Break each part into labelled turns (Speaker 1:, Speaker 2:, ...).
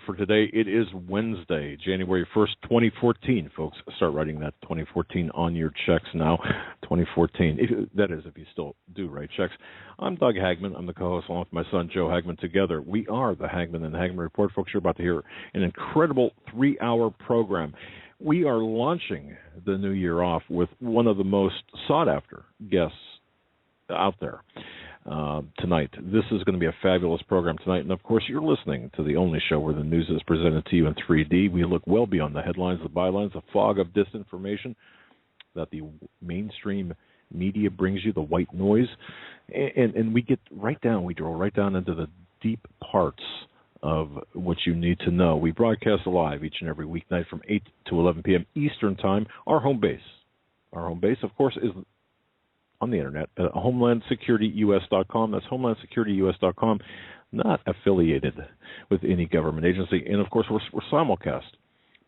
Speaker 1: for today. It is Wednesday, January 1st, 2014. Folks, start writing that 2014 on your checks now. 2014, that is, if you still do write checks. I'm Doug Hagmann. I'm the co-host along with my son, Joe Hagmann. Together, we are the Hagmann and Hagmann Report. Folks, you're about to hear an incredible 3-hour program. We are launching the new year off with one of the most sought-after guests out there. Tonight. This is going to be a fabulous program tonight. And, of course, you're listening to the only show where the news is presented to you in 3D. We look well beyond the headlines, the bylines, the fog of disinformation that the mainstream media brings you, the white noise. And we get right down, we drill right down into the deep parts of what you need to know. We broadcast live each and every weeknight from 8 to 11 p.m. Eastern Time. Our home base, of course, is on the internet at HomelandSecurityUS.com. That's HomelandSecurityUS.com, not affiliated with any government agency. And, of course, we're simulcast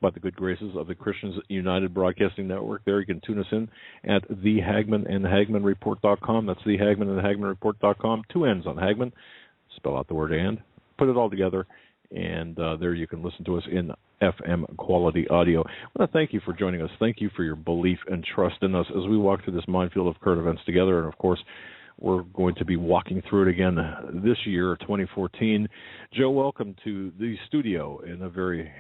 Speaker 1: by the good graces of the Christians United Broadcasting Network. There you can tune us in at thehagmanandhagmanreport.com. That's thehagmanandhagmanreport.com. 2 N's on Hagmann. Spell out the word and. Put it all together. And there you can listen to us in FM quality audio. I want to thank you for joining us. Thank you for your belief and trust in us as we walk through this minefield of current events together. And, of course, we're going to be walking through it again this year, 2014. Joe, welcome to the studio in a very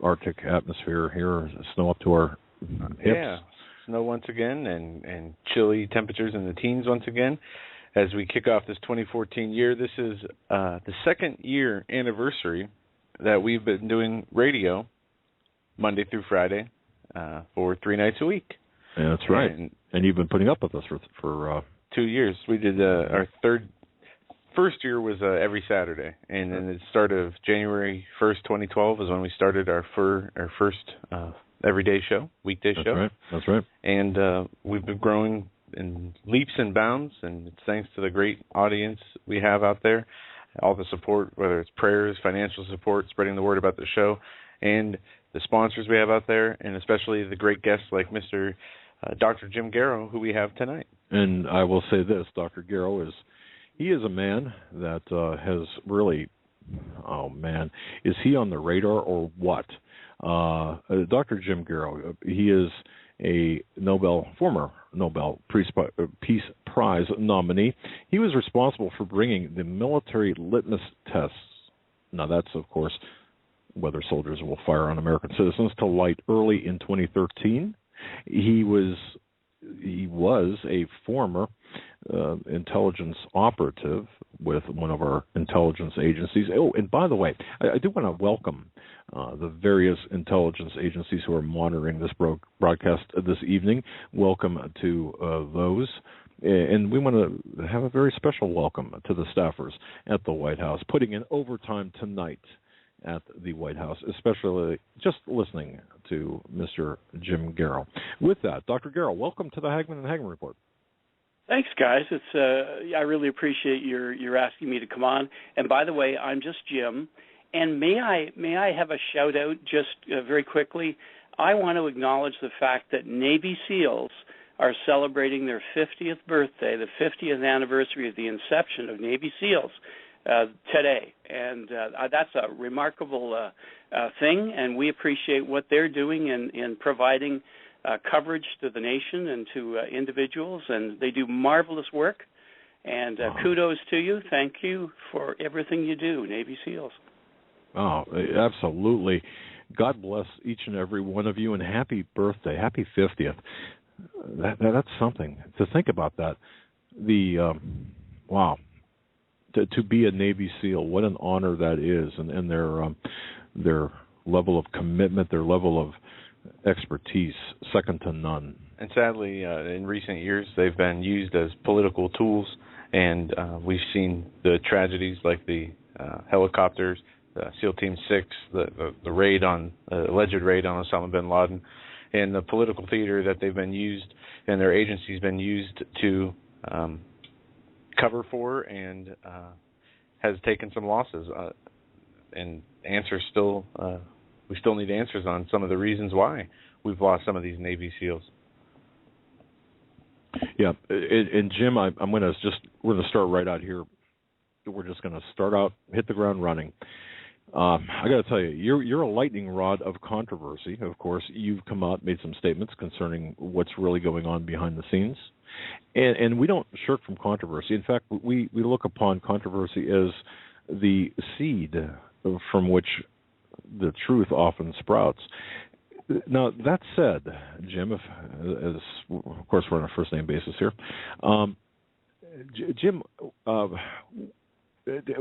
Speaker 1: Arctic atmosphere here. Snow up to our hips.
Speaker 2: Yeah, snow once again and chilly temperatures in the teens once again. As we kick off this 2014 year, this is the second year anniversary that we've been doing radio Monday through Friday for 3 nights a week.
Speaker 1: Yeah, that's right. And you've been putting up with us for
Speaker 2: 2 years. We did our first year was every Saturday, and then the start of January 1st, 2012 is when we started our first everyday show, weekday show.
Speaker 1: That's right.
Speaker 2: And we've been growing in leaps and bounds, and it's thanks to the great audience we have out there, all the support, whether it's prayers, financial support, spreading the word about the show, and the sponsors we have out there, and especially the great guests like Mr. Dr. Jim Garrow, who we have tonight.
Speaker 1: And I will say this, Dr. Garrow is a man that has really, is he on the radar or what? Dr. Jim Garrow, he is a former Nobel Peace Prize nominee. He was responsible for bringing the military litmus tests, now that's, of course, whether soldiers will fire on American citizens, to light early in 2013. He was a former intelligence operative with one of our intelligence agencies. Oh, and by the way, I do want to welcome the various intelligence agencies who are monitoring this broadcast this evening. Welcome to those. And we want to have a very special welcome to the staffers at the White House, putting in overtime tonight at the White House, especially just listening to Mr. Jim Garrow. With that, Dr. Garrow, welcome to the Hagmann and Hagmann Report.
Speaker 3: Thanks, guys. It's I really appreciate your asking me to come on. And by the way, I'm just Jim. And may I have a shout out just very quickly? I want to acknowledge the fact that Navy SEALs are celebrating their 50th birthday, the 50th anniversary of the inception of Navy SEALs today. And that's a remarkable thing, and we appreciate what they're doing in providing coverage to the nation and to individuals, and they do marvelous work. And kudos to you. Thank you for everything you do, Navy SEALs.
Speaker 1: Oh, absolutely. God bless each and every one of you, and happy birthday, happy 50th. That's something to think about. That wow, to be a Navy SEAL, what an honor that is, and their level of commitment, their level of expertise, second to none.
Speaker 2: And sadly, in recent years, they've been used as political tools, and we've seen the tragedies like the helicopters, SEAL Team 6, the raid on alleged raid on Osama bin Laden, and the political theater that they've been used and their agency's been used to cover for, and has taken some losses. And answers still, we still need answers on some of the reasons why we've lost some of these Navy SEALs.
Speaker 1: Yeah, and Jim, we're going to start right out here. We're just going to start out, hit the ground running. I got to tell you, you're a lightning rod of controversy. Of course, you've come out, made some statements concerning what's really going on behind the scenes, and we don't shirk from controversy. In fact, we look upon controversy as the seed from which the truth often sprouts. Now, that said, Jim, as of course we're on a first name basis here, Jim.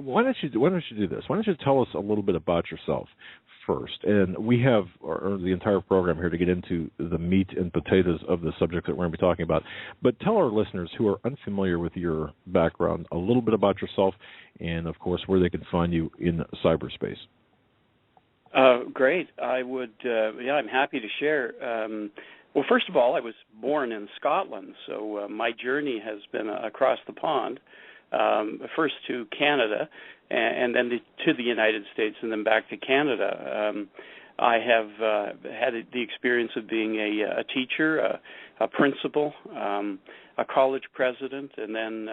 Speaker 1: Why don't you do this? Why don't you tell us a little bit about yourself first? And we have the entire program here to get into the meat and potatoes of the subject that we're going to be talking about. But tell our listeners who are unfamiliar with your background a little bit about yourself, and of course where they can find you in cyberspace.
Speaker 3: Great. I would. I'm happy to share. Well, first of all, I was born in Scotland, so my journey has been across the pond. First to Canada, and then to the United States, and then back to Canada. I have had the experience of being a teacher, a principal, a college president, and then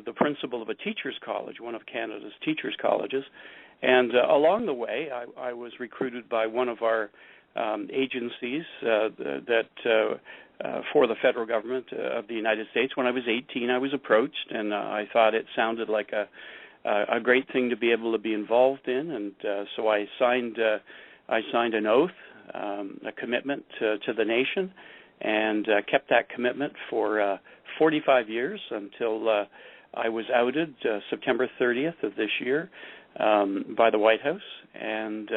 Speaker 3: the principal of a teachers' college, one of Canada's teachers' colleges. And along the way, I was recruited by one of our agencies for the federal government of the United States. When I was 18, I was approached, and I thought it sounded like a great thing to be able to be involved in, and so I signed an oath, a commitment to the nation, and kept that commitment for 45 years until I was outed September 30th of this year by the White House, and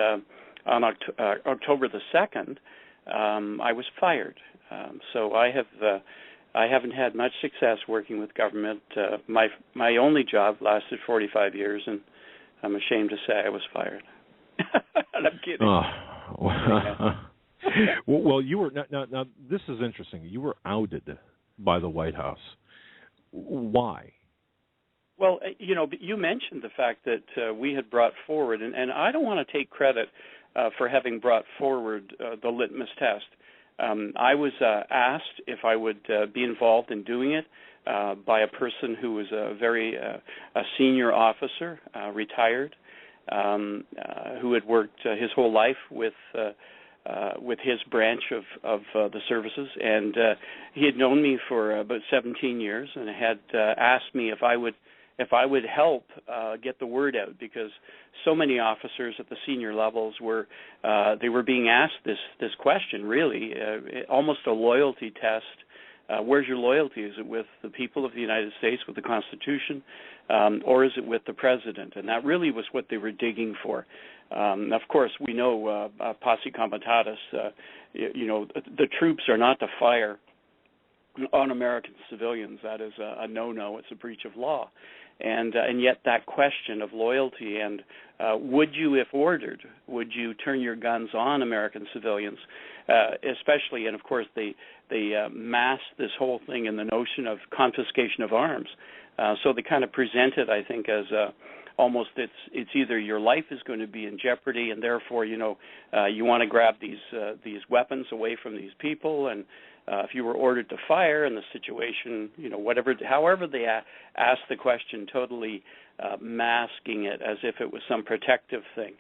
Speaker 3: on October the 2nd, I was fired. So I haven't had much success working with government. My only job lasted 45 years, and I'm ashamed to say I was fired. And I'm kidding.
Speaker 1: Well, you were now. This is interesting. You were outed by the White House. Why?
Speaker 3: Well, you mentioned the fact that we had brought forward, and I don't want to take credit for having brought forward the litmus test. I was asked if I would be involved in doing it by a person who was a senior officer, retired, who had worked his whole life with his branch of the services, and he had known me for about 17 years, and had asked me if I would help get the word out, because so many officers at the senior levels were being asked this question, really, almost a loyalty test. Where's your loyalty? Is it with the people of the United States, with the Constitution, or is it with the President? And that really was what they were digging for. Of course, we know posse comitatus, the troops are not to fire on American civilians. That is a no-no. It's a breach of law. And yet that question of loyalty and would you, if ordered, would you turn your guns on American civilians, especially, and of course they masked this whole thing in the notion of confiscation of arms. So they kind of present it, I think, as almost it's either your life is going to be in jeopardy, and therefore you want to grab these weapons away from these people, and if you were ordered to fire in the situation, however they asked the question, totally masking it as if it was some protective thing.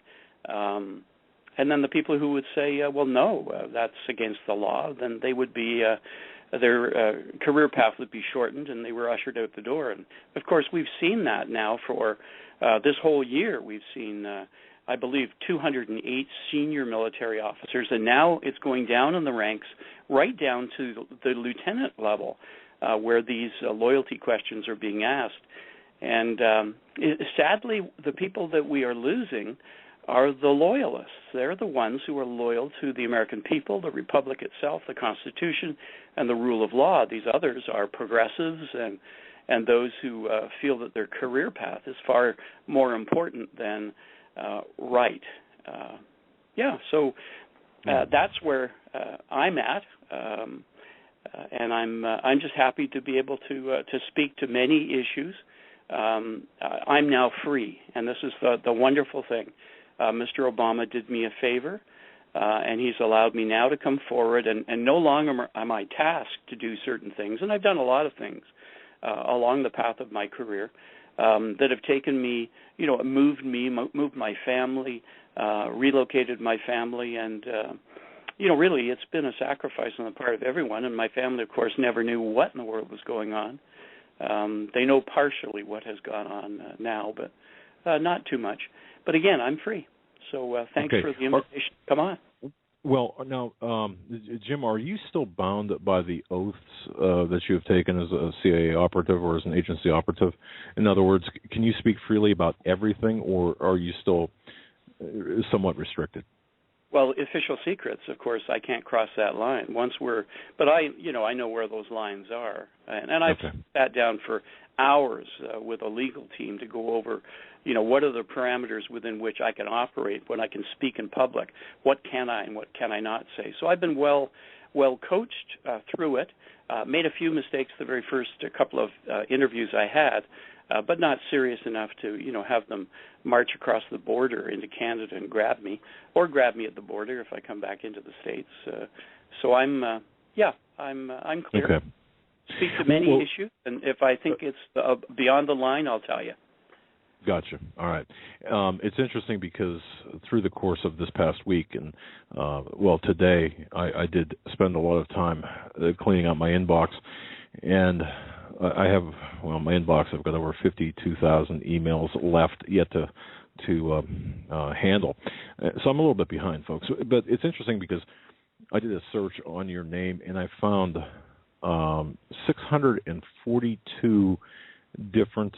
Speaker 3: And then the people who would say, well, no, that's against the law, then they would be, their career path would be shortened, and they were ushered out the door. And, of course, we've seen that now for this whole year. We've seen, I believe, 208 senior military officers, and now it's going down in the ranks, right down to the lieutenant level, where these loyalty questions are being asked. And sadly, the people that we are losing are the loyalists. They're the ones who are loyal to the American people, the Republic itself, the Constitution, and the rule of law. These others are progressives and those who feel that their career path is far more important than right. So that's where I'm at, and I'm just happy to be able to speak to many issues. I'm now free, and this is the wonderful thing. Mr. Obama did me a favor, and he's allowed me now to come forward, and no longer am I tasked to do certain things, and I've done a lot of things along the path of my career, that have taken me, moved my family, relocated my family, and really it's been a sacrifice on the part of everyone. And my family, of course, never knew what in the world was going on. They know partially what has gone on now, but not too much. But again, I'm free. So thanks for the invitation. Come on.
Speaker 1: Well, now, Jim, are you still bound by the oaths that you have taken as a CIA operative or as an agency operative? In other words, can you speak freely about everything, or are you still somewhat restricted?
Speaker 3: Well, official secrets, of course, I can't cross that line. But I know where those lines are, and I've sat down for hours with a legal team to go over, what are the parameters within which I can operate when I can speak in public. What can I and what can I not say? So I've been well coached through it. Made a few mistakes the very first couple of interviews I had. But not serious enough to, have them march across the border into Canada and grab me, or grab me at the border if I come back into the States. So I'm clear.
Speaker 1: Okay.
Speaker 3: Speak to many issues, and if I think it's beyond the line, I'll tell you.
Speaker 1: Gotcha. All right. It's interesting because through the course of this past week and, today, I did spend a lot of time cleaning out my inbox, and I have, my inbox, I've got over 52,000 emails left yet to handle. So I'm a little bit behind, folks. But it's interesting because I did a search on your name, and I found 642 different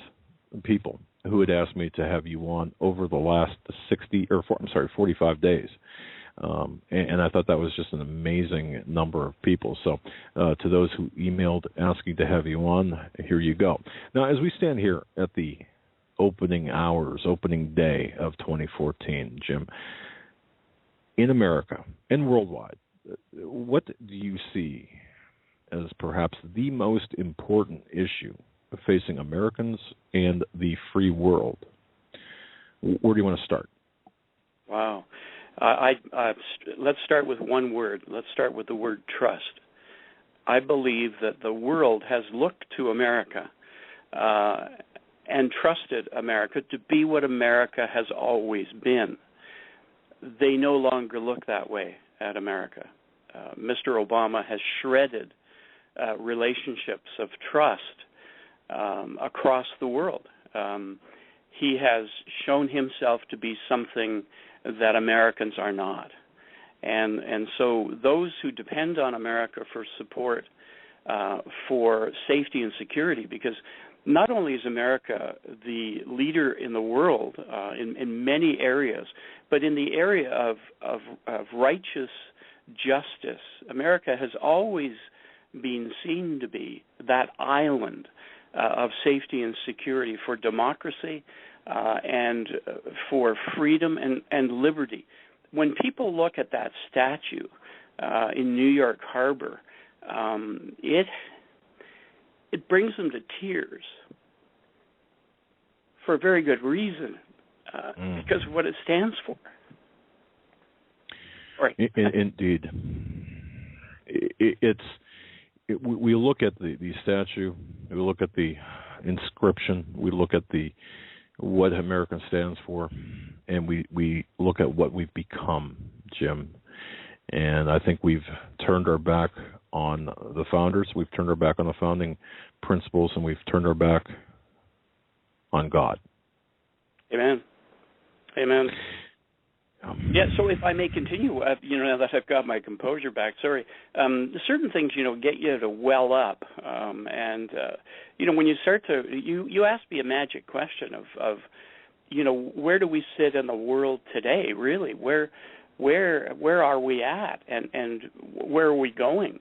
Speaker 1: people who had asked me to have you on over the last 45 days. And I thought that was just an amazing number of people. So to those who emailed asking to have you on, here you go. Now, as we stand here at the opening day of 2014, Jim, in America and worldwide, what do you see as perhaps the most important issue facing Americans and the free world? Where do you want to start?
Speaker 3: Wow. Let's start with one word. Let's start with the word trust. I believe that the world has looked to America and trusted America to be what America has always been. They no longer look that way at America. Mr. Obama has shredded relationships of trust across the world. He has shown himself to be something that Americans are not. And so those who depend on America for support, for safety and security, because not only is America the leader in the world in many areas, but in the area of righteous justice, America has always been seen to be that island of safety and security for democracy and for freedom and liberty. When people look at that statue in New York Harbor, it brings them to tears for a very good reason, because of what it stands for. Right.
Speaker 1: Indeed. We look at the statue, we look at the inscription, we look at what American stands for, and we look at what we've become, Jim. And I think we've turned our back on the founders, we've turned our back on the founding principles, and we've turned our back on God.
Speaker 3: Amen. Amen. Yeah, so if I may continue, now that I've got my composure back, certain things, get you to well up. And when you start to, you ask me a magic question of where do we sit in the world today, really? Where are we at, and where are we going?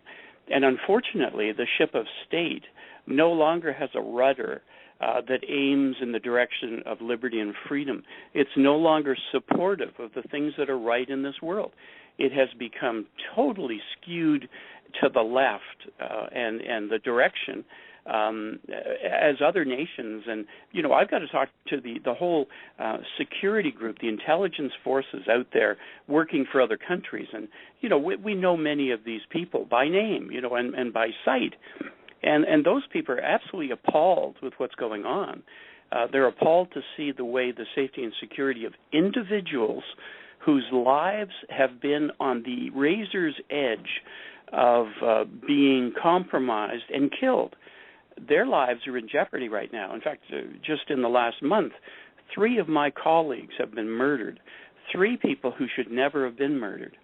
Speaker 3: And unfortunately, the ship of state no longer has a rudder that aims in the direction of liberty and freedom. It's no longer supportive of the things that are right in this world. It has become totally skewed to the left and the direction as other nations. And, I've got to talk to the whole security group, the intelligence forces out there working for other countries. And, we know many of these people by name, and by sight. And those people are absolutely appalled with what's going on. They're appalled to see the way the safety and security of individuals whose lives have been on the razor's edge of being compromised and killed. Their lives are in jeopardy right now. In fact, just in the last month, 3 of my colleagues have been murdered, 3 people who should never have been murdered,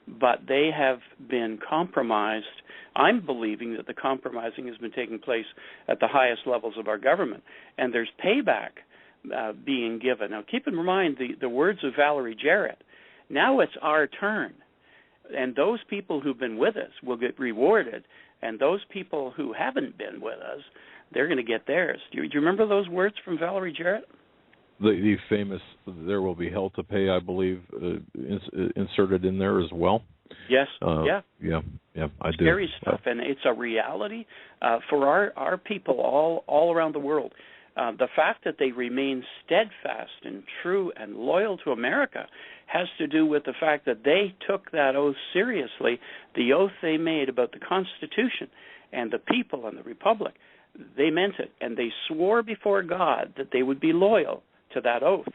Speaker 3: but they have been compromised. I'm believing that the compromising has been taking place at the highest levels of our government, and there's payback being given. Now, keep in mind the words of Valerie Jarrett. Now it's our turn, and those people who've been with us will get rewarded, and those people who haven't been with us, they're going to get theirs. Do you remember those words from Valerie Jarrett?
Speaker 1: The famous "there will be hell to pay," I believe, inserted in there as well.
Speaker 3: Yes.
Speaker 1: Yeah, I do.
Speaker 3: Scary stuff, and it's a reality for our people all around the world. The fact that they remain steadfast and true and loyal to America has to do with the fact that they took that oath seriously, the oath they made about the Constitution and the people and the Republic. They meant it, and they swore before God that they would be loyal to that oath,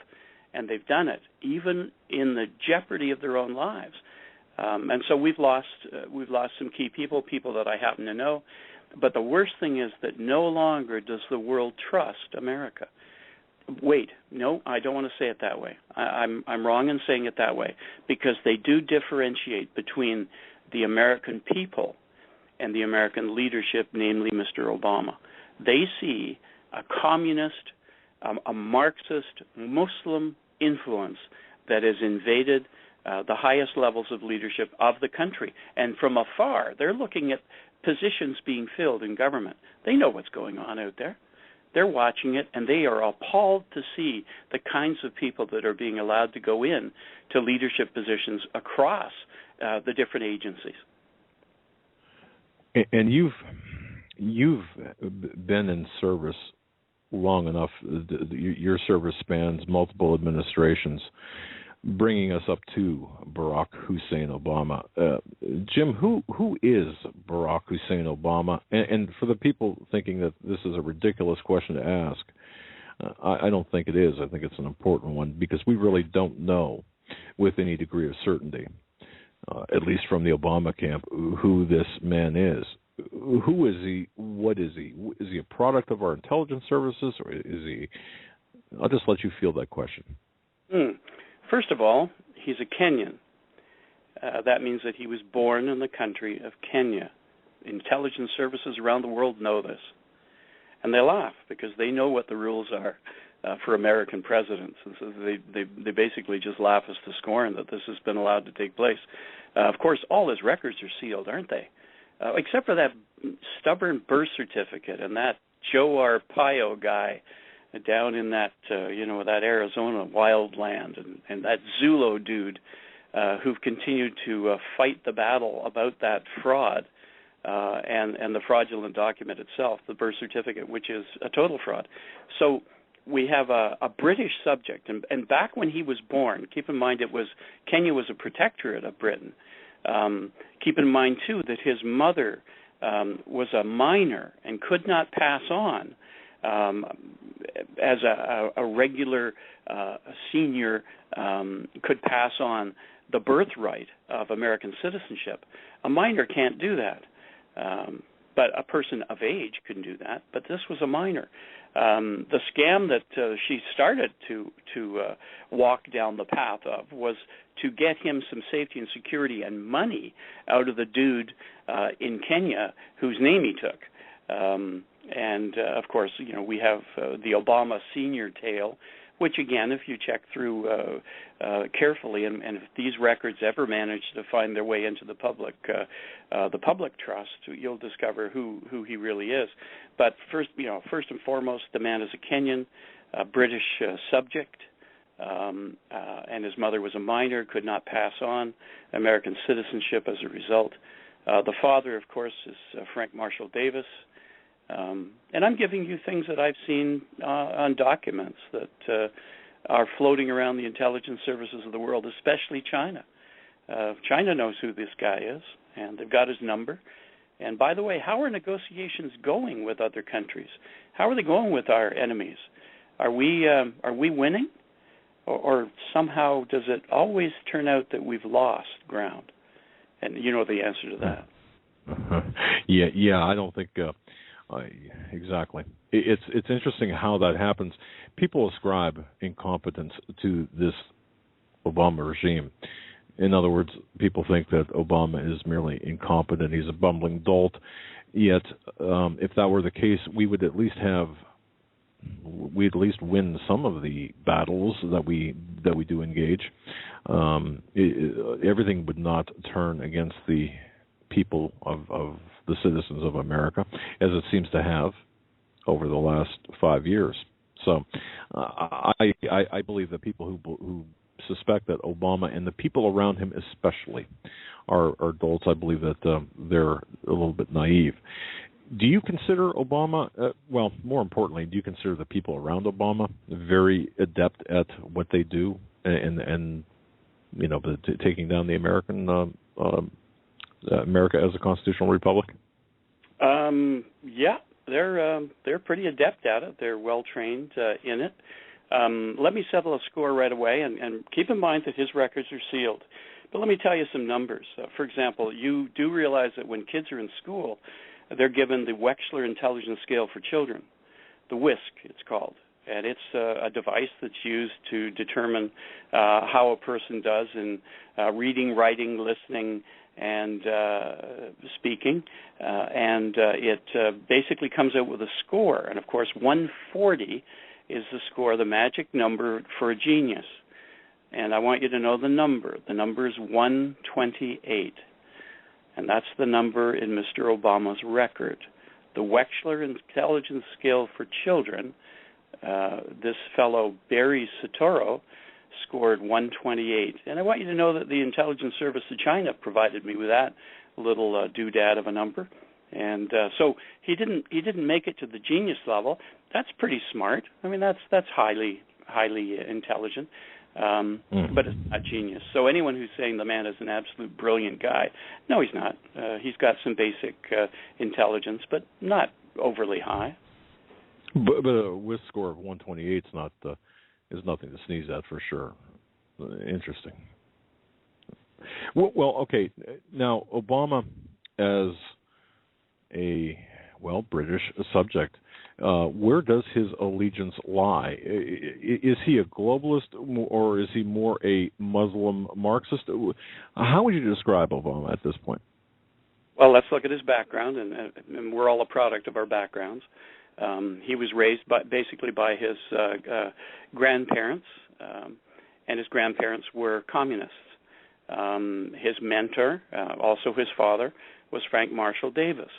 Speaker 3: and they've done it, even in the jeopardy of their own lives. And so we've lost some key people that I happen to know. But the worst thing is that no longer does the world trust America. Wait, no, I don't want to say it that way. I'm wrong in saying it that way, because they do differentiate between the American people and the American leadership, namely Mr. Obama. They see a communist, a Marxist, Muslim influence that has invaded the highest levels of leadership of the country. And from afar, they're looking at positions being filled in government. They know what's going on out there. They're watching it, and they are appalled to see the kinds of people that are being allowed to go in to leadership positions across the different agencies.
Speaker 1: And you've been in service long enough. Your service spans multiple administrations, bringing us up to Barack Hussein Obama. Jim, who is Barack Hussein Obama? And for the people thinking that this is a ridiculous question to ask, I don't think it is. I think it's an important one, because we really don't know with any degree of certainty, at least from the Obama camp, who this man is. Who is he? What is he? Is he a product of our intelligence services, or is he? I'll just let you field that question.
Speaker 3: First of all, he's a Kenyan. That means that he was born in the country of Kenya. Intelligence services around the world know this. And they laugh because they know what the rules are for American presidents. And so they basically just laugh us to scorn that this has been allowed to take place. Of course, all his records are sealed, aren't they? Except for that stubborn birth certificate and that Joe Arpaio guy down in that, that Arizona wildland, and that Zulu dude who've continued to fight the battle about that fraud and the fraudulent document itself, the birth certificate, which is a total fraud. So we have a British subject, and back when he was born, keep in mind Kenya was a protectorate of Britain. Keep in mind, too, that his mother was a minor and could not pass on as a regular senior could pass on the birthright of American citizenship. A minor can't do that, but a person of age can do that. But this was a minor. The scam that she started to walk down the path of was to get him some safety and security and money out of the dude in Kenya whose name he took. And, of course, we have the Obama senior tale, which, again, if you check through carefully, and if these records ever manage to find their way into the public trust, you'll discover who he really is. But first and foremost, the man is a Kenyan, British subject, and his mother was a minor, could not pass on American citizenship as a result. The father, of course, is Frank Marshall Davis. And I'm giving you things that I've seen on documents that are floating around the intelligence services of the world, especially China. China knows who this guy is, and they've got his number. And by the way, how are negotiations going with other countries? How are they going with our enemies? Are we winning, or somehow does it always turn out that we've lost ground? And you know the answer to that.
Speaker 1: Yeah. I don't think exactly. It's interesting how that happens. People ascribe incompetence to this Obama regime. In other words, people think that Obama is merely incompetent. He's a bumbling dolt. Yet, if that were the case, we'd at least win some of the battles that we do engage. Everything would not turn against the people of the citizens of America, as it seems to have over the last 5 years. So, I believe that people who suspect that Obama and the people around him especially are dolts, I believe that they're a little bit naive. Do you consider Obama, well, more importantly, do you consider the people around Obama very adept at what they do and you know, taking down the America as a constitutional republic?
Speaker 3: Yeah, they're pretty adept at it. They're well trained in it. Let me settle a score right away, and keep in mind that his records are sealed. But let me tell you some numbers. For example, you do realize that when kids are in school, they're given the Wechsler Intelligence Scale for Children, the WISC it's called. And it's a device that's used to determine how a person does in reading, writing, listening, and speaking. And it basically comes out with a score. And, of course, 140 is the score, the magic number for a genius. And I want you to know the number. The number is 128. And that's the number in Mr. Obama's record. The Wechsler Intelligence Scale for Children, this fellow Barry Soetoro scored 128. And I want you to know that the Intelligence Service of China provided me with that little doodad of a number. And so he didn't make it to the genius level. That's pretty smart. I mean, that's highly intelligent. But it's not genius. So anyone who's saying the man is an absolute brilliant guy, no, he's not. He's got some basic intelligence, but not overly high.
Speaker 1: But a WISC score of 128 is nothing to sneeze at for sure. Interesting. Well, okay. Now, Obama as a British subject, where does his allegiance lie? Is he a globalist or is he more a Muslim Marxist? How would you describe Obama at this point?
Speaker 3: Well, let's look at his background, and we're all a product of our backgrounds. He was raised basically by his grandparents, and his grandparents were communists. His mentor, also his father, was Frank Marshall Davis.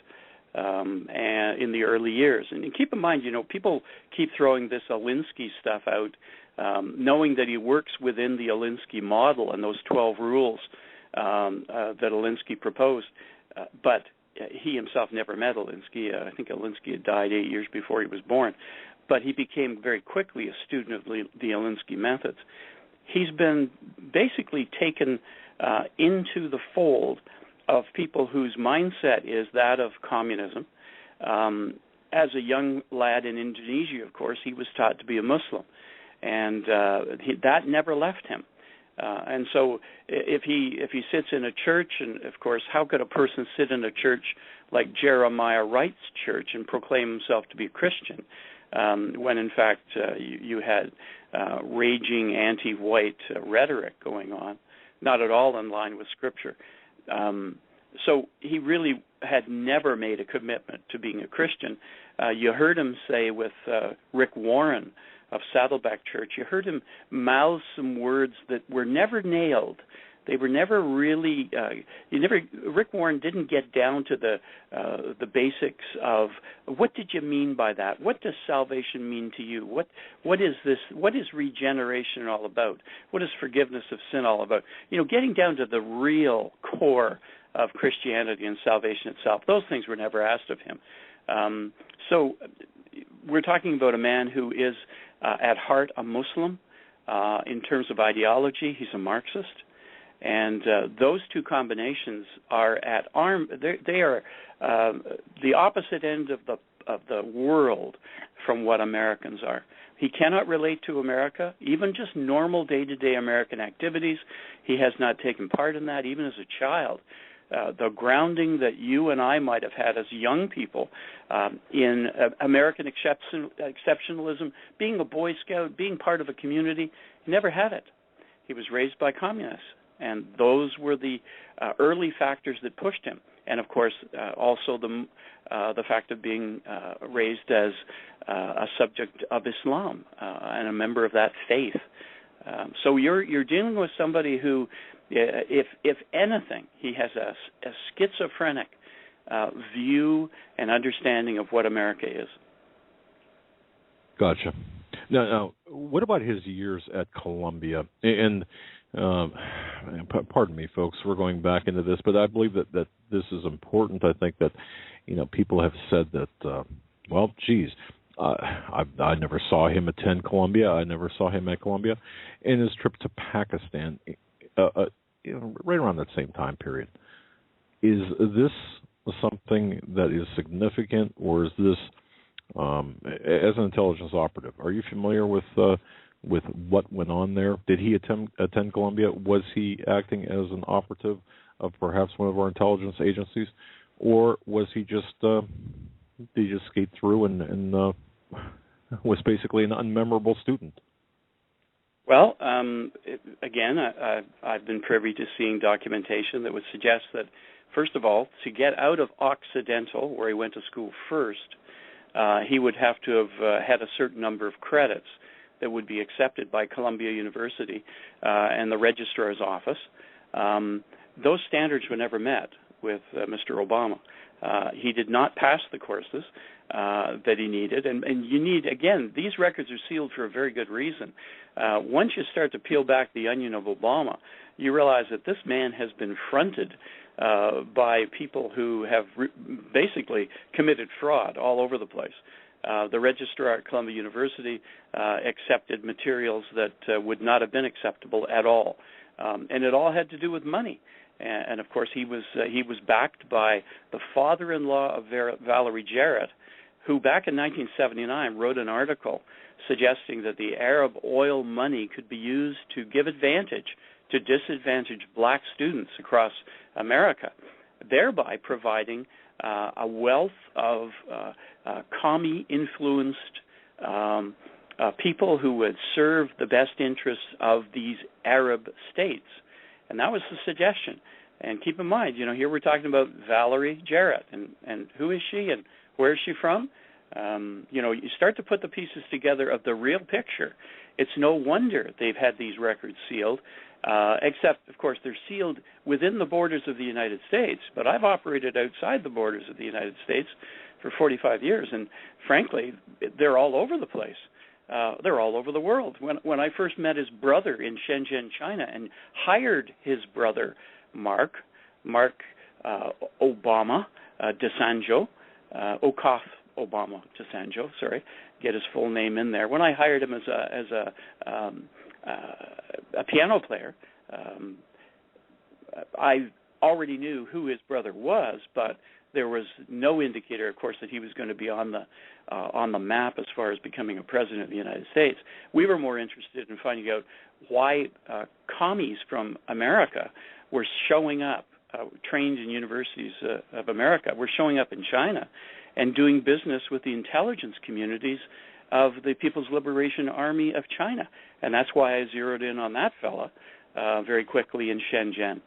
Speaker 3: And in the early years. And keep in mind, people keep throwing this Alinsky stuff out, knowing that he works within the Alinsky model and those 12 rules that Alinsky proposed. But he himself never met Alinsky. I think Alinsky had died 8 years before he was born. But he became very quickly a student of the Alinsky methods. He's been basically taken into the fold of people whose mindset is that of communism. As a young lad in Indonesia, of course, he was taught to be a Muslim, and that never left him. And so if he sits in a church, and of course, how could a person sit in a church like Jeremiah Wright's church and proclaim himself to be a Christian, when in fact you had raging anti-white rhetoric going on, not at all in line with Scripture. So he really had never made a commitment to being a Christian. You heard him say with Rick Warren of Saddleback Church, you heard him mouth some words that were never nailed. They were never really. Rick Warren didn't get down to the basics of what did you mean by that? What does salvation mean to you? What is this? What is regeneration all about? What is forgiveness of sin all about? Getting down to the real core of Christianity and salvation itself. Those things were never asked of him. So we're talking about a man who is at heart a Muslim. In terms of ideology, he's a Marxist. And those two combinations are at arm. They are the opposite end of the world from what Americans are. He cannot relate to America, even just normal day-to-day American activities. He has not taken part in that, even as a child. The grounding that you and I might have had as young people in American exceptionalism, being a Boy Scout, being part of a community, he never had it. He was raised by communists, and those were the early factors that pushed him. And, of course, also the fact of being raised as a subject of Islam and a member of that faith. So you're dealing with somebody who, if anything, he has a schizophrenic view and understanding of what America is.
Speaker 1: Gotcha. Now, what about his years at Columbia? And pardon me, folks, we're going back into this, but I believe that this is important. I think that, people have said that, well, geez, I never saw him attend Columbia. I never saw him at Columbia. In his trip to Pakistan, right around that same time period, is this something that is significant, or is this, as an intelligence operative, are you familiar with what went on there? Did he attend Columbia? Was he acting as an operative of perhaps one of our intelligence agencies, or was he just did he just skate through and was basically an unmemorable student?
Speaker 3: Well, again, I've been privy to seeing documentation that would suggest that, first of all, to get out of Occidental, where he went to school first, he would have to have had a certain number of credits that would be accepted by Columbia University and the registrar's office. Those standards were never met with Mr. Obama. He did not pass the courses that he needed. And you need, again, these records are sealed for a very good reason. Once you start to peel back the onion of Obama, you realize that this man has been fronted by people who have basically committed fraud all over the place. The registrar at Columbia University accepted materials that would not have been acceptable at all. And it all had to do with money. And of course, he was backed by the father-in-law of Valerie Jarrett, who back in 1979 wrote an article suggesting that the Arab oil money could be used to give advantage to disadvantaged black students across America, thereby providing a wealth of commie-influenced people who would serve the best interests of these Arab states. And that was the suggestion. And keep in mind, here we're talking about Valerie Jarrett, and who is she and where is she from? You start to put the pieces together of the real picture. It's no wonder they've had these records sealed, except, of course, they're sealed within the borders of the United States. But I've operated outside the borders of the United States for 45 years, and frankly, they're all over the place. They're all over the world. When I first met his brother in Shenzhen, China, and hired his brother, Mark Obama Desanjo, Okath Obama Desanjo, sorry, get his full name in there. When I hired him as a piano player, I already knew who his brother was, but there was no indicator, of course, that he was going to be on the map as far as becoming a president of the United States. We were more interested in finding out why commies from America were showing up, trained in universities of America, were showing up in China and doing business with the intelligence communities of the People's Liberation Army of China. And that's why I zeroed in on that fella very quickly in Shenzhen.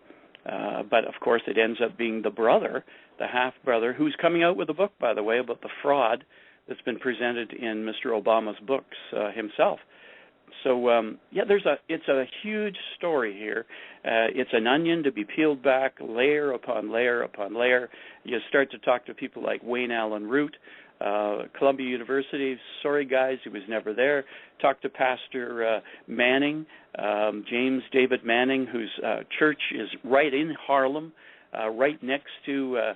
Speaker 3: But, of course, it ends up being the brother, the half-brother, who's coming out with a book, by the way, about the fraud that's been presented in Mr. Obama's books himself. So, it's a huge story here. It's an onion to be peeled back layer upon layer upon layer. You start to talk to people like Wayne Allen Root, Columbia University. Sorry, guys, he was never there. Talk to Pastor Manning, James David Manning, whose church is right in Harlem, right next to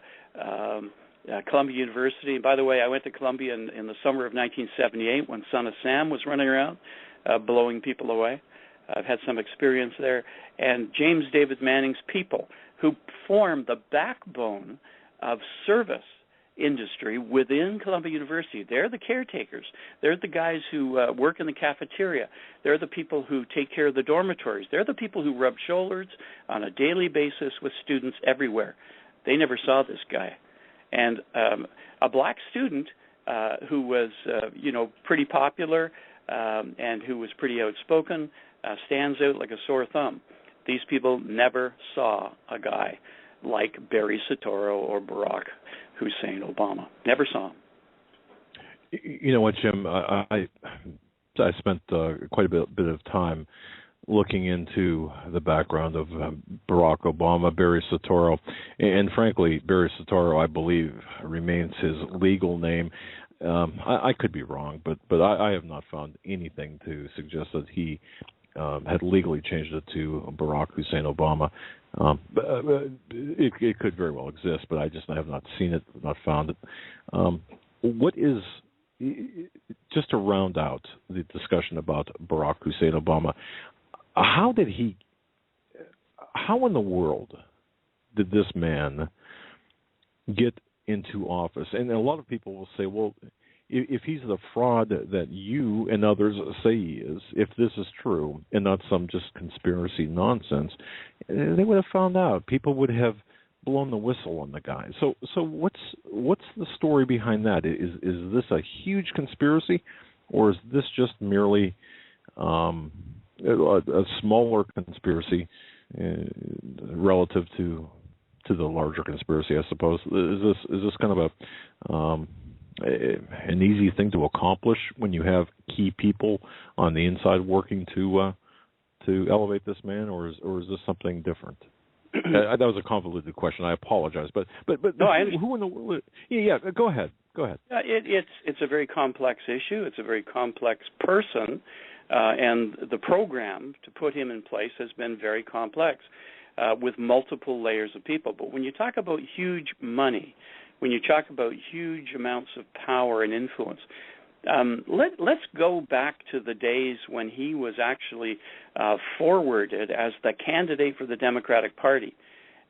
Speaker 3: Columbia University. And by the way, I went to Columbia in the summer of 1978 when Son of Sam was running around, blowing people away. I've had some experience there. And James David Manning's people, who form the backbone of service industry within Columbia University. They're the caretakers. They're the guys who work in the cafeteria. They're the people who take care of the dormitories. They're the people who rub shoulders on a daily basis with students everywhere. They never saw this guy. And a black student who was, pretty popular and who was pretty outspoken stands out like a sore thumb. These people never saw a guy like Barry Soetoro or Barack Hussein Obama. Never saw him.
Speaker 1: You know what, Jim? I spent quite a bit of time looking into the background of Barack Obama, Barry Soetoro, and frankly, Barry Soetoro, I believe, remains his legal name. I could be wrong, but I have not found anything to suggest that he had legally changed it to Barack Hussein Obama. It could very well exist, but I have not seen it, not found it. What is, just to round out the discussion about Barack Hussein Obama, how in the world did this man get into office? And a lot of people will say, well, if he's the fraud that you and others say he is, if this is true and not some just conspiracy nonsense, they would have found out. People would have blown the whistle on the guy. So what's the story behind that? Is this a huge conspiracy, or is this just merely a smaller conspiracy relative to the larger conspiracy, I suppose? Is this kind of an easy thing to accomplish when you have key people on the inside working to elevate this man, or is this something different? That was a convoluted question. I apologize, but
Speaker 3: no,
Speaker 1: who in the world? Yeah, go ahead.
Speaker 3: It's a very complex issue. It's a very complex person, and the program to put him in place has been very complex, with multiple layers of people. But when you talk about huge money, when you talk about huge amounts of power and influence, let's go back to the days when he was actually forwarded as the candidate for the Democratic Party.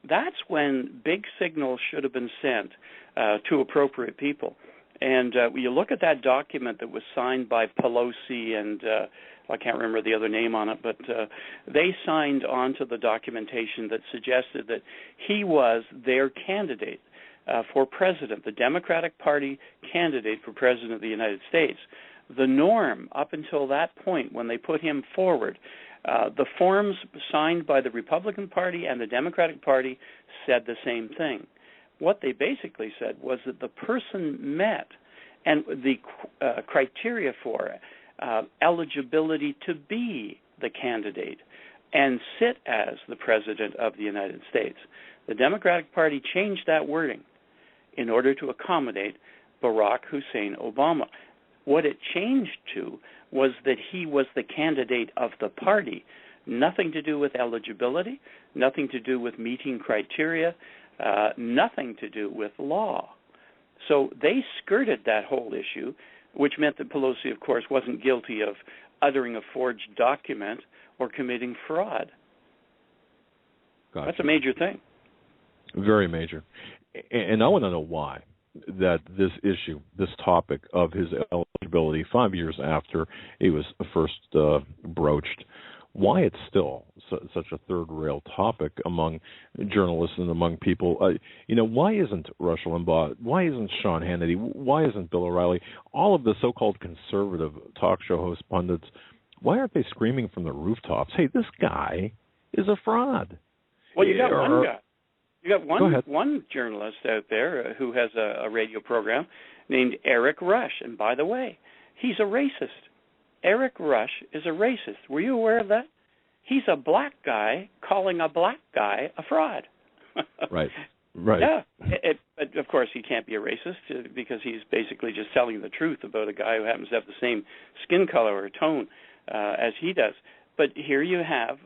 Speaker 3: That's when big signals should have been sent to appropriate people. And when you look at that document that was signed by Pelosi and I can't remember the other name on it, but they signed on to the documentation that suggested that he was their candidate for president, the Democratic Party candidate for president of the United States. The norm up until that point, when they put him forward, the forms signed by the Republican Party and the Democratic Party said the same thing. What they basically said was that the person met and the criteria for eligibility to be the candidate and sit as the president of the United States. The Democratic Party changed that wording in order to accommodate Barack Hussein Obama. What it changed to was that he was the candidate of the party, nothing to do with eligibility, nothing to do with meeting criteria, nothing to do with law. So they skirted that whole issue, which meant that Pelosi, of course, wasn't guilty of uttering a forged document or committing fraud.
Speaker 1: Gotcha.
Speaker 3: That's a major thing.
Speaker 1: Very major. And I want to know why that this issue, this topic of his eligibility 5 years after it was first broached, why it's still such a third-rail topic among journalists and among people. Why isn't Rush Limbaugh? Why isn't Sean Hannity? Why isn't Bill O'Reilly? All of the so-called conservative talk show host pundits, why aren't they screaming from the rooftops, hey, this guy is a fraud?
Speaker 3: Well, you got one guy. You got one journalist out there who has a radio program named Eric Rush. And by the way, he's a racist. Eric Rush is a racist. Were you aware of that? He's a black guy calling a black guy a fraud.
Speaker 1: Right.
Speaker 3: Yeah. But of course, he can't be a racist because he's basically just telling the truth about a guy who happens to have the same skin color or tone as he does. But here you have,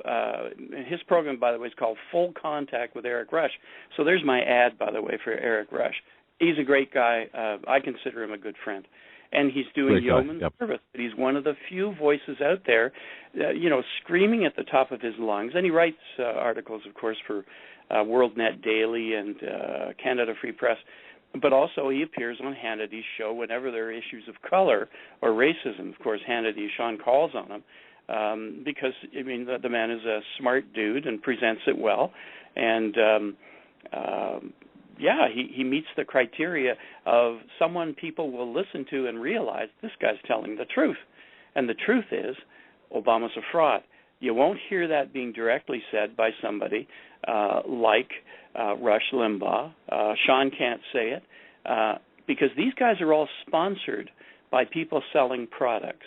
Speaker 3: his program, by the way, is called Full Contact with Eric Rush. So there's my ad, by the way, for Eric Rush. He's a great guy. I consider him a good friend. And he's doing yeoman's service. But he's one of the few voices out there, screaming at the top of his lungs. And he writes articles, of course, for WorldNet Daily and Canada Free Press. but also he appears on Hannity's show whenever there are issues of color or racism. Of course, Hannity, Sean calls on him because, I mean, the man is a smart dude and presents it well. And, he meets the criteria of someone people will listen to and realize this guy's telling the truth. And the truth is Obama's a fraud. You won't hear that being directly said by somebody like Rush Limbaugh. Sean can't say it because these guys are all sponsored by people selling products.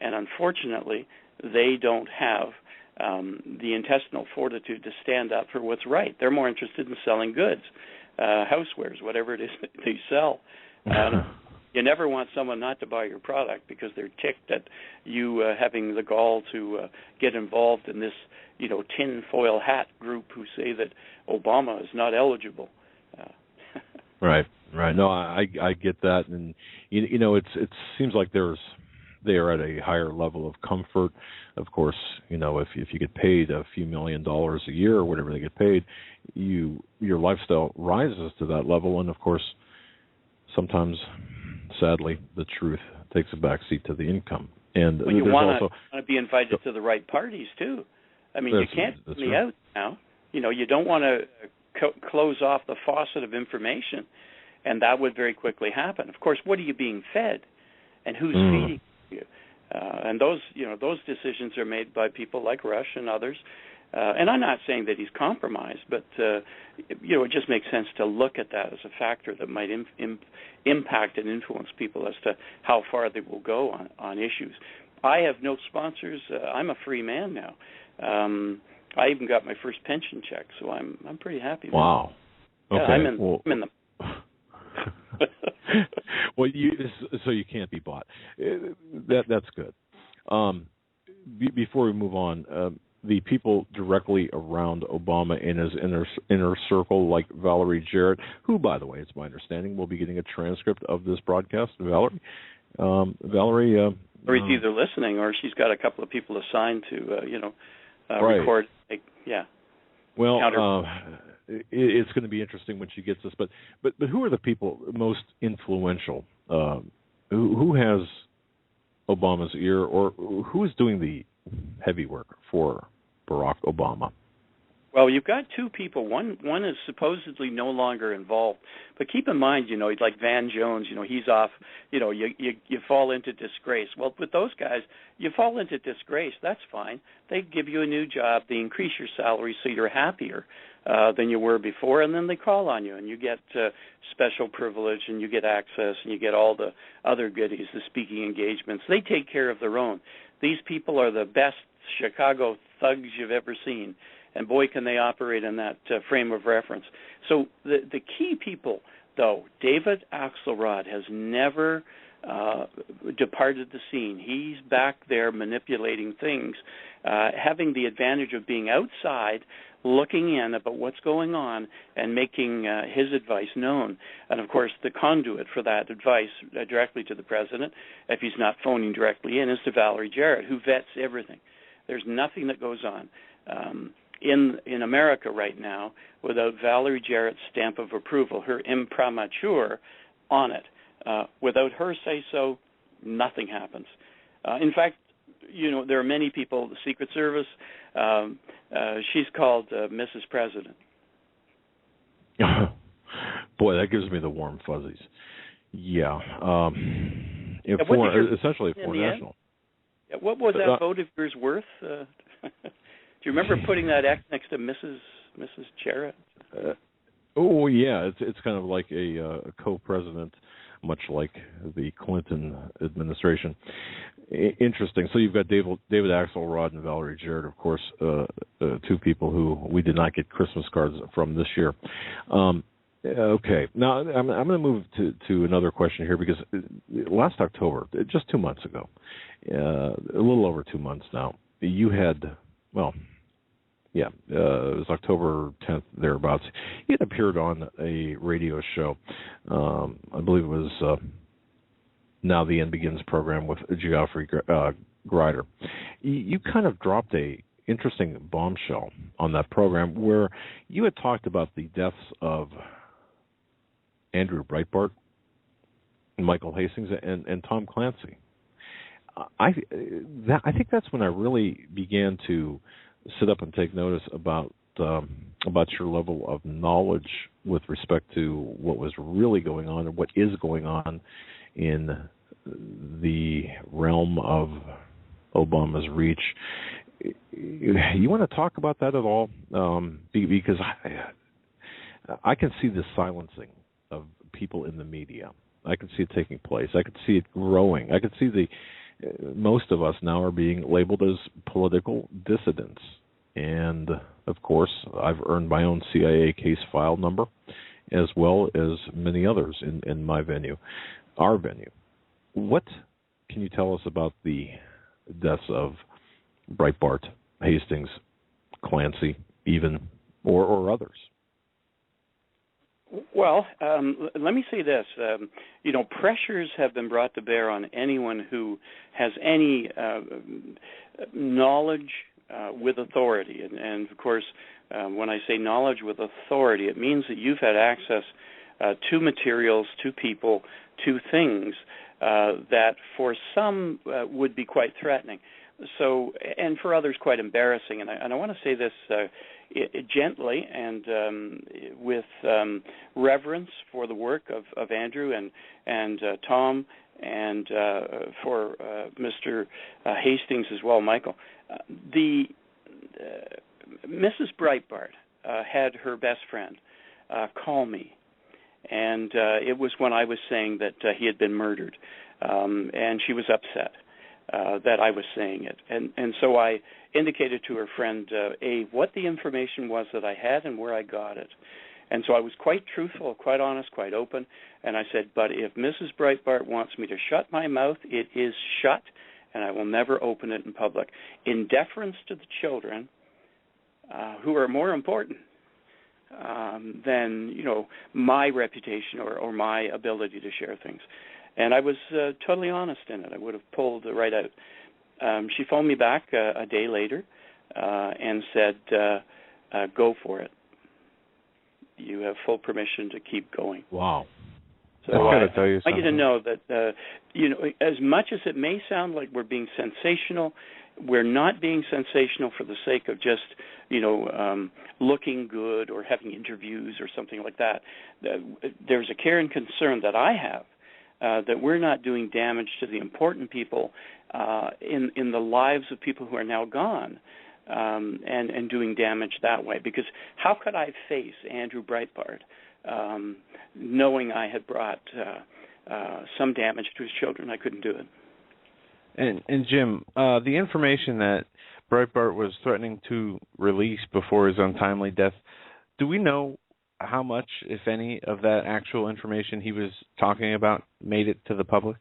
Speaker 3: And unfortunately, they don't have the intestinal fortitude to stand up for what's right. They're more interested in selling goods, housewares, whatever it is that they sell. You never want someone not to buy your product because they're ticked at you having the gall to get involved in this, tinfoil hat group who say that Obama is not eligible.
Speaker 1: Right. No, I get that, and it seems like they are at a higher level of comfort. Of course, if you get paid a few $1 million a year or whatever they get paid, your lifestyle rises to that level, and of course, sometimes, sadly, the truth takes a backseat to the income. And
Speaker 3: well, you want to be invited to the right parties too. I mean, you can't put me out now. You don't want to close off the faucet of information, and that would very quickly happen. Of course, what are you being fed, and who's feeding you? And those decisions are made by people like Rush and others. And I'm not saying that he's compromised, but it just makes sense to look at that as a factor that might impact and influence people as to how far they will go on issues. I have no sponsors. I'm a free man now. I even got my first pension check, so I'm pretty happy.
Speaker 1: Wow. Okay.
Speaker 3: Yeah, I'm in the.
Speaker 1: Well, so you can't be bought. That's good. Before we move on. The people directly around Obama in his inner circle, like Valerie Jarrett, who, by the way, it's my understanding, will be getting a transcript of this broadcast. Valerie,
Speaker 3: Valerie's either listening or she's got a couple of people assigned to,
Speaker 1: right.
Speaker 3: record.
Speaker 1: Well, it's going to be interesting when she gets this. But who are the people most influential? Who has Obama's ear, or who is doing the heavy work for Barack Obama?
Speaker 3: Well, you've got two people. One is supposedly no longer involved, but keep in mind, like Van Jones, he's off. You fall into disgrace. Well, with those guys, you fall into disgrace. That's fine. They give you a new job. They increase your salary so you're happier than you were before, and then they call on you, and you get special privilege, and you get access, and you get all the other goodies, the speaking engagements. They take care of their own. These people are the best Chicago thugs you've ever seen, and boy, can they operate in that frame of reference. So the key people, though, David Axelrod has never departed the scene. He's back there manipulating things, having the advantage of being outside, looking in about what's going on and making his advice known. And, of course, the conduit for that advice directly to the president, if he's not phoning directly in, is to Valerie Jarrett, who vets everything. There's nothing that goes on in America right now without Valerie Jarrett's stamp of approval, her imprimatur on it. Without her say-so, nothing happens. In fact, there are many people, the Secret Service, she's called Mrs. President.
Speaker 1: Boy, that gives me the warm fuzzies. Yeah. Essentially foreign national.
Speaker 3: What was that vote of yours worth? Do you remember putting that X next to Mrs. Jarrett?
Speaker 1: Yeah. It's kind of like a co-president, much like the Clinton administration. Interesting. So you've got David Axelrod and Valerie Jarrett, of course, two people who we did not get Christmas cards from this year. Okay. Now I'm going to move to another question here, because last October, just 2 months ago, a little over 2 months now, you had, it was October 10th, thereabouts. You had appeared on a radio show. I believe it was Now the End Begins program with Geoffrey Grider. You kind of dropped a interesting bombshell on that program where you had talked about the deaths of Andrew Breitbart, Michael Hastings, and Tom Clancy. I think that's when I really began to sit up and take notice about your level of knowledge with respect to what was really going on and what is going on in the realm of Obama's reach. You want to talk about that at all? Because I can see the silencing of people in the media. I can see it taking place. I can see it growing. I can see most of us now are being labeled as political dissidents. And, of course, I've earned my own CIA case file number, as well as many others in my venue, our venue. What can you tell us about the deaths of Breitbart, Hastings, Clancy, even, or others?
Speaker 3: Well, let me say this. Pressures have been brought to bear on anyone who has any knowledge with authority. And of course, when I say knowledge with authority, it means that you've had access to materials, to people, to things that for some would be quite threatening. So, and for others quite embarrassing. And I want to say this gently and with reverence for the work of Andrew and Tom and for Mr. Hastings as well, Michael. Mrs. Breitbart had her best friend call me, and it was when I was saying that he had been murdered, and she was upset that I was saying it. And so I indicated to her friend, what the information was that I had and where I got it. And so I was quite truthful, quite honest, quite open, and I said, but if Mrs. Breitbart wants me to shut my mouth, it is shut, and I will never open it in public, in deference to the children who are more important than, my reputation or my ability to share things. And I was totally honest in it. I would have pulled right out. She phoned me back a day later and said, go for it. You have full permission to keep going.
Speaker 1: Wow.
Speaker 2: So I got to tell you something.
Speaker 3: I want you to know that, as much as it may sound like we're being sensational, we're not being sensational for the sake of just, looking good or having interviews or something like that. There's a care and concern that I have that we're not doing damage to the important people in the lives of people who are now gone. And doing damage that way. Because how could I face Andrew Breitbart knowing I had brought some damage to his children? I couldn't do it.
Speaker 2: And Jim, the information that Breitbart was threatening to release before his untimely death, do we know how much, if any, of that actual information he was talking about made it to the public?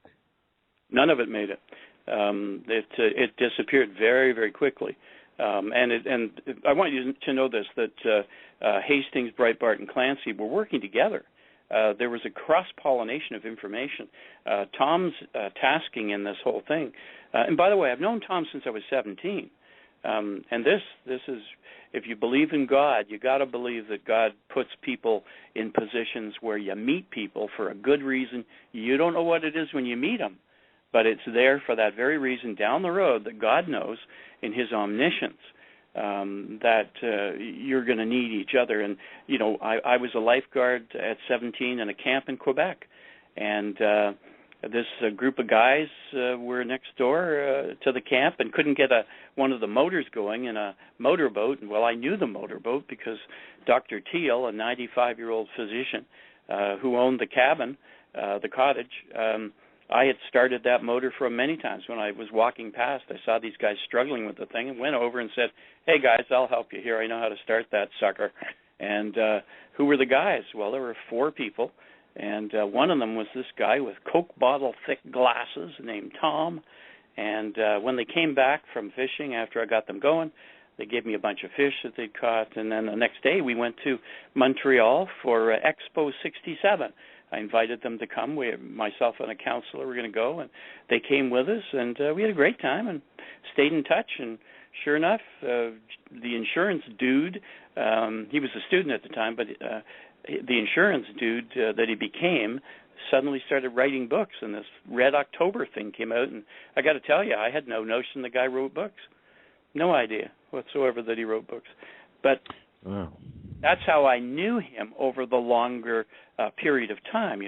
Speaker 3: None of it made it. It disappeared very, very quickly. And I want you to know this, that Hastings, Breitbart, and Clancy were working together. There was a cross-pollination of information. Tom's tasking in this whole thing. And by the way, I've known Tom since I was 17. And this is, if you believe in God, you got to believe that God puts people in positions where you meet people for a good reason. You don't know what it is when you meet them, but it's there for that very reason down the road that God knows in his omniscience that you're going to need each other. And, I was a lifeguard at 17 in a camp in Quebec, and this group of guys were next door to the camp and couldn't get one of the motors going in a motorboat. And, well, I knew the motorboat because Dr. Teal, a 95-year-old physician who owned the cabin, the cottage, I had started that motor for him many times. When I was walking past, I saw these guys struggling with the thing and went over and said, hey, guys, I'll help you here. I know how to start that sucker. And who were the guys? Well, there were 4 people, and one of them was this guy with Coke bottle-thick glasses named Tom. And when they came back from fishing after I got them going, they gave me a bunch of fish that they'd caught. And then the next day we went to Montreal for Expo 67. I invited them to come. Myself and a counselor were going to go, and they came with us, and we had a great time and stayed in touch. And sure enough, the insurance dude He was a student at the time, but the insurance dude that he became suddenly started writing books, and this Red October thing came out, and I got to tell you, I had no notion the guy wrote books. No idea whatsoever that he wrote books. But that's how I knew him over the longer period of time,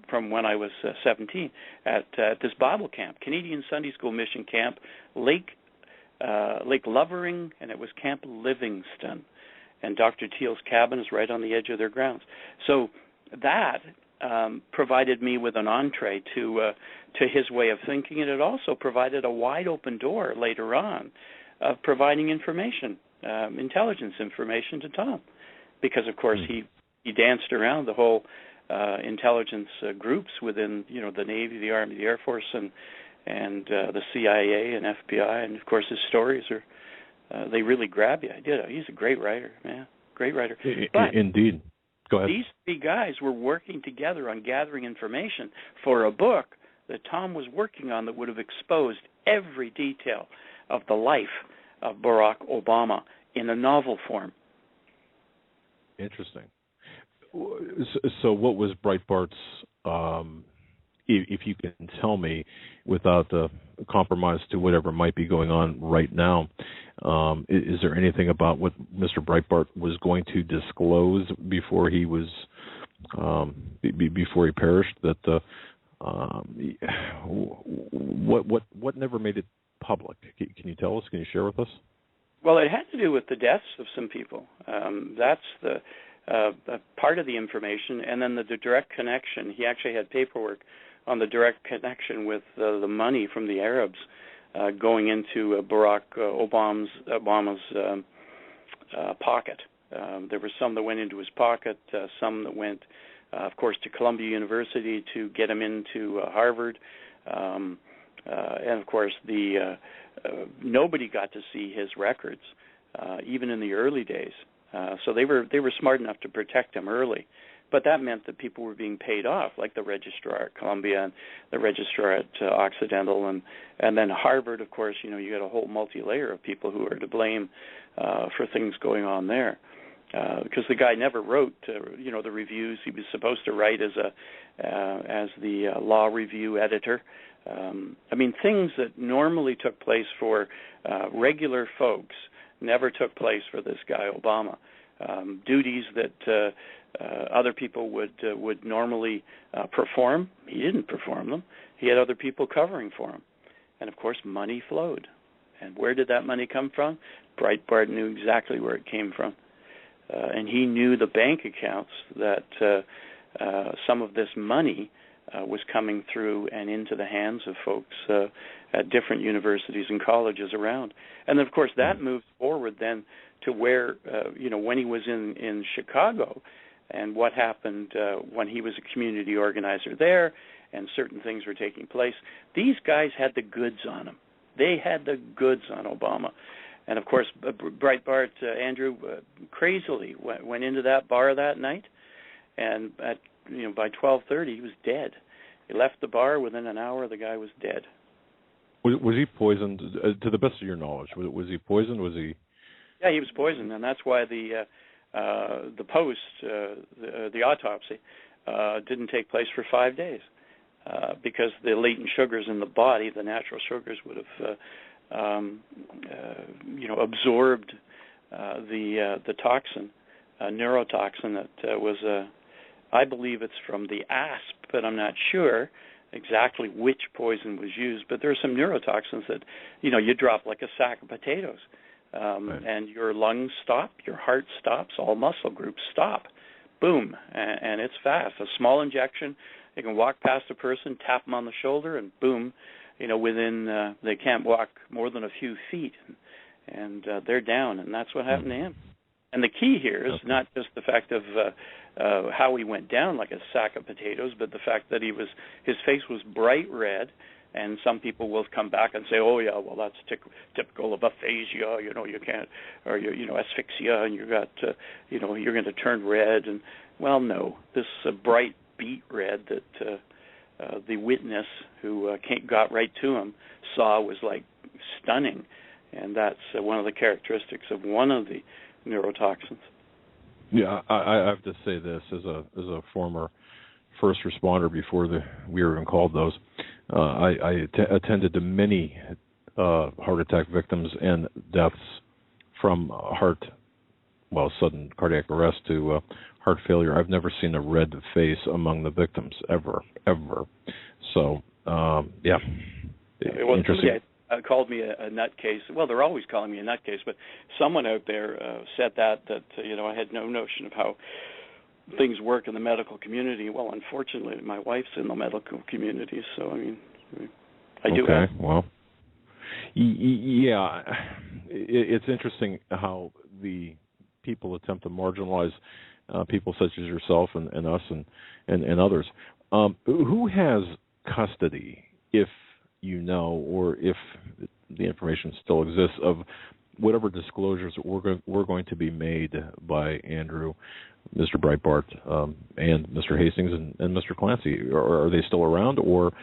Speaker 3: from when I was 17 at this Bible camp, Canadian Sunday School Mission Camp, Lake Lovering, and it was Camp Livingston. And Dr. Teal's cabin is right on the edge of their grounds. So that provided me with an entree to his way of thinking, and it also provided a wide open door later on of providing information, intelligence information to Tom, because of course he danced around the whole intelligence groups within the Navy, the Army, the Air Force, and the CIA and FBI, and of course his stories are. They really grab you. He's a great writer, man. Great writer. But
Speaker 1: indeed. Go ahead.
Speaker 3: These three guys were working together on gathering information for a book that Tom was working on that would have exposed every detail of the life of Barack Obama in a novel form.
Speaker 1: Interesting. So what was Breitbart's, if you can tell me without the compromise to whatever might be going on right now, is there anything about what Mr. Breitbart was going to disclose before he was before he perished? That what never made it public? Can you tell us? Can you share with us?
Speaker 3: Well, it had to do with the deaths of some people. That's the part of the information, and then the direct connection. He actually had paperwork on the direct connection with the money from the Arabs going into Barack Obama's pocket. There were some that went into his pocket, some that went, of course, to Columbia University to get him into Harvard, and of course, nobody got to see his records, even in the early days. So they were smart enough to protect him early. But that meant that people were being paid off, like the registrar at Columbia and the registrar at Occidental, and then Harvard, of course, you got a whole multi-layer of people who are to blame for things going on there. Because the guy never wrote, the reviews. He was supposed to write as the law review editor. Things that normally took place for regular folks never took place for this guy, Obama. Duties that other people would normally perform, he didn't perform them. He had other people covering for him. And, of course, money flowed. And where did that money come from? Breitbart knew exactly where it came from. And he knew the bank accounts that some of this money was coming through and into the hands of folks at different universities and colleges around. And, of course, that moves forward then to where, when he was in Chicago and what happened when he was a community organizer there and certain things were taking place. These guys had the goods on him. They had the goods on Obama. And, of course, Breitbart, Andrew, crazily went into that bar that night, and by 12:30 he was dead. He left the bar. Within an hour, the guy was dead.
Speaker 1: Was he poisoned? To the best of your knowledge, was he poisoned? Was he?
Speaker 3: Yeah, he was poisoned, and that's why the autopsy didn't take place for 5 days, because the latent sugars in the body, the natural sugars, would have absorbed the toxin, neurotoxin that was I believe it's from the asp, but I'm not sure exactly which poison was used. But there are some neurotoxins that you drop like a sack of potatoes.
Speaker 1: Right.
Speaker 3: And your lungs stop, your heart stops, all muscle groups stop. Boom, and it's fast. A small injection, you can walk past a person, tap them on the shoulder, and boom, within, they can't walk more than a few feet, and they're down, and that's what happened to him. And the key here is not just the fact of how he went down like a sack of potatoes, but the fact that his face was bright red. And some people will come back and say, "Oh yeah, well that's typical of aphasia. You can't, or asphyxia, and you got, you're going to turn red." And well, no, this bright beet red that the witness who got right to him saw was like stunning, and that's one of the characteristics of one of the neurotoxins.
Speaker 1: Yeah, I have to say this as a former first responder before we were even called those. I attended to many heart attack victims and deaths from sudden cardiac arrest to heart failure. I've never seen a red face among the victims ever. So, yeah.
Speaker 3: Well,
Speaker 1: interesting.
Speaker 3: somebody called me a nutcase. Well, they're always calling me a nutcase, but someone out there said that I had no notion of how things work in the medical community. Well, unfortunately, my wife's in the medical community, so I do.
Speaker 1: Okay, well, yeah, it's interesting how the people attempt to marginalize people such as yourself and us and others. Who has custody, if you know, or if the information still exists, of whatever disclosures we're going to be made by Andrew, Mr. Breitbart, and Mr. Hastings and Mr. Clancy? Are they still around, or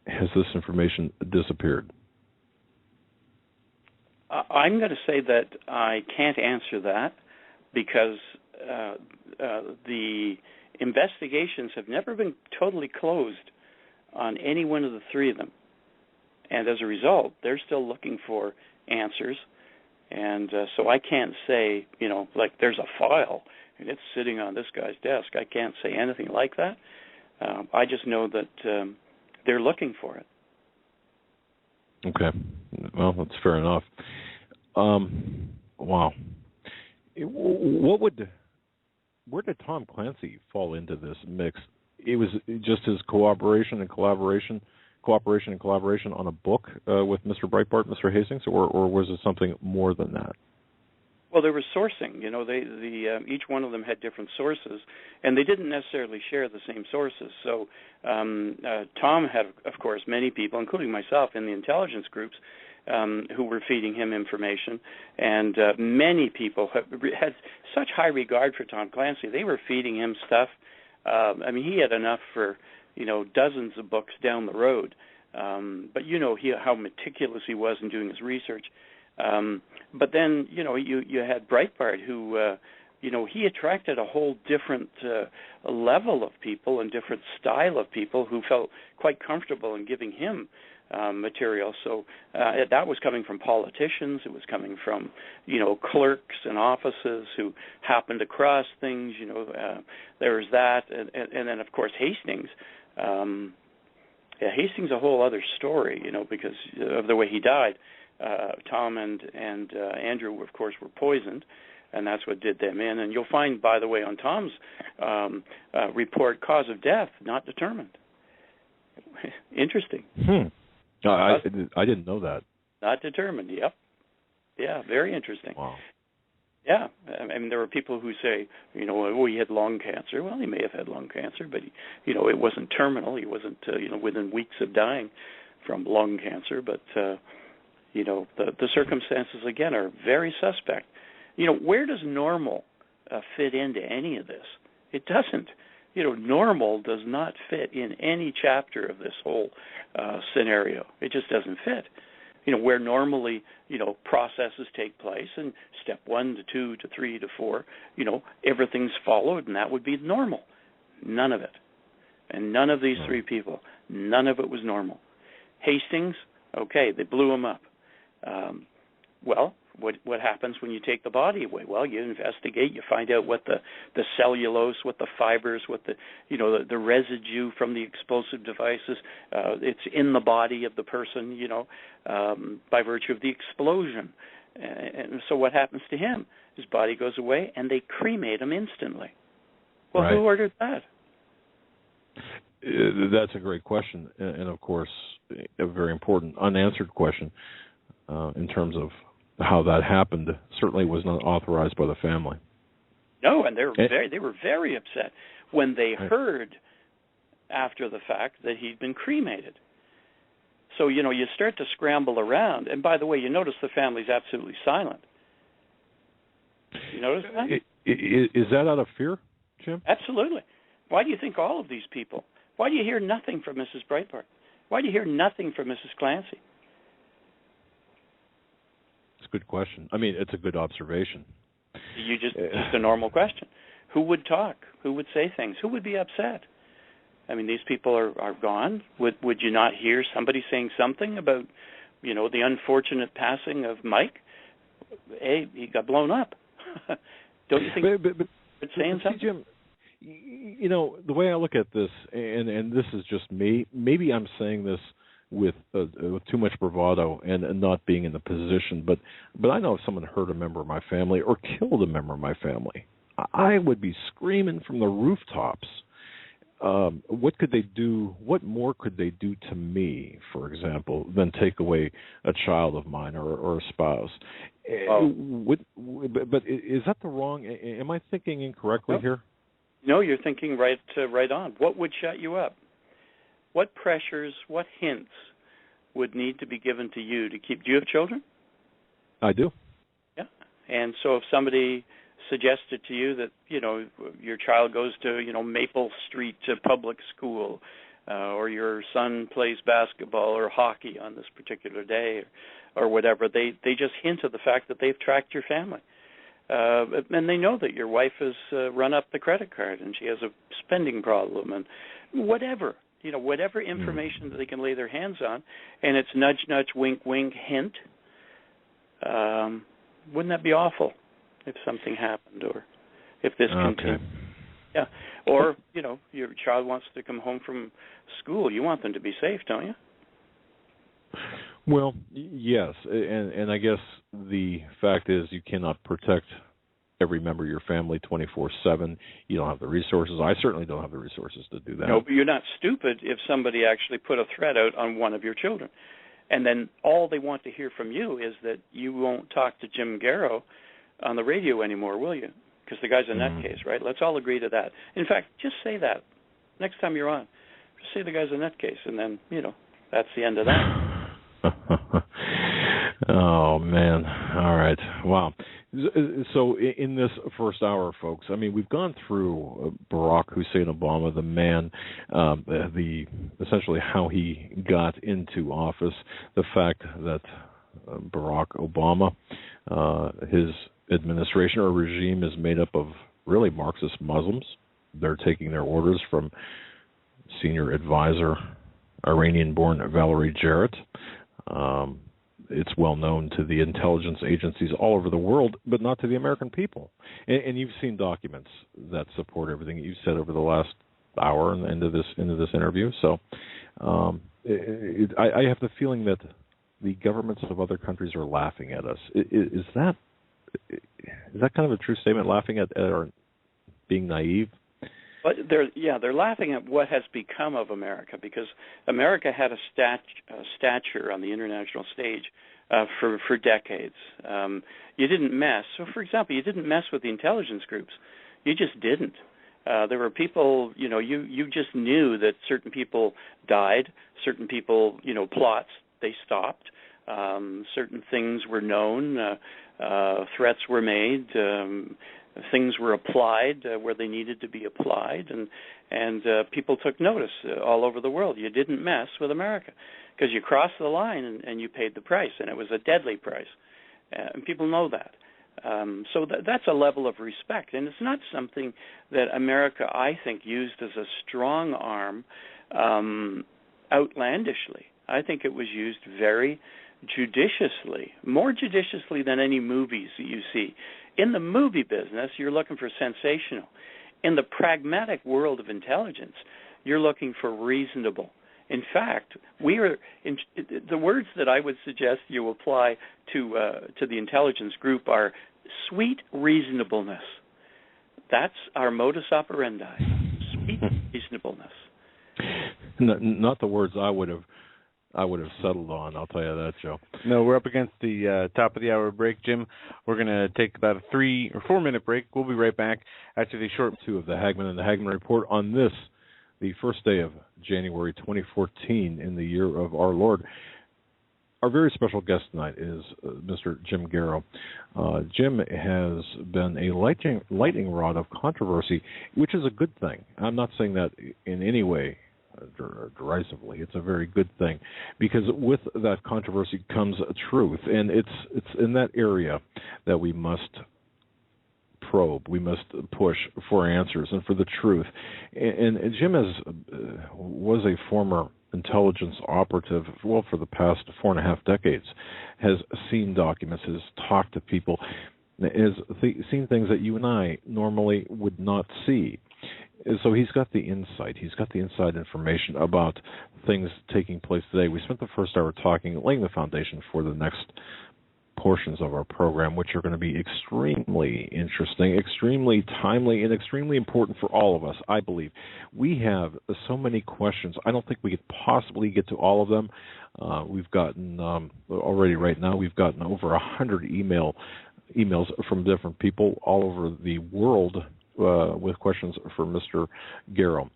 Speaker 1: has this information disappeared?
Speaker 3: I'm going to say that I can't answer that because the investigations have never been totally closed on any one of the three of them. And as a result, they're still looking for answers. And so I can't say, like there's a file and it's sitting on this guy's desk. I can't say anything like that. I just know that they're looking for it.
Speaker 1: Okay. Well, that's fair enough. Wow. Where did Tom Clancy fall into this mix? It was just his cooperation and collaboration on a book with Mr. Breitbart, Mr. Hastings, or was it something more than that?
Speaker 3: Well, there was sourcing. Each one of them had different sources, and they didn't necessarily share the same sources. So Tom had, of course, many people, including myself, in the intelligence groups who were feeding him information, and many people had such high regard for Tom Clancy. They were feeding him stuff. He had enough for dozens of books down the road. But how meticulous he was in doing his research. But then, you had Breitbart, who, he attracted a whole different level of people and different style of people who felt quite comfortable in giving him material. So that was coming from politicians. It was coming from, clerks and offices who happened across things. There was that. And then, of course, Hastings. Hastings, a whole other story, because of the way he died. Tom and Andrew, of course, were poisoned, and that's what did them in. And you'll find, by the way, on Tom's report, cause of death not determined. Interesting.
Speaker 1: I didn't know that.
Speaker 3: Not determined. Yep. Yeah, very interesting.
Speaker 1: Wow.
Speaker 3: Yeah, there were people who say, he had lung cancer. Well, he may have had lung cancer, but it wasn't terminal. He wasn't, within weeks of dying from lung cancer. But the circumstances again are very suspect. Where does normal fit into any of this? It doesn't. Normal does not fit in any chapter of this whole scenario. It just doesn't fit. Where normally, processes take place, and step 1 to 2 to 3 to 4, everything's followed, and that would be normal. None of it. And none of these three people, none of it was normal. Hastings, okay, they blew him up. What happens when you take the body away? Well, you investigate, you find out what the cellulose, what the fibers, what the residue from the explosive devices, it's in the body of the person, by virtue of the explosion. And so what happens to him? His body goes away, and they cremate him instantly. Well,
Speaker 1: right.
Speaker 3: Who ordered that?
Speaker 1: That's a great question, and of course, a very important unanswered question in terms of how that happened. Certainly was not authorized by the family.
Speaker 3: No, and they were very upset when they heard after the fact that he'd been cremated. So, you start to scramble around. And by the way, you notice the family's absolutely silent. You notice that?
Speaker 1: Is that out of fear, Jim?
Speaker 3: Absolutely. Why do you think all of these people? Why do you hear nothing from Mrs. Breitbart? Why do you hear nothing from Mrs. Clancy?
Speaker 1: It's a good question. It's a good observation.
Speaker 3: Just a normal question. Who would talk? Who would say things? Who would be upset? I mean, these people are gone. Would you not hear somebody saying something about, the unfortunate passing of Mike? Hey, he got blown up. Don't you think
Speaker 1: but
Speaker 3: saying something?
Speaker 1: Jim, the way I look at this, and this is just me, maybe I'm saying this with too much bravado and not being in the position, but I know if someone hurt a member of my family or killed a member of my family, I would be screaming from the rooftops. What could they do? What more could they do to me, for example, than take away a child of mine or a spouse? But is that the wrong? Am I thinking incorrectly here?
Speaker 3: No, you're thinking right on. What would shut you up? What pressures, what hints would need to be given to you to keep? Do you have children?
Speaker 1: I do.
Speaker 3: Yeah. And so if somebody suggested to you that, your child goes to, Maple Street public school, or your son plays basketball or hockey on this particular day or whatever, they just hint at the fact that they've tracked your family. And they know that your wife has run up the credit card and she has a spending problem and whatever. Whatever information that they can lay their hands on, and it's nudge, nudge, wink, wink, hint. Wouldn't that be awful if something happened, or if this continued? Yeah. Or, your child wants to come home from school. You want them to be safe, don't you?
Speaker 1: Well, yes, and I guess the fact is you cannot protect every member of your family 24/7. You don't have the resources. I certainly don't have the resources to do that.
Speaker 3: No, but you're not stupid if somebody actually put a threat out on one of your children. And then all they want to hear from you is that you won't talk to Jim Garrow on the radio anymore, will you? Because the guy's a nutcase, right? Let's all agree to that. In fact, just say that next time you're on. Just say the guy's a nutcase, and then, that's the end of that.
Speaker 1: Oh, man. All right. Wow. So in this first hour, folks, I mean, we've gone through Barack Hussein Obama, the man, essentially how he got into office, the fact that Barack Obama, his administration or regime is made up of really Marxist Muslims. They're taking their orders from senior advisor, Iranian-born Valerie Jarrett. It's well known to the intelligence agencies all over the world, but not to the American people. And you've seen documents that support everything that you've said over the last hour and into this interview. So I have the feeling that the governments of other countries are laughing at us. Is that kind of a true statement? Laughing at or being naive?
Speaker 3: But they're laughing at what has become of America, because America had a stature on the international stage for decades. You didn't mess. So, for example, you didn't mess with the intelligence groups. You just didn't. There were people, you just knew that certain people died, certain people, plots, they stopped. Certain things were known, threats were made, things were applied where they needed to be applied, and people took notice all over the world. You didn't mess with America because you crossed the line and you paid the price, and it was a deadly price. And people know that. So that's a level of respect, and it's not something that America, I think, used as a strong arm outlandishly. I think it was used very judiciously, more judiciously than any movies that you see. In the movie business, you're looking for sensational. In the pragmatic world of intelligence, you're looking for reasonable. In fact, the words that I would suggest you apply to the intelligence group are sweet reasonableness. That's our modus operandi, sweet reasonableness.
Speaker 1: Not the words I would have settled on, I'll tell you that, Joe.
Speaker 2: No, we're up against the top of the hour break, Jim. We're going to take about a 3 or 4 minute break. We'll be right back after the short 2 of the Hagmann and the Hagmann Report on this, the first day of January 2014 in the year of our Lord. Our very special guest tonight is Mr. Jim Garrow. Jim has been a lightning rod of controversy, which is a good thing. I'm not saying that in any way derisively. It's a very good thing, because with that controversy comes truth, and it's in that area that we must
Speaker 1: probe. We must push for answers and for the truth. And Jim was a former intelligence operative, well, for the past 4.5 decades, has seen documents, has talked to people, has seen things that you and I normally would not see. So he's got the insight. He's got the inside information about things taking place today. We spent the first hour laying the foundation for the next portions of our program, which are going to be extremely interesting, extremely timely, and extremely important for all of us, I believe. We have so many questions. I don't think we could possibly get to all of them. We've gotten, already right now, we've gotten over 100 emails from different people all over the world with questions for Mr. Garrow.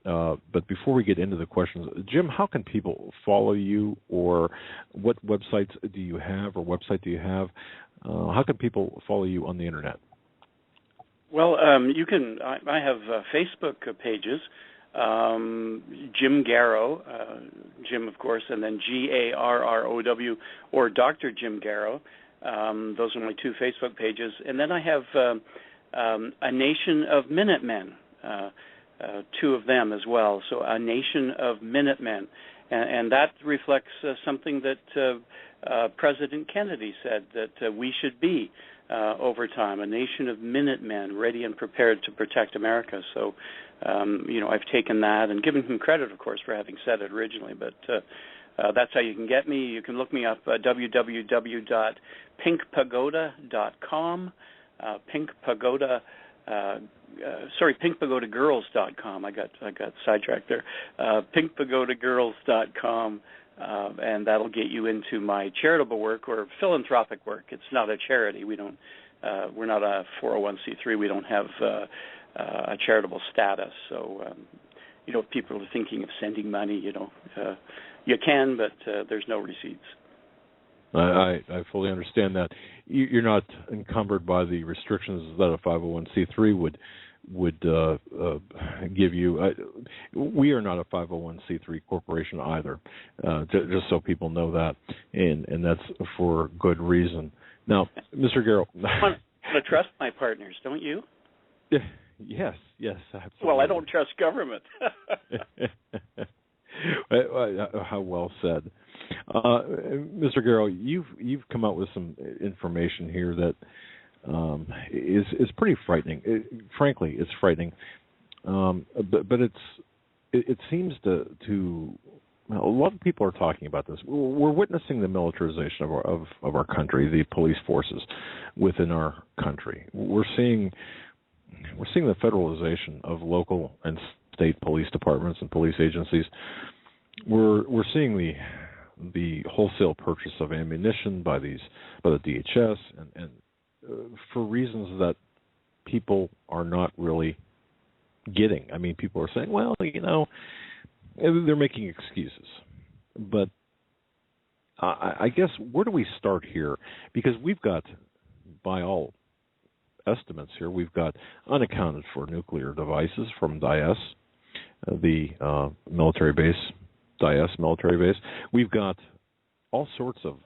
Speaker 1: But before we get into the questions, Jim, how can people follow you, or what websites do you have, or website do you have? How can people follow you on the Internet?
Speaker 3: Well, you can. I have Facebook pages, Jim Garrow, Jim, of course, and then Garrow, or Dr. Jim Garrow. Those are my two Facebook pages. And then I have A Nation of Minutemen, two of them as well. So A Nation of Minutemen. And that reflects something that President Kennedy said that we should be over time, a nation of Minutemen ready and prepared to protect America. So, I've taken that and given him credit, of course, for having said it originally. But that's how you can get me. You can look me up at www.pinkpagodagirls.com. pinkpagodagirls.com. I got sidetracked there. pinkpagodagirls.com, and that'll get you into my charitable work or philanthropic work. It's not a charity. We're not a 401c3. We don't have a charitable status. So, if people are thinking of sending money, you can, but there's no receipts.
Speaker 1: I fully understand that. You're not encumbered by the restrictions that a 501c3 would give you. We are not a 501c3 corporation either, just so people know that, and that's for good reason. Now, Mr. Garrow,
Speaker 3: I want to trust my partners, don't you?
Speaker 1: Yes, absolutely.
Speaker 3: Well, I don't trust government.
Speaker 1: How well said. Mr. Garrow, you've come out with some information here that is pretty frightening. Frankly, it's frightening. But it seems to a lot of people are talking about this. We're witnessing the militarization of our country, the police forces within our country. We're seeing the federalization of local and state police departments and police agencies. We're seeing the wholesale purchase of ammunition by the DHS, and for reasons that people are not really getting. I mean, people are saying, well, they're making excuses. But I guess, where do we start here? Because we've got, by all estimates here, we've got unaccounted for nuclear devices from DIAS, the military base. We've got all sorts of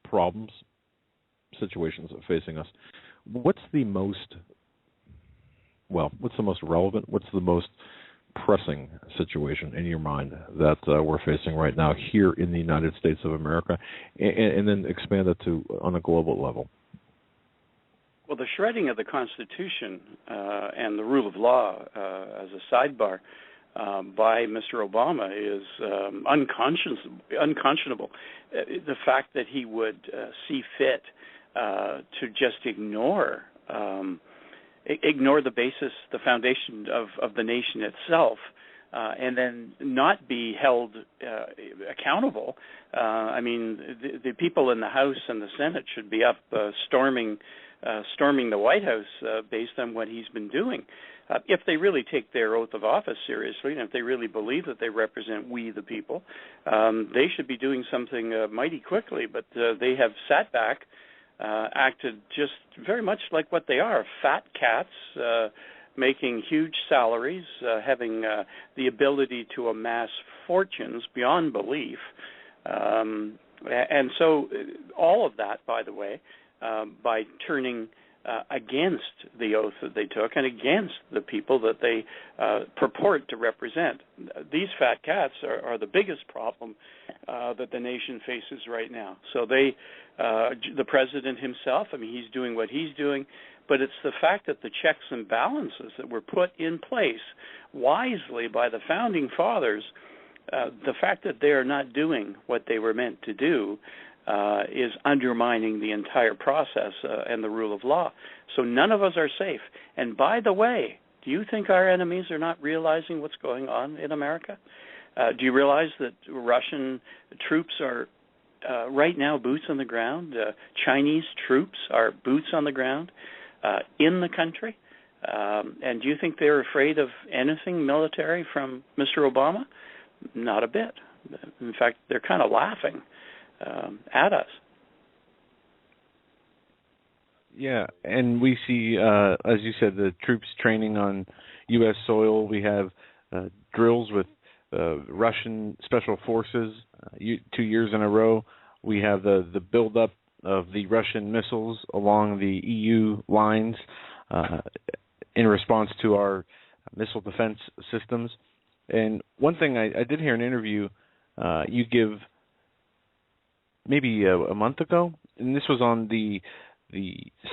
Speaker 1: problems, situations facing us. What's the most relevant, what's the most pressing situation in your mind that we're facing right now here in the United States of America, and then expand it to on a global level?
Speaker 3: Well, the shredding of the Constitution and the rule of law as a sidebar by Mr. Obama is unconscionable. The fact that he would see fit to just ignore the basis, the foundation of the nation itself, and then not be held accountable. The people in the House and the Senate should be up storming the White House based on what he's been doing. If they really take their oath of office seriously, and if they really believe that they represent we the people, they should be doing something mighty quickly. But they have sat back, acted just very much like what they are, fat cats, making huge salaries, having the ability to amass fortunes beyond belief. And so all of that, by the way, by turning against the oath that they took and against the people that they purport to represent. These fat cats are the biggest problem that the nation faces right now. So the president himself, I mean, he's doing what he's doing, but it's the fact that the checks and balances that were put in place wisely by the founding fathers, the fact that they are not doing what they were meant to do is undermining the entire process and the rule of law. So none of us are safe. And by the way, do you think our enemies are not realizing what's going on in America? Do you realize that Russian troops are right now boots on the ground? Chinese troops are boots on the ground in the country? And do you think they're afraid of anything military from Mr. Obama? Not a bit. In fact, they're kind of laughing at us.
Speaker 2: Yeah, and we see, as you said, the troops training on U.S. soil. We have drills with Russian special forces 2 years in a row. We have the buildup of the Russian missiles along the EU lines in response to our missile defense systems. And one thing I did hear an interview you give maybe a month ago, and this was on the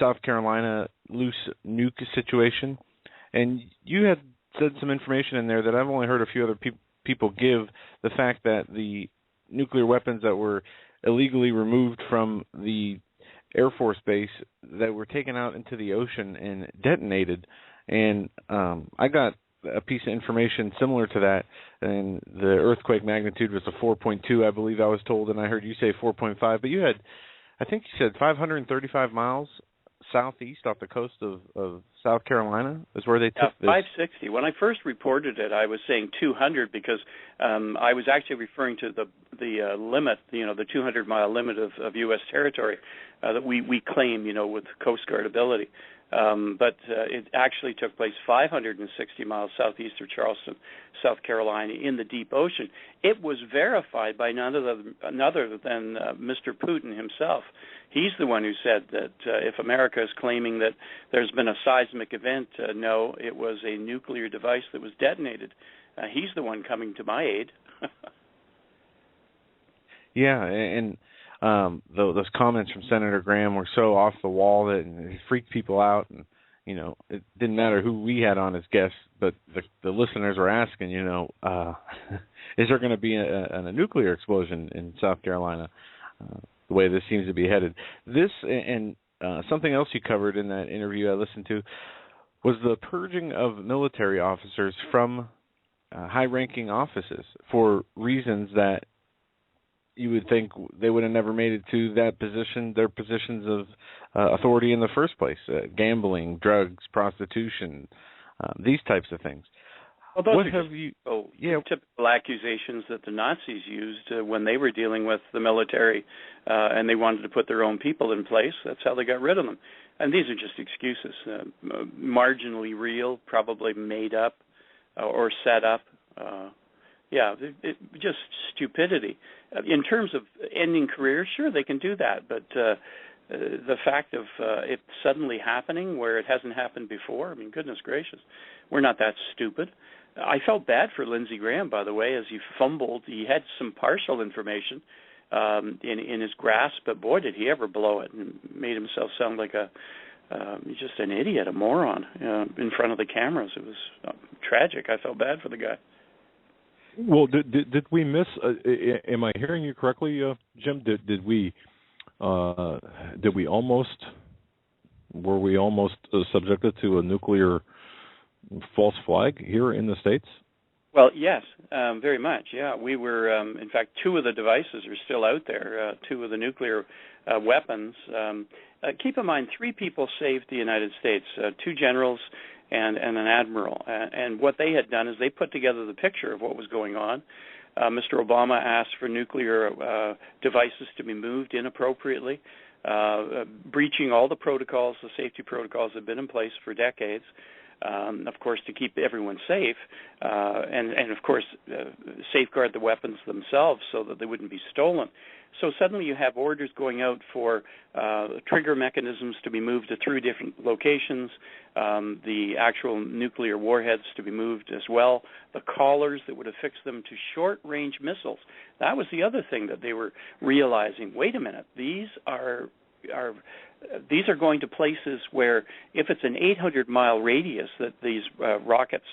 Speaker 2: South Carolina loose nuke situation, and you had said some information in there that I've only heard a few other people give, the fact that the nuclear weapons that were illegally removed from the Air Force base that were taken out into the ocean and detonated, and I got a piece of information similar to that, and the earthquake magnitude was a 4.2, I believe I was told, and I heard you say 4.5, but you had, I think you said 535 miles southeast off the coast of South Carolina is where they took this.
Speaker 3: 560. When I first reported it, I was saying 200 because I was actually referring to the limit, the 200-mile limit of U.S. territory that we claim, with Coast Guard ability. But it actually took place 560 miles southeast of Charleston, South Carolina, in the deep ocean. It was verified by none other than Mr. Putin himself. He's the one who said that if America is claiming that there's been a seismic event, no, it was a nuclear device that was detonated. He's the one coming to my aid.
Speaker 2: Yeah, and those comments from Senator Graham were so off the wall that it freaked people out, and it didn't matter who we had on as guests, but the listeners were asking, is there going to be a nuclear explosion in South Carolina? The way this seems to be headed. This and something else you covered in that interview I listened to was the purging of military officers from high-ranking offices for reasons that you would think they would have never made it to that position, their positions of authority in the first place, gambling, drugs, prostitution, these types of things.
Speaker 3: Well, those are typical accusations that the Nazis used when they were dealing with the military and they wanted to put their own people in place. That's how they got rid of them. And these are just excuses, marginally real, probably made up or set up. Just stupidity. In terms of ending careers, sure, they can do that, but the fact of it suddenly happening where it hasn't happened before, I mean, goodness gracious, we're not that stupid. I felt bad for Lindsey Graham, by the way, as he fumbled. He had some partial information in his grasp, but boy, did he ever blow it and made himself sound like just an idiot, a moron in front of the cameras. It was tragic. I felt bad for the guy.
Speaker 1: Well, did we miss? Am I hearing you correctly, Jim? Did we almost subjected to a nuclear false flag here in the States?
Speaker 3: Well, yes, very much. Yeah, we were. In fact, two of the devices are still out there. Two of the nuclear weapons. Keep in mind, 3 people saved the United States: 2 generals and an admiral. And what they had done is they put together the picture of what was going on. Mr. Obama asked for nuclear devices to be moved inappropriately, breaching all the protocols, the safety protocols that have been in place for decades. of course, to keep everyone safe, and of course, safeguard the weapons themselves so that they wouldn't be stolen. So suddenly you have orders going out for trigger mechanisms to be moved to 3 different locations, the actual nuclear warheads to be moved as well, the collars that would affix them to short-range missiles. That was the other thing that they were realizing. Wait a minute, these are going to places where if it's an 800-mile radius that these rockets,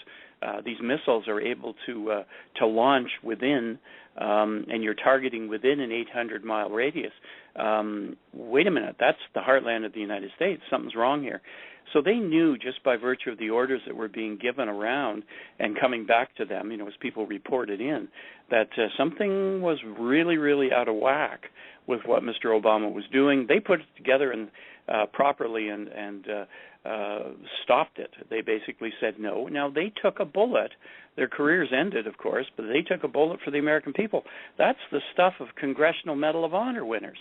Speaker 3: these missiles are able to launch within, and you're targeting within an 800-mile radius, wait a minute, that's the heartland of the United States. Something's wrong here. So they knew just by virtue of the orders that were being given around and coming back to them, as people reported in, that something was really, really out of whack with what Mr. Obama was doing. They put it together and properly and stopped it. They basically said no. Now, they took a bullet. Their careers ended, of course, but they took a bullet for the American people. That's the stuff of Congressional Medal of Honor winners.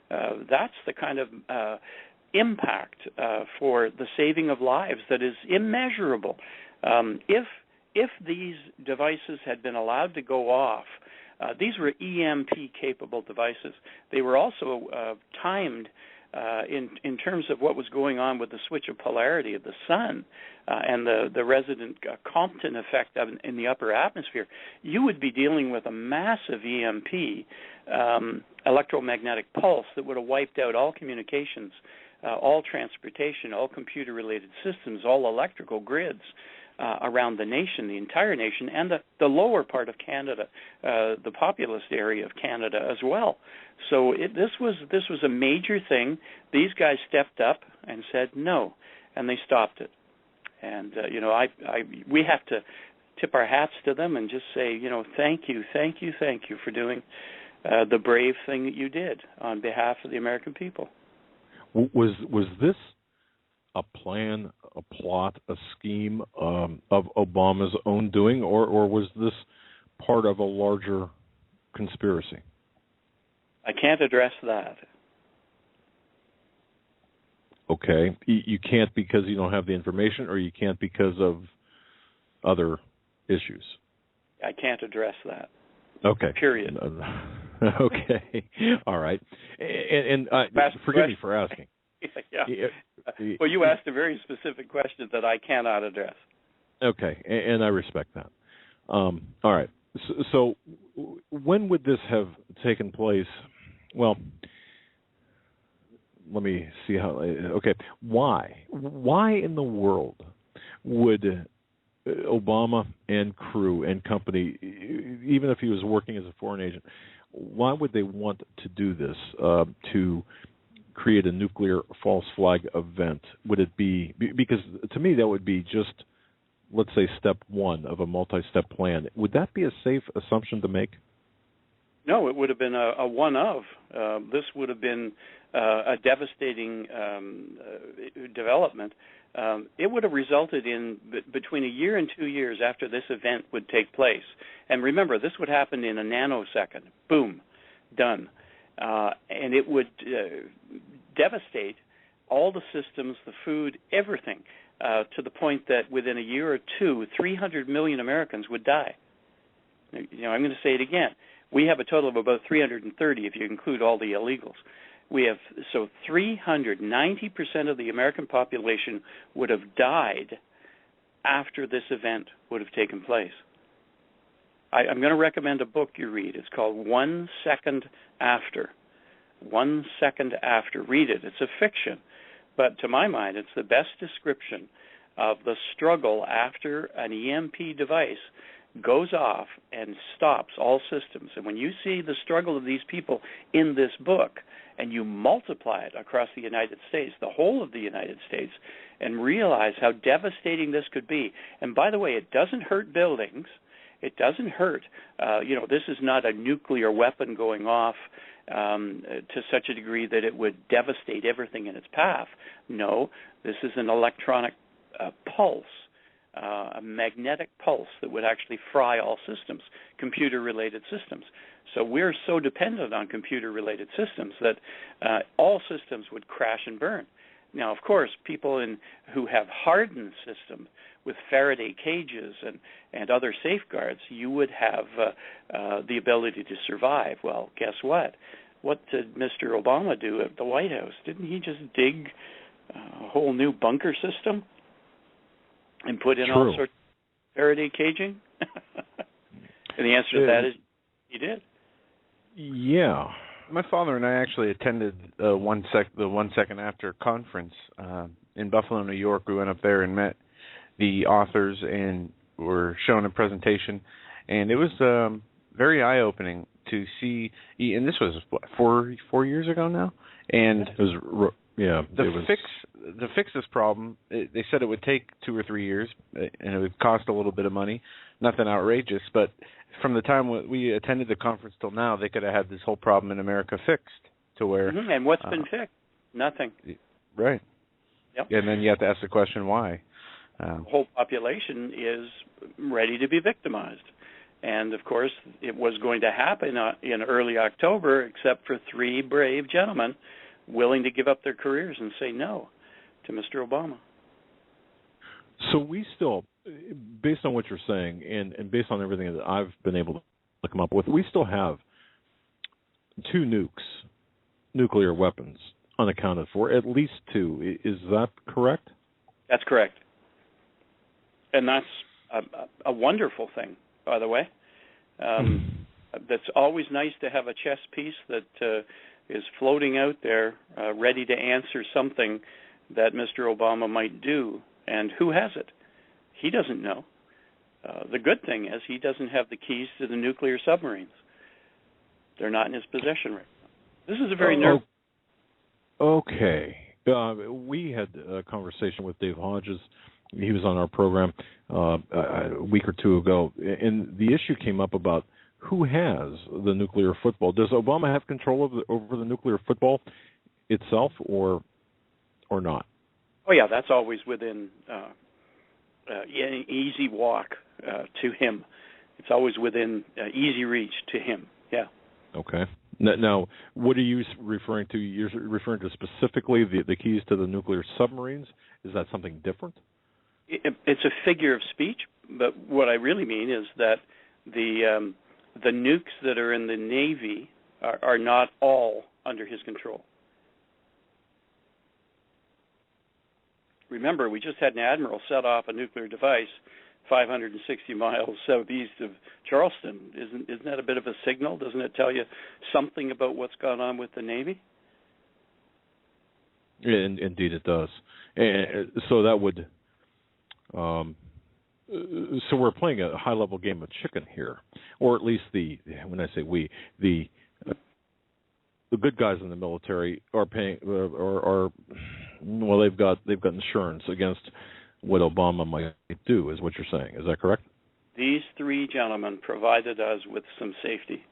Speaker 3: That's the kind of impact for the saving of lives that is immeasurable. If these devices had been allowed to go off, these were EMP-capable devices. They were also timed in terms of what was going on with the switch of polarity of the sun and the resident Compton effect in the upper atmosphere. You would be dealing with a massive EMP, electromagnetic pulse, that would have wiped out all communications, all transportation, all computer-related systems, all electrical grids around the nation, the entire nation, and the lower part of Canada, the populous area of Canada as well. So this was a major thing. These guys stepped up and said no, and they stopped it. And we have to tip our hats to them and just say, thank you for doing the brave thing that you did on behalf of the American people.
Speaker 1: Was this a plan, a plot, a scheme of Obama's own doing, or was this part of a larger conspiracy?
Speaker 3: I can't address that.
Speaker 1: Okay. You can't because you don't have the information, or you can't because of other issues?
Speaker 3: I can't address that.
Speaker 1: Okay.
Speaker 3: Period.
Speaker 1: Okay. All right. And forgive me for asking.
Speaker 3: Yeah. Well, you asked a very specific question that I cannot address.
Speaker 1: Okay, and I respect that. All right. So when would this have taken place? Well, let me see how. Okay, why? Why in the world would Obama and crew and company, even if he was working as a foreign agent, why would they want to do this, to create a nuclear false flag event? Would it be, because to me that would be just, let's say, step one of a multi-step plan. Would that be a safe assumption to make?
Speaker 3: No, it would have been a one of. This would have been a devastating development. It would have resulted in between a year and 2 years after this event would take place. And remember, this would happen in a nanosecond. Boom, done. And it would devastate all the systems, the food, everything, to the point that within a year or two, 300 million Americans would die. I'm going to say it again. We have a total of about 330 if you include all the illegals. We have, so 390% of the American population would have died after this event would have taken place. I'm going to recommend a book you read. It's called 1 Second After. 1 Second After. Read it. It's a fiction. But to my mind, it's the best description of the struggle after an EMP device goes off and stops all systems. And when you see the struggle of these people in this book, and you multiply it across the United States, the whole of the United States, and realize how devastating this could be. And by the way, it doesn't hurt buildings. It doesn't hurt. This is not a nuclear weapon going off to such a degree that it would devastate everything in its path. No, this is an electronic pulse, a magnetic pulse that would actually fry all systems, computer-related systems. So we're so dependent on computer-related systems that all systems would crash and burn. Now, of course, people who have hardened systems with Faraday cages and other safeguards, you would have the ability to survive. Well, guess what? What did Mr. Obama do at the White House? Didn't he just dig a whole new bunker system and put in all sorts of Faraday caging? And the answer to that is he did.
Speaker 1: Yeah.
Speaker 2: My father and I actually attended the 1 Second After conference in Buffalo, New York. We went up there and met the authors and were shown a presentation, and it was very eye-opening to see. And this was what, four years ago now, and
Speaker 1: it was
Speaker 2: to fix this problem. They said it would take 2 or 3 years, and it would cost a little bit of money. Nothing outrageous, but from the time we attended the conference till now, they could have had this whole problem in America fixed to where.
Speaker 3: Mm-hmm. And what's been fixed? Nothing.
Speaker 2: Right.
Speaker 3: Yep.
Speaker 2: And then you have to ask the question why.
Speaker 3: The whole population is ready to be victimized. And, of course, it was going to happen in early October, except for 3 brave gentlemen willing to give up their careers and say no to Mr. Obama.
Speaker 1: So we still, based on what you're saying and based on everything that I've been able to come up with, we still have 2 nuclear weapons unaccounted for, at least 2. Is that correct?
Speaker 3: That's correct. And that's a wonderful thing, by the way. That's always nice to have a chess piece that is floating out there, ready to answer something that Mr. Obama might do. And who has it? He doesn't know. The good thing is he doesn't have the keys to the nuclear submarines. They're not in his possession right now. This is a very nervous.
Speaker 1: Okay. We had a conversation with Dave Hodges. He was on our program a week or 2 ago, and the issue came up about who has the nuclear football. Does Obama have control over the nuclear football itself, or not?
Speaker 3: Oh, yeah, that's always within an easy walk to him. It's always within easy reach to him, yeah.
Speaker 1: Okay. Now, what are you referring to? You're referring to specifically the keys to the nuclear submarines? Is that something different?
Speaker 3: It's a figure of speech, but what I really mean is that the nukes that are in the Navy are not all under his control. Remember, we just had an admiral set off a nuclear device 560 miles southeast of Charleston. Isn't that a bit of a signal? Doesn't it tell you something about what's gone on with the Navy?
Speaker 1: Yeah, indeed it does. And so that would... so we're playing a high-level game of chicken here, or at least when I say we, the good guys in the military are paying, well, they've got insurance against what Obama might do, is what you're saying. Is that correct?
Speaker 3: These 3 gentlemen provided us with some safety,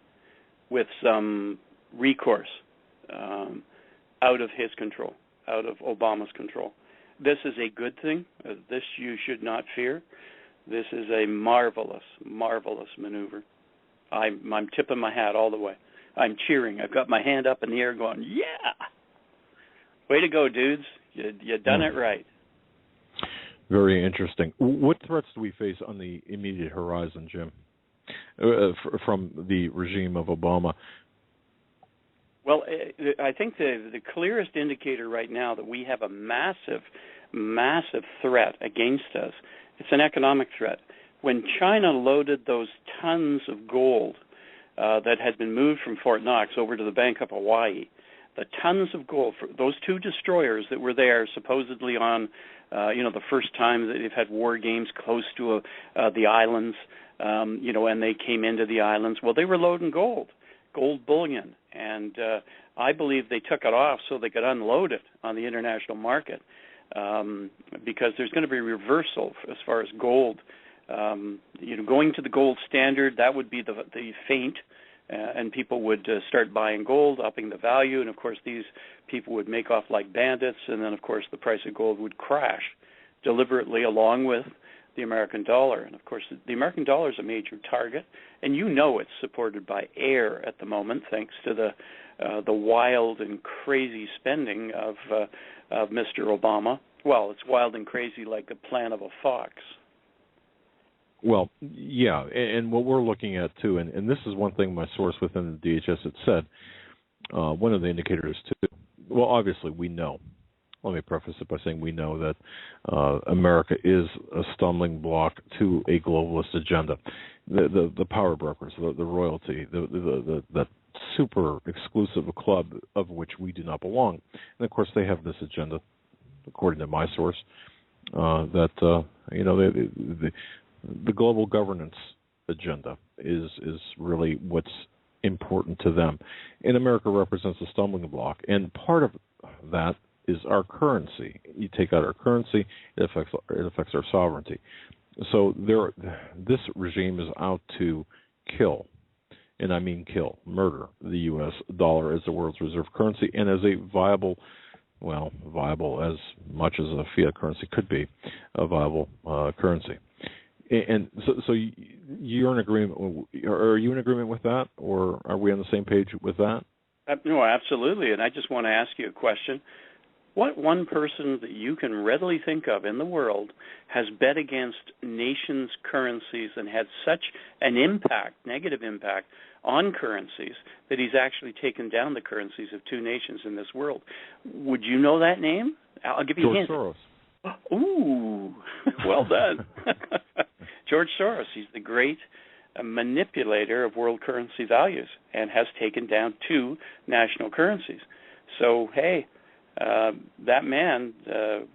Speaker 3: with some recourse out of his control, out of Obama's control. This is a good thing. This you should not fear. This is a marvelous, marvelous maneuver. I'm tipping my hat all the way. I'm cheering. I've got my hand up in the air going, yeah! Way to go, dudes. You done it right.
Speaker 1: Very interesting. What threats do we face on the immediate horizon, Jim, from the regime of Obama?
Speaker 3: Well, I think the clearest indicator right now that we have a massive, massive threat against us, it's an economic threat. When China loaded those tons of gold that had been moved from Fort Knox over to the Bank of Hawaii, the tons of gold, for those 2 destroyers that were there supposedly on, the first time that they've had war games close to the islands, and they came into the islands. Well, they were loading gold bullion, and I believe they took it off so they could unload it on the international market, because there's going to be a reversal as far as gold. Going to the gold standard, that would be the feint, and people would start buying gold, upping the value, and of course these people would make off like bandits, and then of course the price of gold would crash deliberately along with the American dollar. And of course the American dollar is a major target, and it's supported by air at the moment thanks to the wild and crazy spending of Mr. Obama. Well, it's wild and crazy like the plan of a fox.
Speaker 1: Well, yeah, and what we're looking at, too, and this is one thing my source within the DHS had said, one of the indicators, too, well, obviously we know. Let me preface it by saying we know that America is a stumbling block to a globalist agenda. The power brokers, the royalty, the super exclusive club of which we do not belong. And, of course, they have this agenda, according to my source, that, the global governance agenda is really what's important to them. And America represents a stumbling block. And part of that is our currency. You take out our currency, it affects our sovereignty. So this regime is out to kill, and I mean kill, murder the U.S. dollar as the world's reserve currency and as a viable as much as a fiat currency could be, a viable currency. And so you're in agreement. Are you in agreement with that, or are we on the same page with that?
Speaker 3: No, absolutely. And I just want to ask you a question. What one person that you can readily think of in the world has bet against nations' currencies and had such an impact, negative impact, on currencies that he's actually taken down the currencies of two nations in this world? Would you know that name? I'll give you a hint.
Speaker 1: George Soros.
Speaker 3: Ooh, well done. George Soros, he's the great manipulator of world currency values and has taken down two national currencies. So, hey, that man,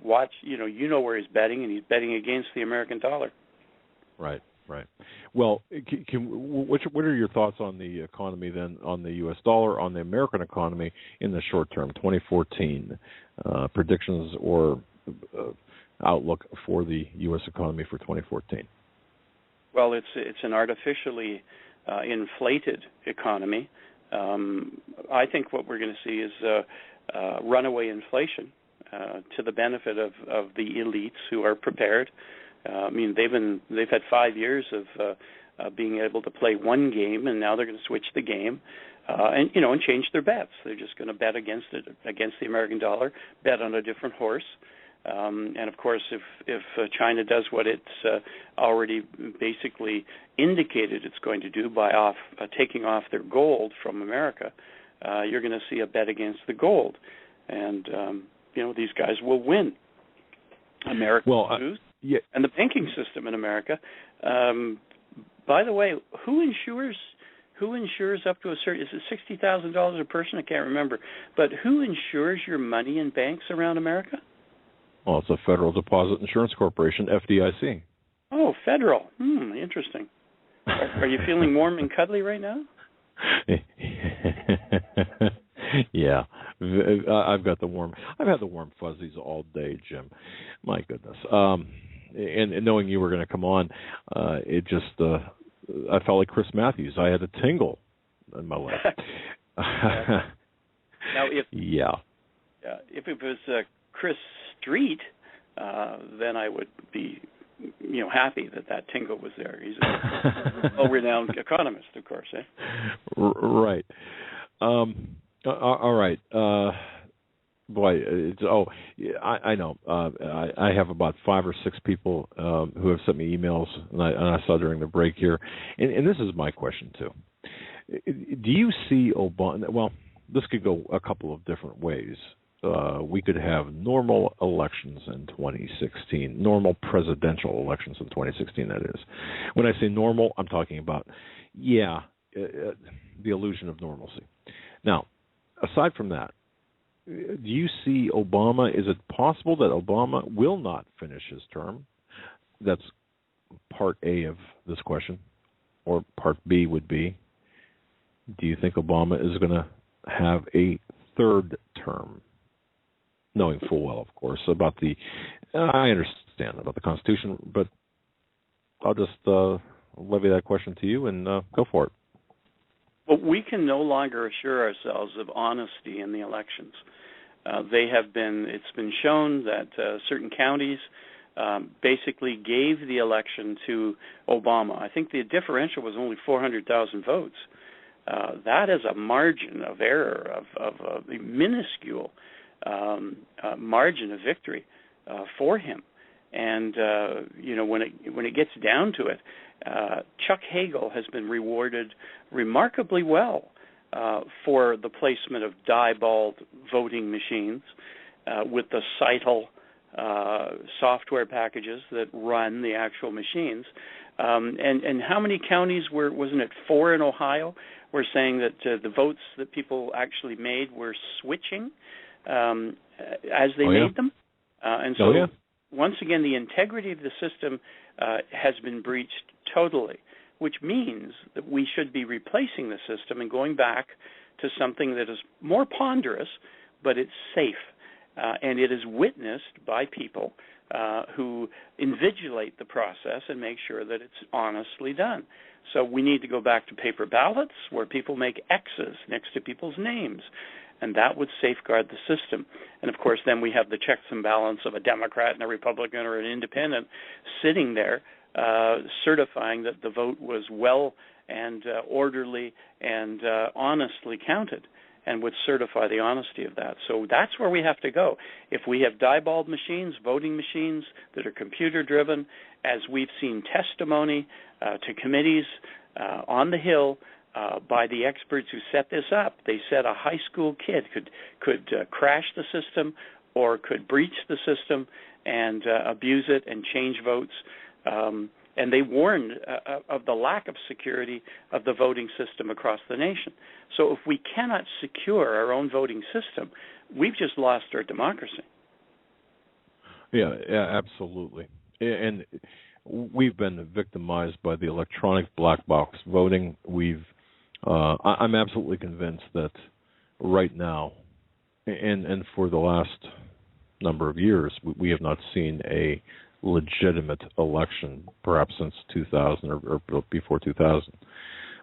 Speaker 3: watch, you know where he's betting, and he's betting against the American dollar.
Speaker 1: Right. Well, what are your thoughts on the economy then, on the U.S. dollar, on the American economy in the short term, 2014, predictions or outlook for the U.S. economy for 2014?
Speaker 3: Well, it's an artificially inflated economy. I think what we're going to see is runaway inflation to the benefit of the elites who are prepared. They've had 5 years of being able to play one game, and now they're going to switch the game and change their bets. They're just going to bet against the American dollar, bet on a different horse. And of course, if China does what it's already basically indicated it's going to do by taking off their gold from America, you're going to see a bet against the gold, and these guys will win. America will lose, and the banking system in America. By the way, who insures up to a certain? Is it $60,000 a person? I can't remember. But who insures your money in banks around America?
Speaker 1: Well, it's a Federal Deposit Insurance Corporation, FDIC.
Speaker 3: Oh, federal. Interesting. Are you feeling warm and cuddly right now? Yeah, I've had the warm fuzzies all day, Jim. My goodness. And knowing you were going to come on, it just I felt like Chris Matthews. I had a tingle in my leg. Now, if it was Chris Street, then I would be, happy that tingle was there. He's a well-renowned economist, of course.
Speaker 1: Right. All right. I know. I have about 5 or 6 people who have sent me emails, and I saw during the break here. And this is my question, too. Do you see Obama? Well, this could go a couple of different ways. We could have normal elections in 2016, normal presidential elections in 2016, that is. When I say normal, I'm talking about, the illusion of normalcy. Now, aside from that, do you see Obama, is it possible that Obama will not finish his term? That's part A of this question. Or part B would be, do you think Obama is going to have a third term? Knowing full well, of course, about I understand about the Constitution, but I'll just levy that question to you and go for it.
Speaker 3: Well, we can no longer assure ourselves of honesty in the elections. It's been shown that certain counties basically gave the election to Obama. I think the differential was only 400,000 votes. That is a margin of error of minuscule. margin of victory for him. And when it gets down to it, Chuck Hagel has been rewarded remarkably well for the placement of dieballed voting machines with the CITL software packages that run the actual machines. And how many counties wasn't it 4 in Ohio, were saying that the votes that people actually made were switching as they made them? And so once again, the integrity of the system has been breached totally, which means that we should be replacing the system and going back to something that is more ponderous, but it's safe. And it is witnessed by people who invigilate the process and make sure that it's honestly done. So we need to go back to paper ballots where people make X's next to people's names, and that would safeguard the system. And, of course, then we have the checks and balance of a Democrat and a Republican or an independent sitting there certifying that the vote was well and orderly and honestly counted, and would certify the honesty of that. So that's where we have to go. If we have dieballed machines, voting machines that are computer-driven, as we've seen testimony to committees on the Hill by the experts who set this up, they said a high school kid could crash the system or could breach the system and abuse it and change votes. And they warned of the lack of security of the voting system across the nation. So if we cannot secure our own voting system, we've just lost our democracy.
Speaker 1: Yeah, absolutely. And we've been victimized by the electronic black box voting. I'm absolutely convinced that right now, and for the last number of years, we have not seen a legitimate election, perhaps since 2000 or before 2000.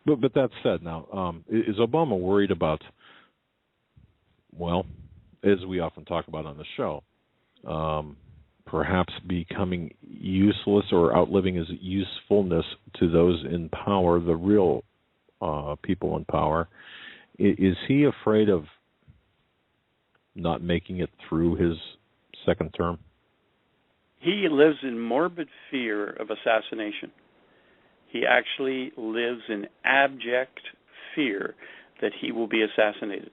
Speaker 1: But that said, now, is Obama worried about, well, as we often talk about on the show, perhaps becoming useless or outliving his usefulness to those in power, the real people in power? Is he afraid of not making it through his second term?
Speaker 3: He lives in morbid fear of assassination. He actually lives in abject fear that he will be assassinated.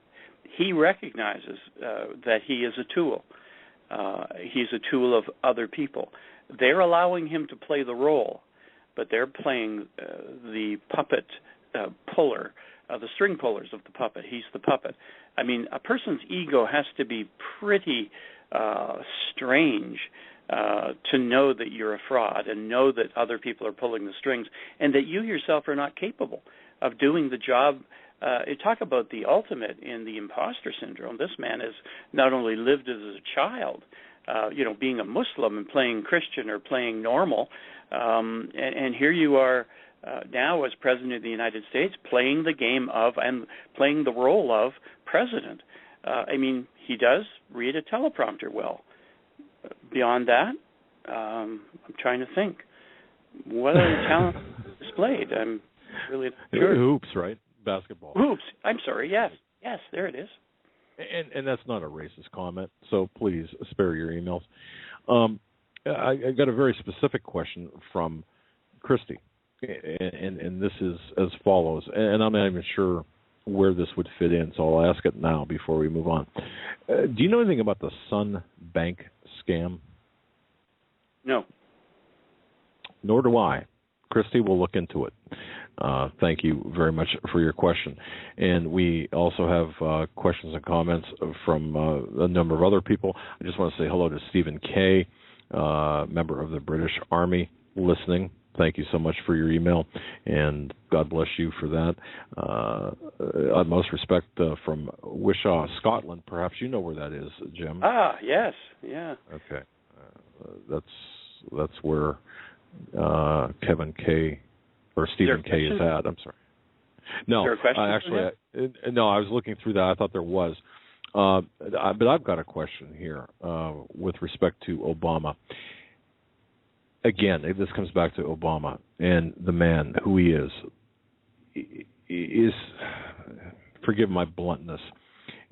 Speaker 3: He recognizes that he is a tool. He's a tool of other people. They're allowing him to play the role, but they're playing the puppet puller, the string pullers of the puppet. He's the puppet. I mean, a person's ego has to be pretty strange to know that you're a fraud and know that other people are pulling the strings and that you yourself are not capable of doing the job. Talk about the ultimate in the imposter syndrome. This man has not only lived as a child, being a Muslim and playing Christian or playing normal, and here you are now as President of the United States playing the game of and playing the role of president. I mean, he does read a teleprompter well. Beyond that, I'm trying to think. What other talent displayed? I'm really not sure.
Speaker 1: Hoops, right? Basketball.
Speaker 3: Hoops. I'm sorry. Yes, there it is.
Speaker 1: And that's not a racist comment, so please spare your emails. I got a very specific question from Christy, and this is as follows, and I'm not even sure where this would fit in, so I'll ask it now before we move on. Do you know anything about the Sun Bank scam?
Speaker 3: No.
Speaker 1: Nor do I. Christy will look into it. Thank you very much for your question. And we also have questions and comments from a number of other people. I just want to say hello to Stephen Kay, member of the British Army, listening. Thank you so much for your email, and God bless you for that. Utmost respect from Wishaw, Scotland. Perhaps you know where that is, Jim.
Speaker 3: Ah, yes, yeah.
Speaker 1: Okay, that's where Kevin K. or Stephen K. is at. I'm sorry. No, actually, no. I was looking through that. I thought there was, but I've got a question here with respect to Obama. Again, this comes back to Obama and the man, who he is, forgive my bluntness,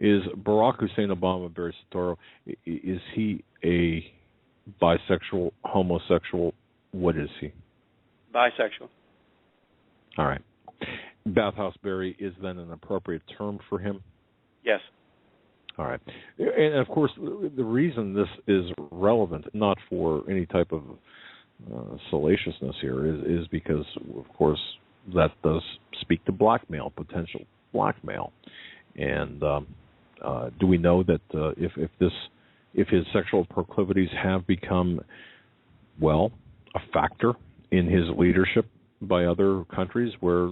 Speaker 1: Is Barack Hussein Obama, Barry Soetoro, is he a bisexual, homosexual? What is he?
Speaker 3: Bisexual.
Speaker 1: All right. Bathhouse Barry is then an appropriate term for him?
Speaker 3: Yes.
Speaker 1: All right. And, of course, the reason this is relevant, not for any type of salaciousness here, is because, of course, that does speak to blackmail, potential blackmail. And do we know that if his sexual proclivities have become, well, a factor in his leadership by other countries where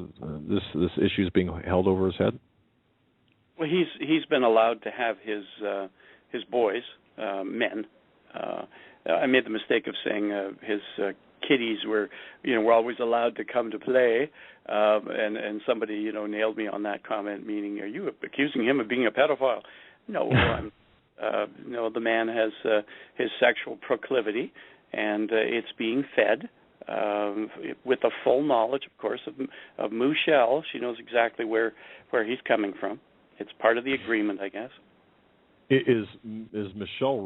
Speaker 1: this issue is being held over his head?
Speaker 3: Well, he's been allowed to have his boys, men. I made the mistake of saying his kiddies were always allowed to come to play, and somebody nailed me on that comment, meaning, are you accusing him of being a pedophile? No, the man has his sexual proclivity, and it's being fed with the full knowledge, of course, of Michelle. She knows exactly where he's coming from. It's part of the agreement, I guess.
Speaker 1: Is Michelle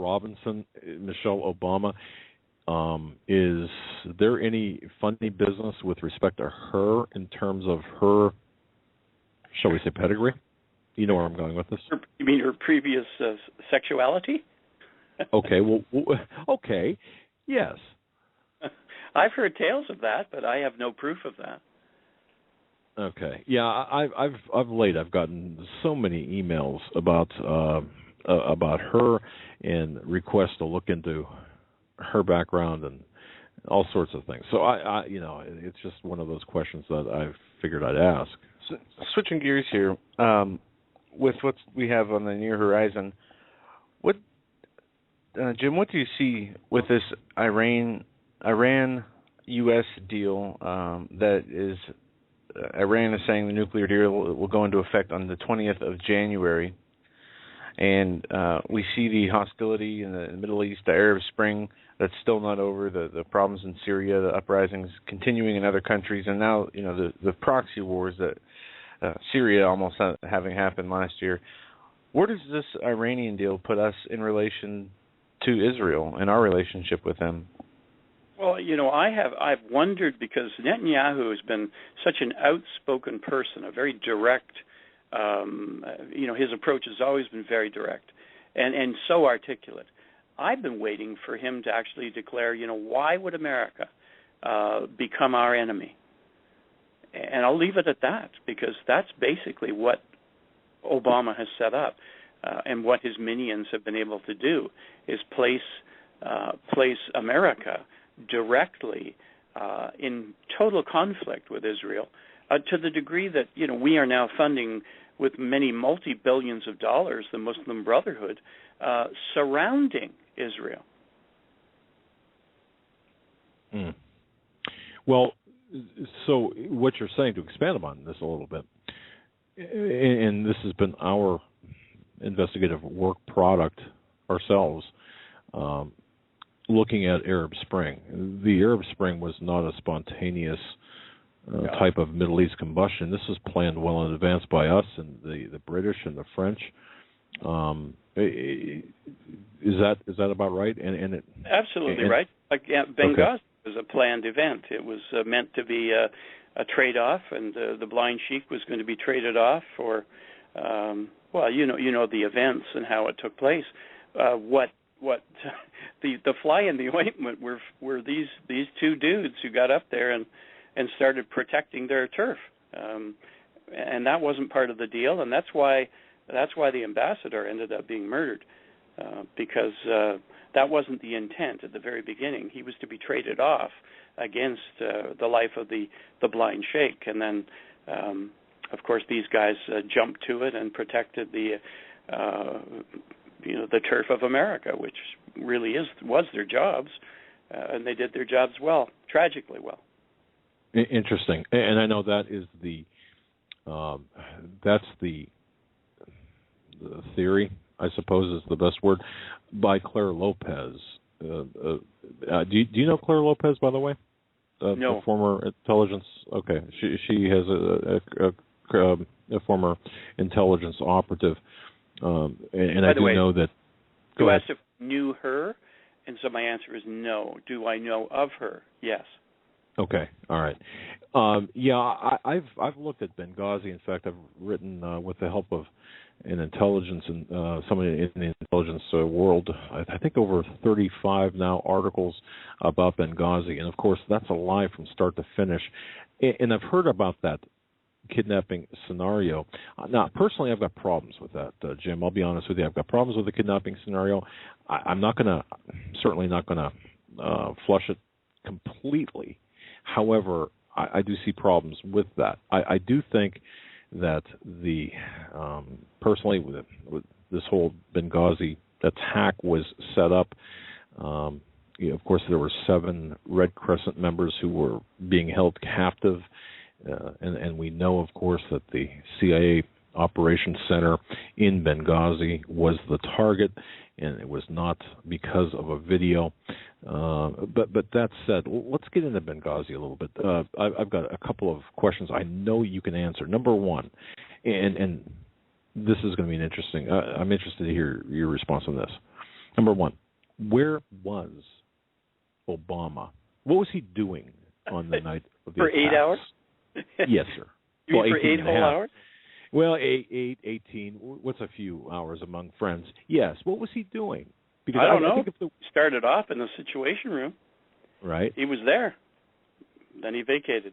Speaker 1: Obama, is there any funny business with respect to her in terms of her, shall we say, pedigree? You know where I'm going with this?
Speaker 3: You mean her previous sexuality?
Speaker 1: Okay, okay, yes.
Speaker 3: I've heard tales of that, but I have no proof of that.
Speaker 1: Okay, yeah, I've gotten so many emails about her and requests to look into her background and all sorts of things. So I it's just one of those questions that I figured I'd ask.
Speaker 2: So, switching gears here, with what we have on the near horizon, what, Jim, what do you see with this Iran-U.S. deal that is? Iran is saying the nuclear deal will go into effect on the 20th of January. And we see the hostility in the Middle East, the Arab Spring, that's still not over, the problems in Syria, the uprisings continuing in other countries, and now the proxy wars that Syria almost having happened last year. Where does this Iranian deal put us in relation to Israel and our relationship with them?
Speaker 3: Well, I've wondered, because Netanyahu has been such an outspoken person, a very direct, his approach has always been very direct and so articulate. I've been waiting for him to actually declare, why would America become our enemy? And I'll leave it at that, because that's basically what Obama has set up, and what his minions have been able to do is place America directly in total conflict with Israel, to the degree that we are now funding with many multi-billions of dollars the Muslim Brotherhood surrounding Israel.
Speaker 1: Mm. Well, so what you're saying, to expand upon this a little bit, and this has been our investigative work product ourselves, looking at Arab Spring. The Arab Spring was not a spontaneous type of Middle East combustion. This was planned well in advance by us and the British and the French. Is that about right? And
Speaker 3: absolutely right. Like Benghazi was a planned event. It was meant to be a trade-off, and the Blind Sheik was going to be traded off for, the events and how it took place. What the fly in the ointment were these two dudes who got up there and started protecting their turf, and that wasn't part of the deal, and that's why the ambassador ended up being murdered, because that wasn't the intent at the very beginning. He was to be traded off against the life of the blind sheikh, and then of course these guys jumped to it and protected the turf of America, which really was their jobs, and they did their jobs well, tragically well.
Speaker 1: Interesting, and I know that is that's the theory, I suppose is the best word, by Claire Lopez. Do you know Claire Lopez, by the way?
Speaker 3: No.
Speaker 1: A former intelligence. Okay, she has a former intelligence operative. And I do know that.
Speaker 3: You asked if I knew her, and so my answer is no. Do I know of her? Yes.
Speaker 1: Okay, all right. I've looked at Benghazi. In fact, I've written with the help of an intelligence and somebody in the intelligence world, I think over 35 now articles about Benghazi, and of course that's a lie from start to finish. And I've heard about that kidnapping scenario. Now, personally, I've got problems with that, Jim. I'll be honest with you. I've got problems with the kidnapping scenario. I'm certainly not going to flush it completely. However, I do see problems with that. I do think that personally, with this whole Benghazi attack was set up. Of course, there were 7 Red Crescent members who were being held captive, and we know, of course, that the CIA Operations Center in Benghazi was the target, and it was not because of a video. But that said, let's get into Benghazi a little bit. I've got a couple of questions I know you can answer. Number one, and this is going to be an interesting. I'm interested to hear your response on this. Number one, where was Obama? What was he doing on the night of the
Speaker 3: for
Speaker 1: attacks?
Speaker 3: 8 hours?
Speaker 1: Yes, sir.
Speaker 3: You mean for 8 whole hours?
Speaker 1: Well, 18. What's a few hours among friends? Yes. What was he doing? Because
Speaker 3: I don't know.
Speaker 1: think
Speaker 3: he started off in the Situation Room.
Speaker 1: Right.
Speaker 3: He was there. Then he vacated.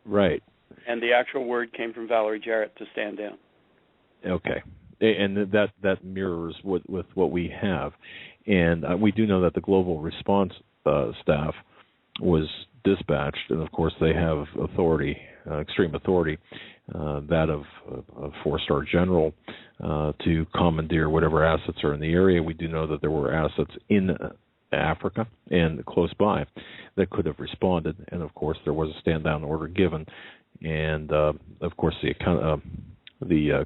Speaker 1: Right.
Speaker 3: And the actual word came from Valerie Jarrett to stand down.
Speaker 1: Okay. And that mirrors with what we have. And we do know that the Global Response staff was dispatched, and of course they have authority, extreme authority, that of a 4-star general to commandeer whatever assets are in the area. We do know that there were assets in Africa and close by that could have responded, and of course there was a stand-down order given, and of course the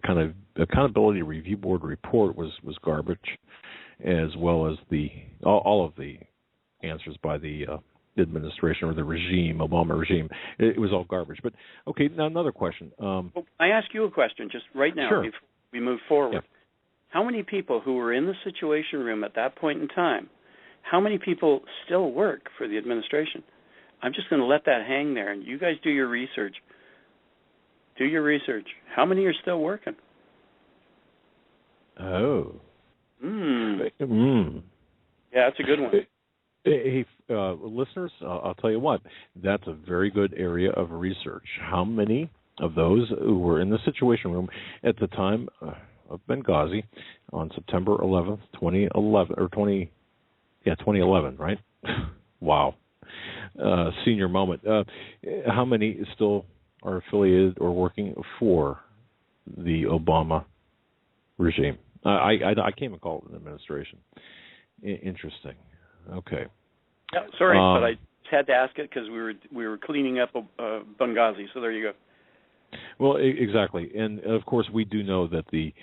Speaker 1: Accountability Review Board report was garbage, as well as all of the answers by the administration or the regime, Obama regime. It was all garbage. But okay, now another question.
Speaker 3: Well, I ask you a question just right now.
Speaker 1: Sure.
Speaker 3: Before we move forward.
Speaker 1: Yeah.
Speaker 3: How many people who were in the Situation Room at that point in time, how many people still work for the administration? I'm just going to let that hang there, and you guys do your research. Do your research. How many are still working?
Speaker 1: Oh.
Speaker 3: Yeah, that's a good one.
Speaker 1: Hey, listeners, I'll tell you what, that's a very good area of research. How many of those who were in the Situation Room at the time of Benghazi on September 11th, 2011, right? Wow. Senior moment. How many still are affiliated or working for the Obama regime? I can't even call it an administration. Interesting. Okay.
Speaker 3: Yeah, sorry, but I just had to ask it because we were cleaning up Benghazi. So there you go.
Speaker 1: Well, exactly, and of course we do know that there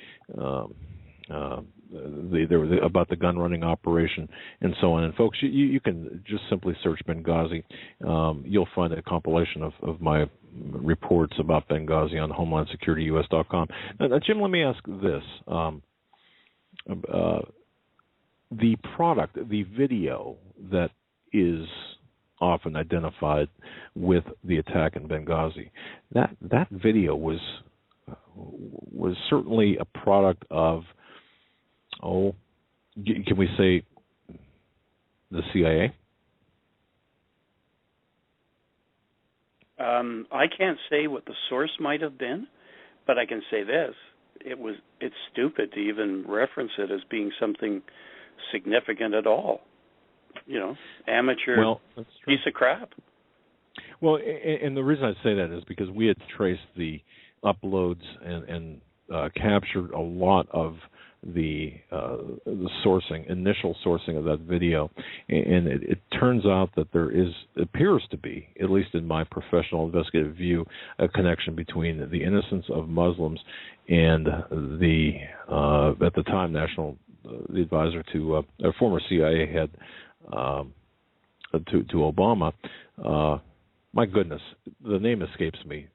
Speaker 1: was about the gun running operation and so on. And folks, you can just simply search Benghazi. You'll find a compilation of my reports about Benghazi on HomelandSecurityUS.com. Now, Jim, let me ask this. The product, the video that is often identified with the attack in Benghazi, that video was certainly a product of, can we say the CIA?
Speaker 3: I can't say what the source might have been, but I can say this. It's stupid to even reference it as being something significant at all. Amateur piece of crap.
Speaker 1: Well, and the reason I say that is because we had traced the uploads and captured a lot of the initial sourcing of that video, and it turns out that there appears to be, at least in my professional investigative view, a connection between the innocence of Muslims and the at the time the advisor to a former CIA head to Obama. My goodness, the name escapes me.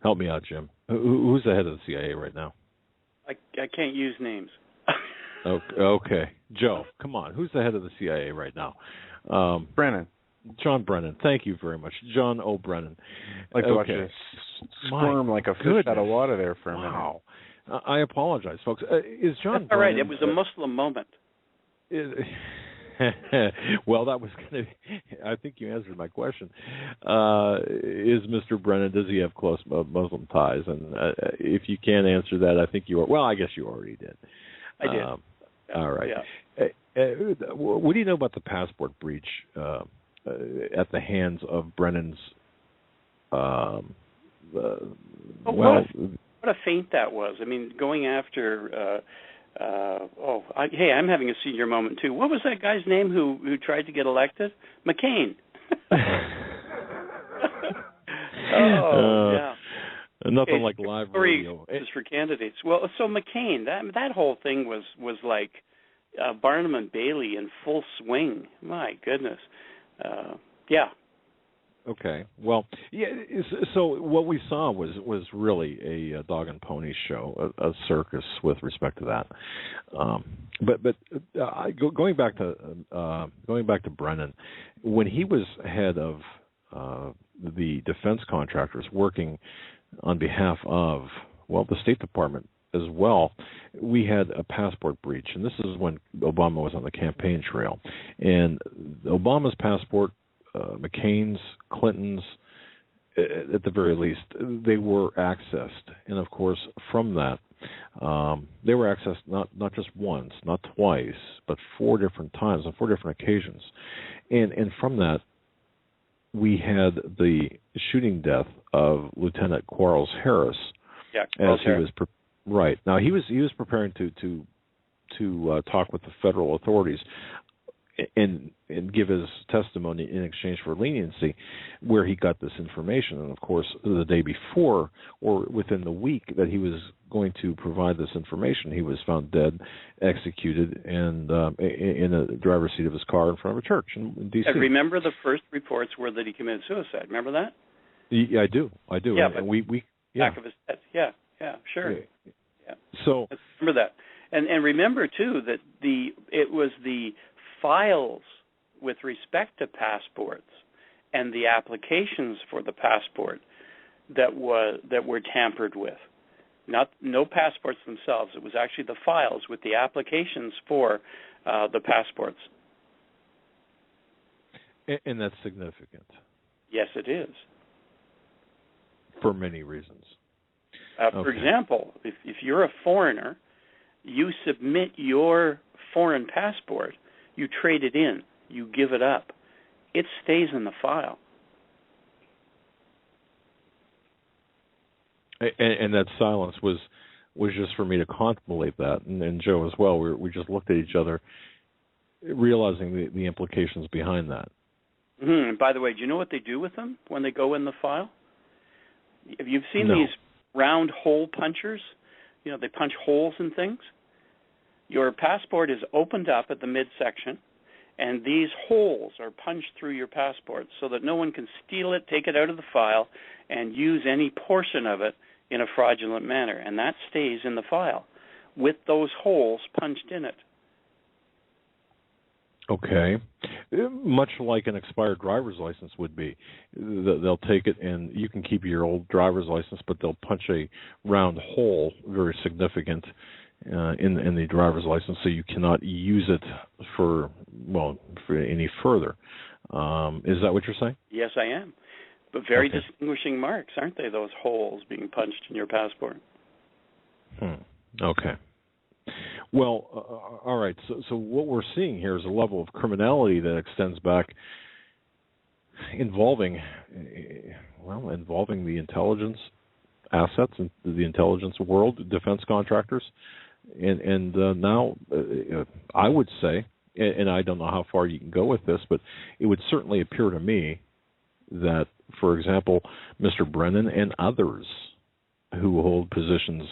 Speaker 1: Help me out, Jim. Who's the head of the CIA right now?
Speaker 3: I can't use names.
Speaker 1: Okay. Joe, come on. Who's the head of the CIA right now?
Speaker 2: Brennan.
Speaker 1: John Brennan. Thank you very much. John O. Brennan.
Speaker 2: Like to watch you squirm like a fish out of water there for a minute.
Speaker 1: Wow. I apologize, folks. Is John
Speaker 3: That's all right.
Speaker 1: Brennan...
Speaker 3: It was a Muslim moment.
Speaker 1: Well, that was going to... I think you answered my question. Is Mr. Brennan, does he have close Muslim ties? And if you can't answer that, I think you are... Well, I guess you already did.
Speaker 3: I did.
Speaker 1: All right.
Speaker 3: Yeah.
Speaker 1: What do you know about the passport breach at the hands of Brennan's...
Speaker 3: What a feint that was. I mean, going after... hey, I'm having a senior moment too. What was that guy's name who tried to get elected? McCain. Yeah.
Speaker 1: Nothing like live radio.
Speaker 3: Just for candidates. Well, so McCain, that whole thing was like Barnum and Bailey in full swing. My goodness. Yeah.
Speaker 1: Okay. Well, yeah. So what we saw was really a dog and pony show, a circus with respect to that. But going back to Brennan, when he was head of the defense contractors working on behalf of the State Department as well, we had a passport breach, and this is when Obama was on the campaign trail, and Obama's passport. McCain's, Clinton's, at the very least, they were accessed. And, of course, from that, they were accessed not just once, not twice, but 4 different times on 4 different occasions. And from that, we had the shooting death of Lieutenant Quarles Harris.
Speaker 3: Yeah, Quarles Harris.
Speaker 1: Right. Now, he was preparing to talk with the federal authorities and give his testimony in exchange for leniency, where he got this information. And, of course, the day before, or within the week that he was going to provide this information, he was found dead, executed, and in a driver's seat of his car in front of a church in D.C.
Speaker 3: I remember the first reports were that he committed suicide. Remember that?
Speaker 1: Yeah, I do.
Speaker 3: Yeah,
Speaker 1: and we
Speaker 3: back of his head. Yeah, sure. Yeah.
Speaker 1: So
Speaker 3: I remember that. And remember, too, that it was the files with respect to passports and the applications for the passport that were tampered with. No passports themselves. It was actually the files with the applications for the passports.
Speaker 1: And that's significant.
Speaker 3: Yes, it is.
Speaker 1: For many reasons.
Speaker 3: For example, if you're a foreigner, you submit your foreign passport, you trade it in, you give it up. It stays in the file.
Speaker 1: And that silence was just for me to contemplate that, and Joe as well. We just looked at each other, realizing the implications behind that.
Speaker 3: Mm-hmm. And by the way, do you know what they do with them when they go in the file? Have you seen
Speaker 1: No.
Speaker 3: these round hole punchers? You know, they punch holes in things. Your passport is opened up at the midsection, and these holes are punched through your passport so that no one can steal it, take it out of the file, and use any portion of it in a fraudulent manner. And that stays in the file with those holes punched in it.
Speaker 1: Okay. Much like an expired driver's license would be. They'll take it, and you can keep your old driver's license, but they'll punch a round hole, very significant, in the driver's license, so you cannot use it for any further. Is that what you're saying?
Speaker 3: Yes, I am. But very distinguishing marks, aren't they, those holes being punched in your passport?
Speaker 1: Okay. Well, all right. So what we're seeing here is a level of criminality that extends back, involving the intelligence assets and the intelligence world, defense contractors, and now I would say, and I don't know how far you can go with this, but it would certainly appear to me that, for example, Mr. Brennan and others who hold positions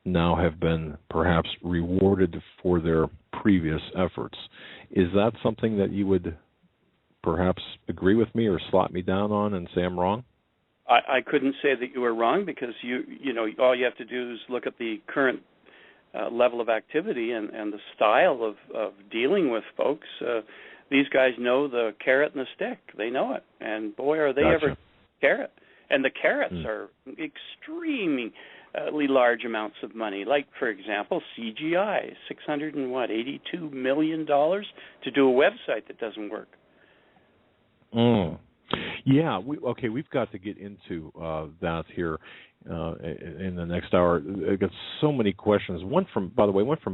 Speaker 1: now have been perhaps rewarded for their previous efforts. Is that something that you would perhaps agree with me or slot me down on and say I'm wrong?
Speaker 3: I couldn't say that you were wrong, because you know all you have to do is look at the current level of activity and the style of dealing with folks. These guys know the carrot and the stick. They know it, and boy, are they ever carrot. And the carrots are extremely large amounts of money. Like, for example, CGI, $682 million to do a website that doesn't work.
Speaker 1: Yeah, we've got to get into that here in the next hour. I got so many questions. One from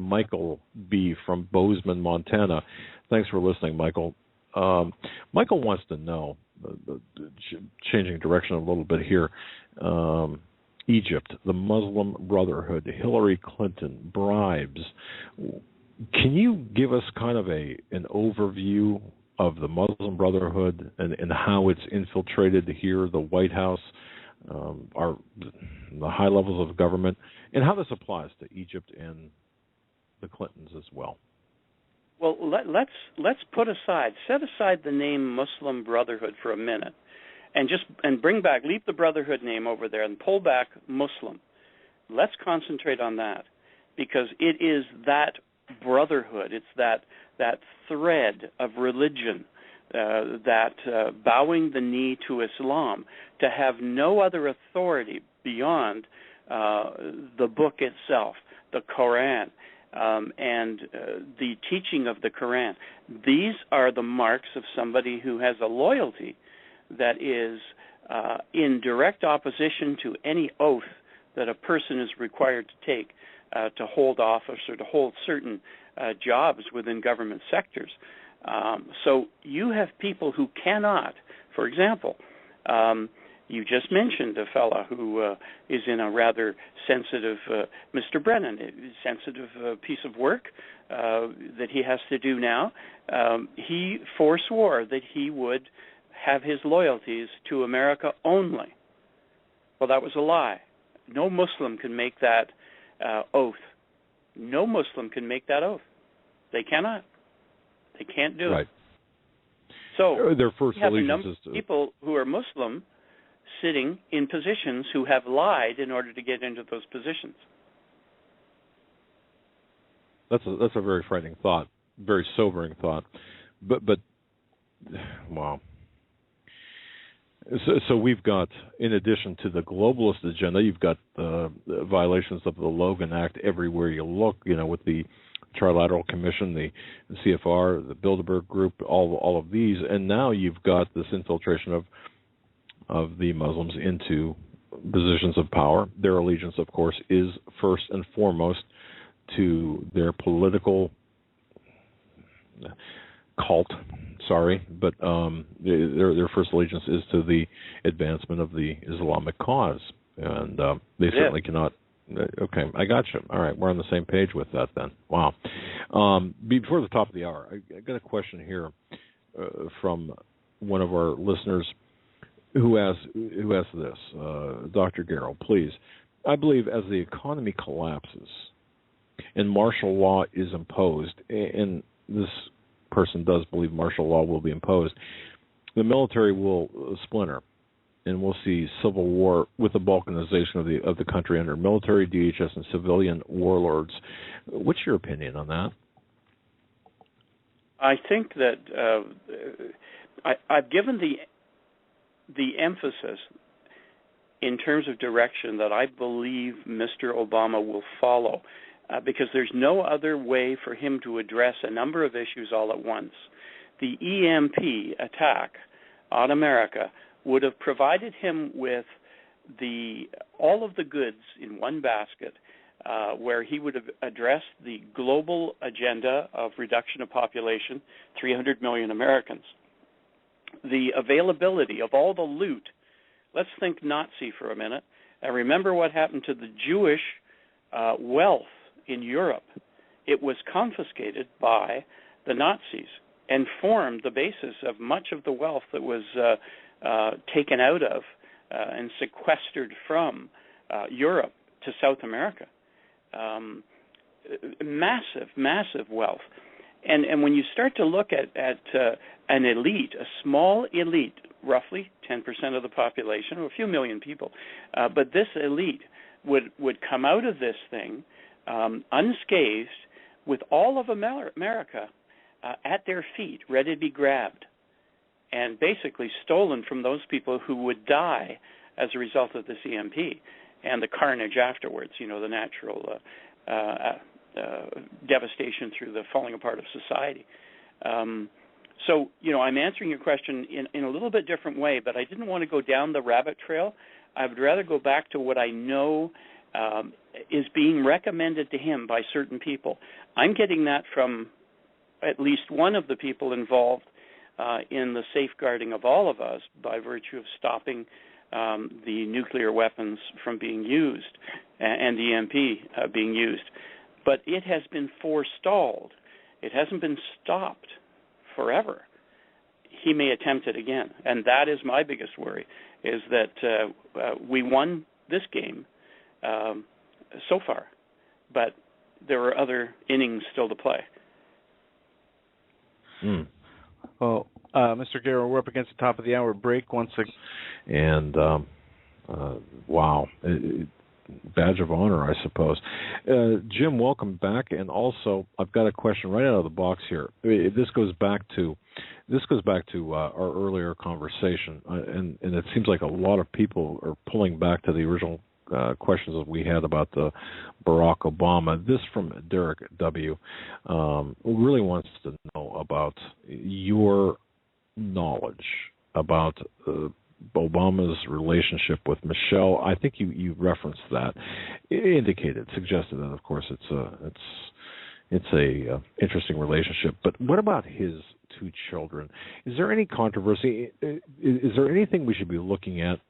Speaker 1: Michael B. from Bozeman, Montana. Thanks for listening, Michael. Michael wants to know, changing direction a little bit here, Egypt, the Muslim Brotherhood, Hillary Clinton, bribes. Can you give us kind of an overview of the Muslim Brotherhood and how it's infiltrated here, the White House, the high levels of government, and how this applies to Egypt and the Clintons as well?
Speaker 3: Well, let's set aside the name Muslim Brotherhood for a minute, and bring back, leave the Brotherhood name over there and pull back Muslim. Let's concentrate on that, because it is that brotherhood. It's that thread of religion, that bowing the knee to Islam, to have no other authority beyond the book itself, the Quran, and the teaching of the Quran. These are the marks of somebody who has a loyalty that is in direct opposition to any oath that a person is required to take to hold office or to hold certain jobs within government sectors. So you have people who cannot, for example, you just mentioned a fellow who is in a rather sensitive, Mr. Brennan, sensitive piece of work that he has to do now. He forswore that he would have his loyalties to America only. Well, that was a lie. No Muslim can make that oath. No Muslim can make that oath. They cannot. They can't do it. So
Speaker 1: their first
Speaker 3: we have a number of people who are Muslim sitting in positions who have lied in order to get into those positions.
Speaker 1: That's a very frightening thought, very sobering thought. But wow. So we've got, in addition to the globalist agenda, you've got the violations of the Logan Act everywhere you look, with the Trilateral Commission, the CFR, the Bilderberg Group, all of these. And now you've got this infiltration of the Muslims into positions of power. Their allegiance, of course, is first and foremost to their political cult. Sorry, but their first allegiance is to the advancement of the Islamic cause, and they certainly cannot. Okay, I got you. All right, we're on the same page with that then. Wow. Before the top of the hour, I got a question here from one of our listeners who asked this, Dr. Garrow, please. I believe as the economy collapses and martial law is imposed, and this person does believe martial law will be imposed, the military will splinter, and we'll see civil war with the balkanization of the country under military, DHS, and civilian warlords. What's your opinion on that?
Speaker 3: I think that I've given the emphasis in terms of direction that I believe Mr. Obama will follow, because there's no other way for him to address a number of issues all at once. The EMP attack on America would have provided him with all of the goods in one basket, where he would have addressed the global agenda of reduction of population, 300 million Americans, the availability of all the loot. Let's think Nazi for a minute, and remember what happened to the Jewish wealth in Europe. It was confiscated by the Nazis and formed the basis of much of the wealth that was taken out of and sequestered from Europe to South America. Massive wealth. And when you start to look at an elite, a small elite, roughly 10% of the population, or a few million people. But this elite would come out of this thing unscathed, with all of America at their feet, ready to be grabbed, and basically stolen from those people who would die as a result of this EMP and the carnage afterwards, the natural devastation through the falling apart of society. So, I'm answering your question in a little bit different way, but I didn't want to go down the rabbit trail. I would rather go back to what I know is being recommended to him by certain people. I'm getting that from at least one of the people involved in the safeguarding of all of us by virtue of stopping the nuclear weapons from being used and the EMP being used. But it has been forestalled. It hasn't been stopped forever. He may attempt it again. And that is my biggest worry, is that we won this game so far, but there are other innings still to play.
Speaker 2: Well, Mr. Garrow, we're up against the top of the hour break once again.
Speaker 1: And, wow, badge of honor, I suppose. Jim, welcome back. And also, I've got a question right out of the box here. This goes back to our earlier conversation, and it seems like a lot of people are pulling back to the original questions that we had about the Barack Obama. This from Derek W. Really wants to know about your knowledge about Obama's relationship with Michelle. I think you referenced that, suggested that. Of course, it's a interesting relationship. But what about his two children? Is there any controversy? Is there anything we should be looking at?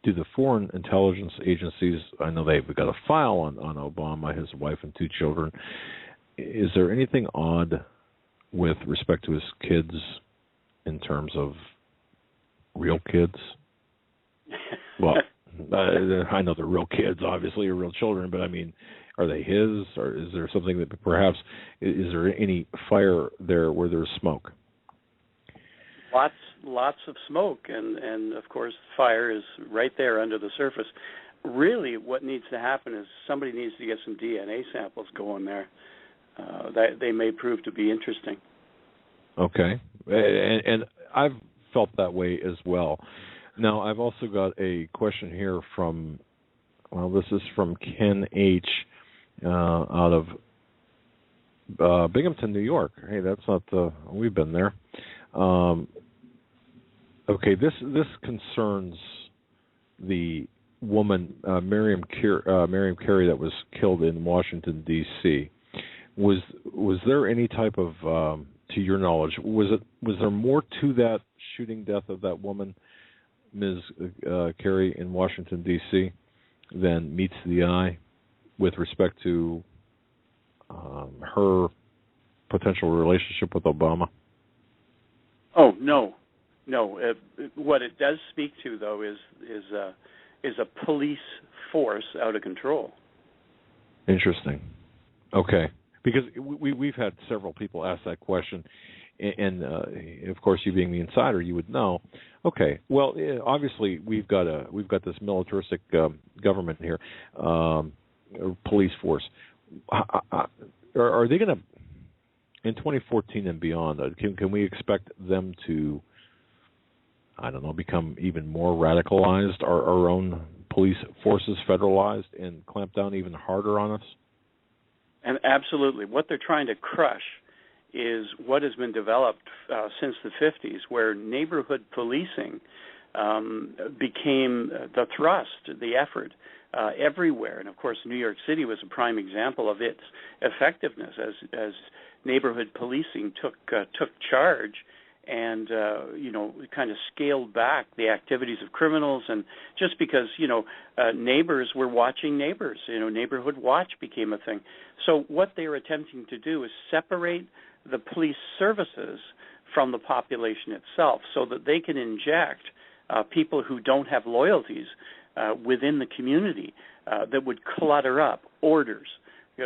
Speaker 1: Do the foreign intelligence agencies, I know they've got a file on Obama, his wife, and two children. Is there anything odd with respect to his kids in terms of real kids? Well, I know they're real kids, obviously, or real children, but I mean, are they his, or is there something that perhaps, is there any fire there where there's smoke?
Speaker 3: Lots of smoke, and of course, fire is right there under the surface. Really, what needs to happen is somebody needs to get some DNA samples going there. They may prove to be interesting.
Speaker 1: Okay, and I've felt that way as well. Now, I've also got a question here from, this is from Ken H. Out of Binghamton, New York. Hey, that's not we've been there. Okay, this concerns the woman Miriam Carey that was killed in Washington D.C. Was there any type of, to your knowledge, was there more to that shooting death of that woman, Ms. Carey, in Washington D.C. than meets the eye with respect to her potential relationship with Obama?
Speaker 3: Oh, no. What it does speak to, though, is a police force out of control. Interesting.
Speaker 1: Okay, because we've had several people ask that question, and of course, you being the insider, you would know. Okay, well, obviously, we've got this militaristic government here, police force. Are they going to, in 2014 and beyond, can we expect them to, I don't know, become even more radicalized, our own police forces federalized, and clamp down even harder on us?
Speaker 3: And absolutely. What they're trying to crush is what has been developed since the 50s, where neighborhood policing became the thrust, the effort everywhere. And, of course, New York City was a prime example of its effectiveness as neighborhood policing took charge and, kind of scaled back the activities of criminals. And just because, neighbors were watching neighbors, neighborhood watch became a thing. So what they're attempting to do is separate the police services from the population itself so that they can inject people who don't have loyalties within the community that would clutter up orders.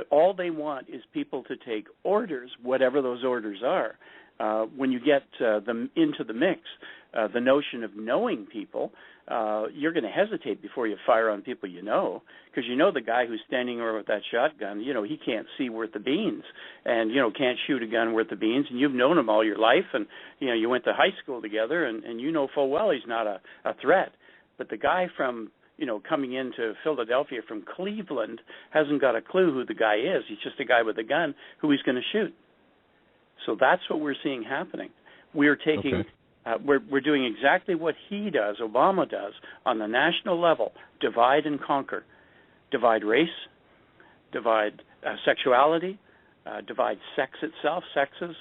Speaker 3: All they want is people to take orders, whatever those orders are. when you get them into the mix, the notion of knowing people, you're going to hesitate before you fire on people you know, because you know the guy who's standing over with that shotgun, he can't see worth the beans, and, can't shoot a gun worth the beans, and you've known him all your life, and, you went to high school together, and you know full well he's not a threat. But the guy from, coming into Philadelphia from Cleveland hasn't got a clue who the guy is. He's just a guy with a gun who he's going to shoot. So that's what we're seeing happening. We're taking... Okay. We're doing exactly what he does, Obama does, on the national level: divide and conquer, divide race, divide sexuality, divide sex itself, sexes,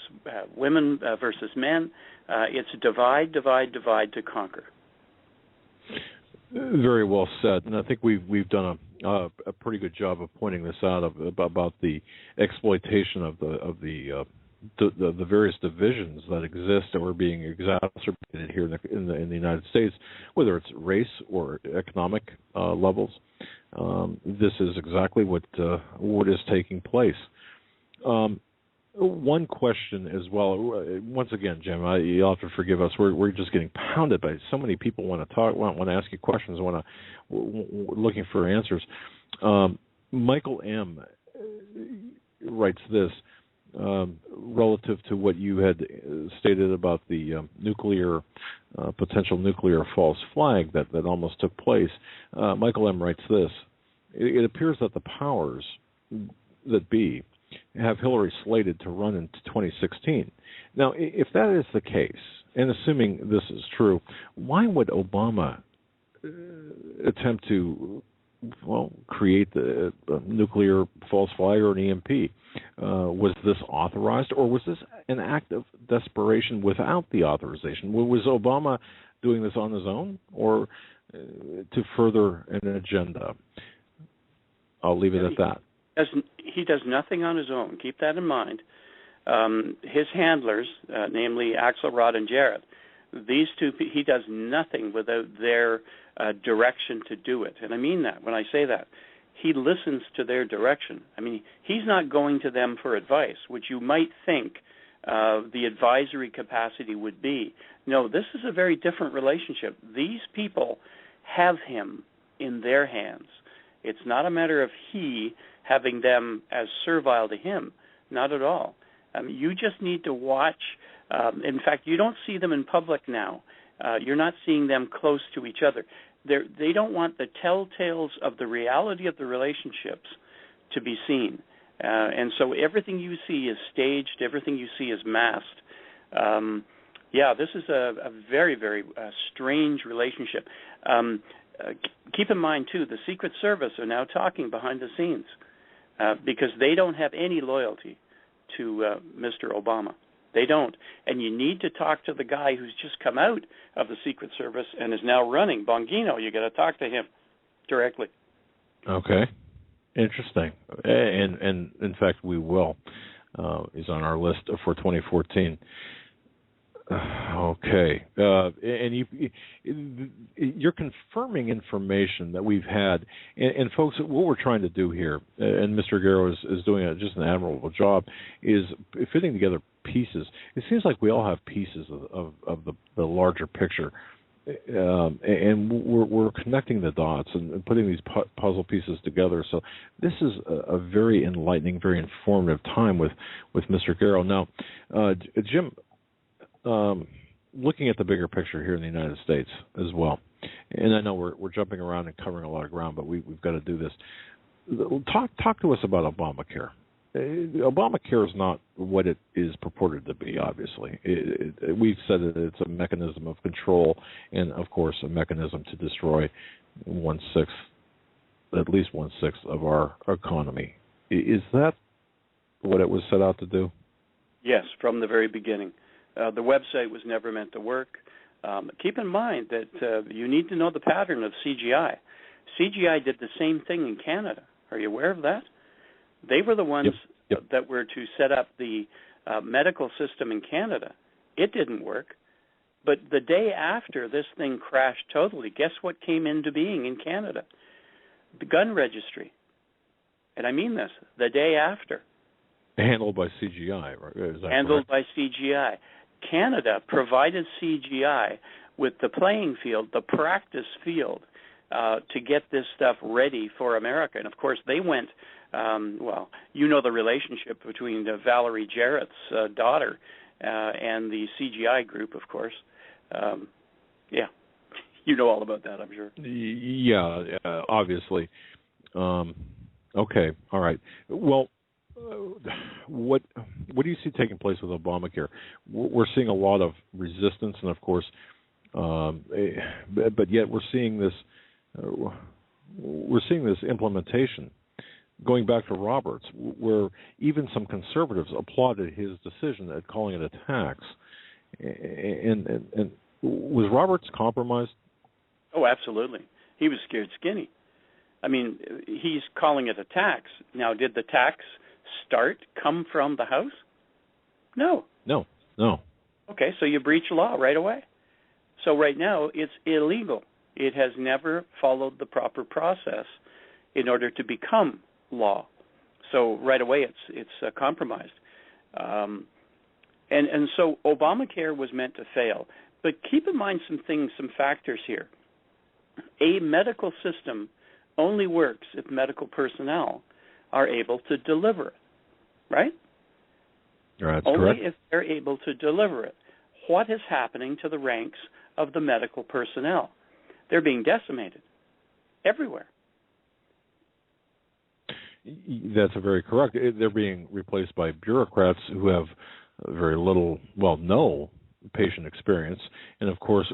Speaker 3: women versus men. It's divide, divide, divide to conquer.
Speaker 1: Very well said, and I think we've done a pretty good job of pointing this out about the exploitation of the various divisions that exist that were being exacerbated here in the United States, whether it's race or economic levels. This is exactly what is taking place. One question as well. Once again, Jim, you'll have to forgive us. We're just getting pounded by so many people want to talk, want to ask you questions, looking for answers. Michael M. writes this. Relative to what you had stated about the potential nuclear false flag that almost took place, Michael M. writes this: it appears that the powers that be have Hillary slated to run in 2016. Now, if that is the case, and assuming this is true, why would Obama attempt to create the nuclear false flag or an EMP? Was this authorized, or was this an act of desperation without the authorization? Was Obama doing this on his own, or to further an agenda? I'll leave it at that.
Speaker 3: He does nothing on his own. Keep that in mind. His handlers, namely Axelrod and Jarrett, these two, he does nothing without their direction to do it. And I mean that when I say that. He listens to their direction. I mean, he's not going to them for advice, which you might think the advisory capacity would be. No, this is a very different relationship. These people have him in their hands. It's not a matter of he having them as servile to him. Not at all. You just need to watch. In fact, you don't see them in public now. You're not seeing them close to each other. They don't want the telltales of the reality of the relationships to be seen. And so everything you see is staged. Everything you see is masked. This is a very, very strange relationship. Keep in mind, too, the Secret Service are now talking behind the scenes because they don't have any loyalty to Mr. Obama. They don't. And you need to talk to the guy who's just come out of the Secret Service and is now running, Bongino. You got to talk to him directly.
Speaker 1: Okay. Interesting. And in fact, we will. He's on our list for 2014. Okay. And you're confirming information that we've had. And folks, what we're trying to do here, and Mr. Garrow is doing just an admirable job, is fitting together pieces. It seems like we all have pieces of the larger picture. And we're connecting the dots and putting these puzzle pieces together. So this is a very enlightening, very informative time with Mr. Garrow. Now, Jim, looking at the bigger picture here in the United States as well, and I know we're jumping around and covering a lot of ground, but we've got to do this. Talk to us about Obamacare. Obamacare is not what it is purported to be, obviously. We've said that it's a mechanism of control and, of course, a mechanism to destroy at least one-sixth of our economy. Is that what it was set out to do?
Speaker 3: Yes, from the very beginning. The website was never meant to work. Keep in mind that you need to know the pattern of CGI. CGI did the same thing in Canada. Are you aware of that? They were the ones that were to set up the medical system in Canada. It didn't work. But the day after this thing crashed totally, guess what came into being in Canada? The gun registry. And I mean this, the day after.
Speaker 1: Handled by CGI, right? Is that
Speaker 3: handled
Speaker 1: correct?
Speaker 3: by CGI. Canada provided CGI with the playing field, the practice field, to get this stuff ready for America. And, of course, they went, well, you know the relationship between Valerie Jarrett's daughter and the CGI group, of course. Yeah, you know all about that, I'm sure.
Speaker 1: Yeah, obviously. Okay, all right. Well, what do you see taking place with Obamacare? We're seeing a lot of resistance, and of course, but yet we're seeing this implementation. Going back to Roberts, where even some conservatives applauded his decision at calling it a tax, and was Roberts compromised?
Speaker 3: Oh, absolutely. He was scared skinny. I mean, he's calling it a tax. Now, did the tax come from the House? No.
Speaker 1: No.
Speaker 3: Okay, so you breach law right away. So right now, it's illegal. It has never followed the proper process in order to become law. So right away, it's compromised. And so Obamacare was meant to fail. But keep in mind some factors here. A medical system only works if medical personnel are able to deliver it, right?
Speaker 1: That's
Speaker 3: only
Speaker 1: correct.
Speaker 3: If they're able to deliver it. What is happening to the ranks of the medical personnel? They're being decimated everywhere.
Speaker 1: That's very correct. They're being replaced by bureaucrats who have very little, no patient experience. And, of course,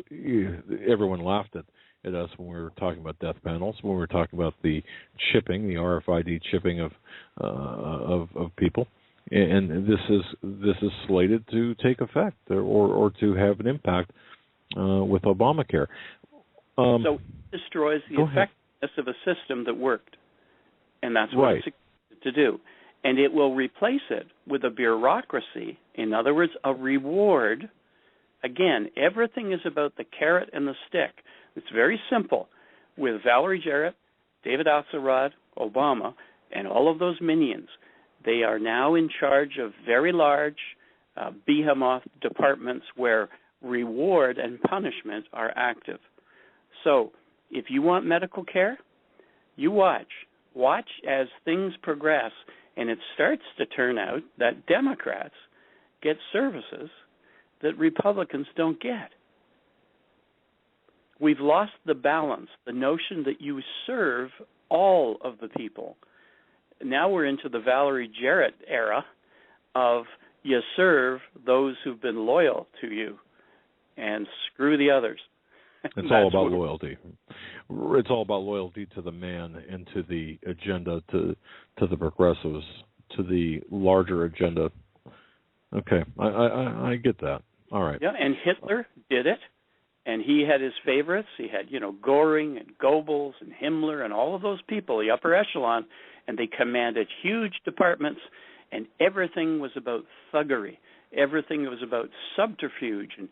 Speaker 1: everyone laughed at us when we were talking about death panels, when we were talking about the chipping, the RFID chipping of people. And this is slated to take effect or to have an impact with Obamacare.
Speaker 3: So it destroys the effectiveness of a system that worked. And that's what it's expected to do. And it will replace it with a bureaucracy, in other words, a reward. Again, everything is about the carrot and the stick. It's very simple. With Valerie Jarrett, David Axelrod, Obama, and all of those minions, they are now in charge of very large behemoth departments where reward and punishment are active. So if you want medical care, you watch as things progress, and it starts to turn out that Democrats get services that Republicans don't get. We've lost the balance, the notion that you serve all of the people. Now we're into the Valerie Jarrett era of you serve those who've been loyal to you and screw the others.
Speaker 1: It's all about loyalty. It's all about loyalty to the man and to the agenda, to the progressives, to the larger agenda. Okay, I get that. All right.
Speaker 3: Yeah, and Hitler did it, and he had his favorites. He had, Goring and Goebbels and Himmler and all of those people, the upper echelon, and they commanded huge departments, and everything was about thuggery. Everything was about subterfuge and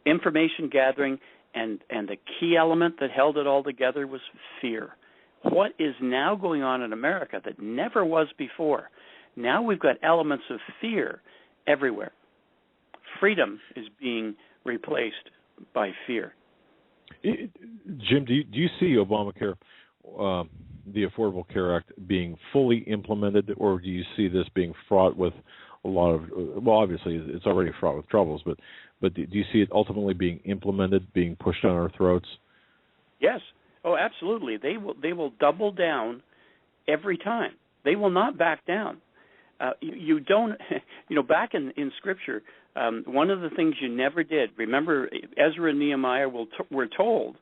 Speaker 3: information gathering, and the key element that held it all together was fear. What is now going on in America that never was before? Now we've got elements of fear everywhere. Freedom is being replaced by fear.
Speaker 1: Jim, do you see Obamacare, the Affordable Care Act, being fully implemented, or do you see this being fraught with a lot of, obviously it's already fraught with troubles, but do you see it ultimately being implemented, being pushed down our throats?
Speaker 3: Yes. Oh, absolutely. They will double down every time. They will not back down. You don't, back in Scripture, one of the things you never did, remember Ezra and Nehemiah were told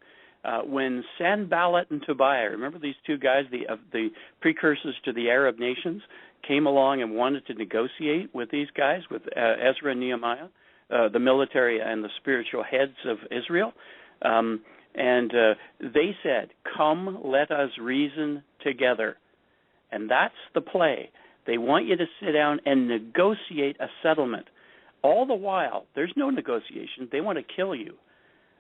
Speaker 3: when Sanballat and Tobiah, remember these two guys, the precursors to the Arab nations, came along and wanted to negotiate with these guys, with Ezra and Nehemiah, the military and the spiritual heads of Israel. And they said, "Come, let us reason together." And that's the play. They want you to sit down and negotiate a settlement. All the while, there's no negotiation. They want to kill you.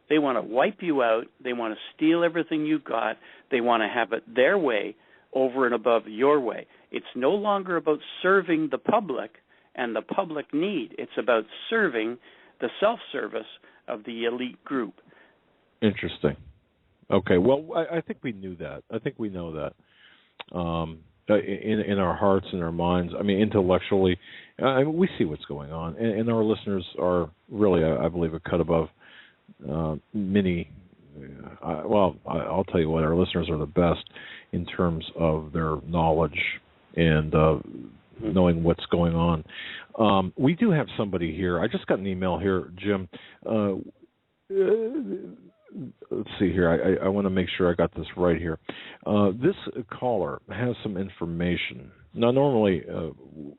Speaker 3: They want to wipe you out. They want to steal everything you've got. They want to have it their way. over and above your way. It's no longer about serving the public and the public need. It's about serving the self-service of the elite group.
Speaker 1: Interesting. Okay, well, I think we knew that. I think we know that in our hearts and our minds. I mean, intellectually, we see what's going on, and our listeners are really, I believe, a cut above many. I'll tell you what, our listeners are the best in terms of their knowledge and knowing what's going on. We do have somebody here. I just got an email here, Jim. Let's see here. I want to make sure I got this right here. This caller has some information. Now, normally,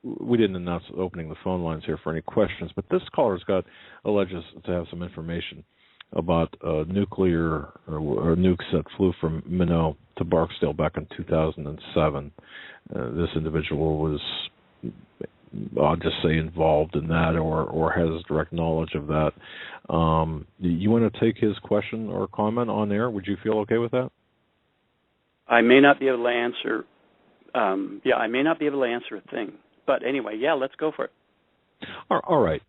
Speaker 1: we didn't announce opening the phone lines here for any questions, but this caller's alleges to have some information about nuclear or nukes that flew from Minot to Barksdale back in 2007. This individual was, I'll just say, involved in that or has direct knowledge of that. You want to take his question or comment on air? Would you feel okay with that?
Speaker 3: I may not be able to answer. I may not be able to answer a thing. But anyway, let's go for it.
Speaker 1: All right.